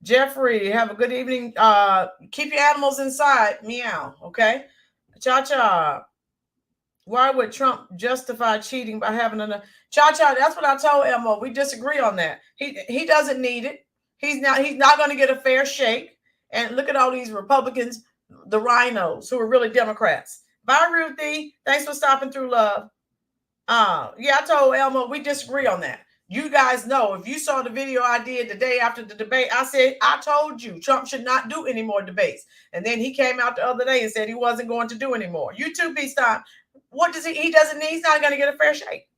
[SPEAKER 2] Jeffrey, have a good evening. Keep your animals inside. Meow. Okay. Cha-Cha. Why would Trump justify cheating by having enough? Cha-Cha, that's what I told Elmo. We disagree on that. He doesn't need it. He's not going to get a fair shake. And look at all these Republicans, the rhinos, who are really Democrats. Bye, Ruthie. Thanks for stopping through, love. Yeah, I told Elmo we disagree on that. You guys know, if you saw the video I did the day after the debate, I said, I told you Trump should not do any more debates. And then he came out the other day and said he wasn't going to do anymore. You too, Beast-Time. What does he doesn't need? He's not going to get a fair shake.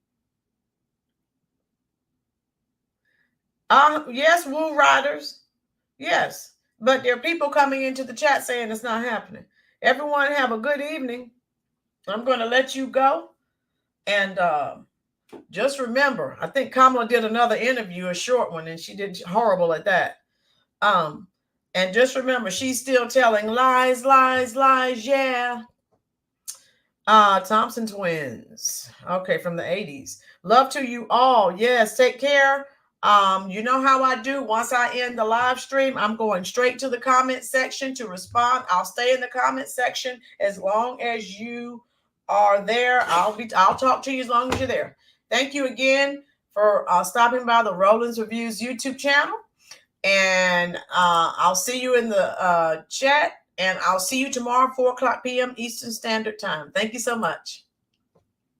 [SPEAKER 2] Yes, Woo Riders. Yes. But there are people coming into the chat saying it's not happening. Everyone have a good evening. I'm going to let you go. And just remember, I think Kamala did another interview, a short one, and she did horrible at that. And just remember, she's still telling lies, lies, lies. Yeah. Thompson twins. Okay, from the 80s. Love to you all. Yes, take care. You know how I do. Once I end the live stream, I'm going straight to the comment section to respond. I'll stay in the comment section as long as you are there. I'll talk to you as long as you're there. Thank you again for stopping by the Rollins Reviews YouTube channel. And I'll see you in the chat. And I'll see you tomorrow, 4:00 p.m. Eastern Standard Time. Thank you so much.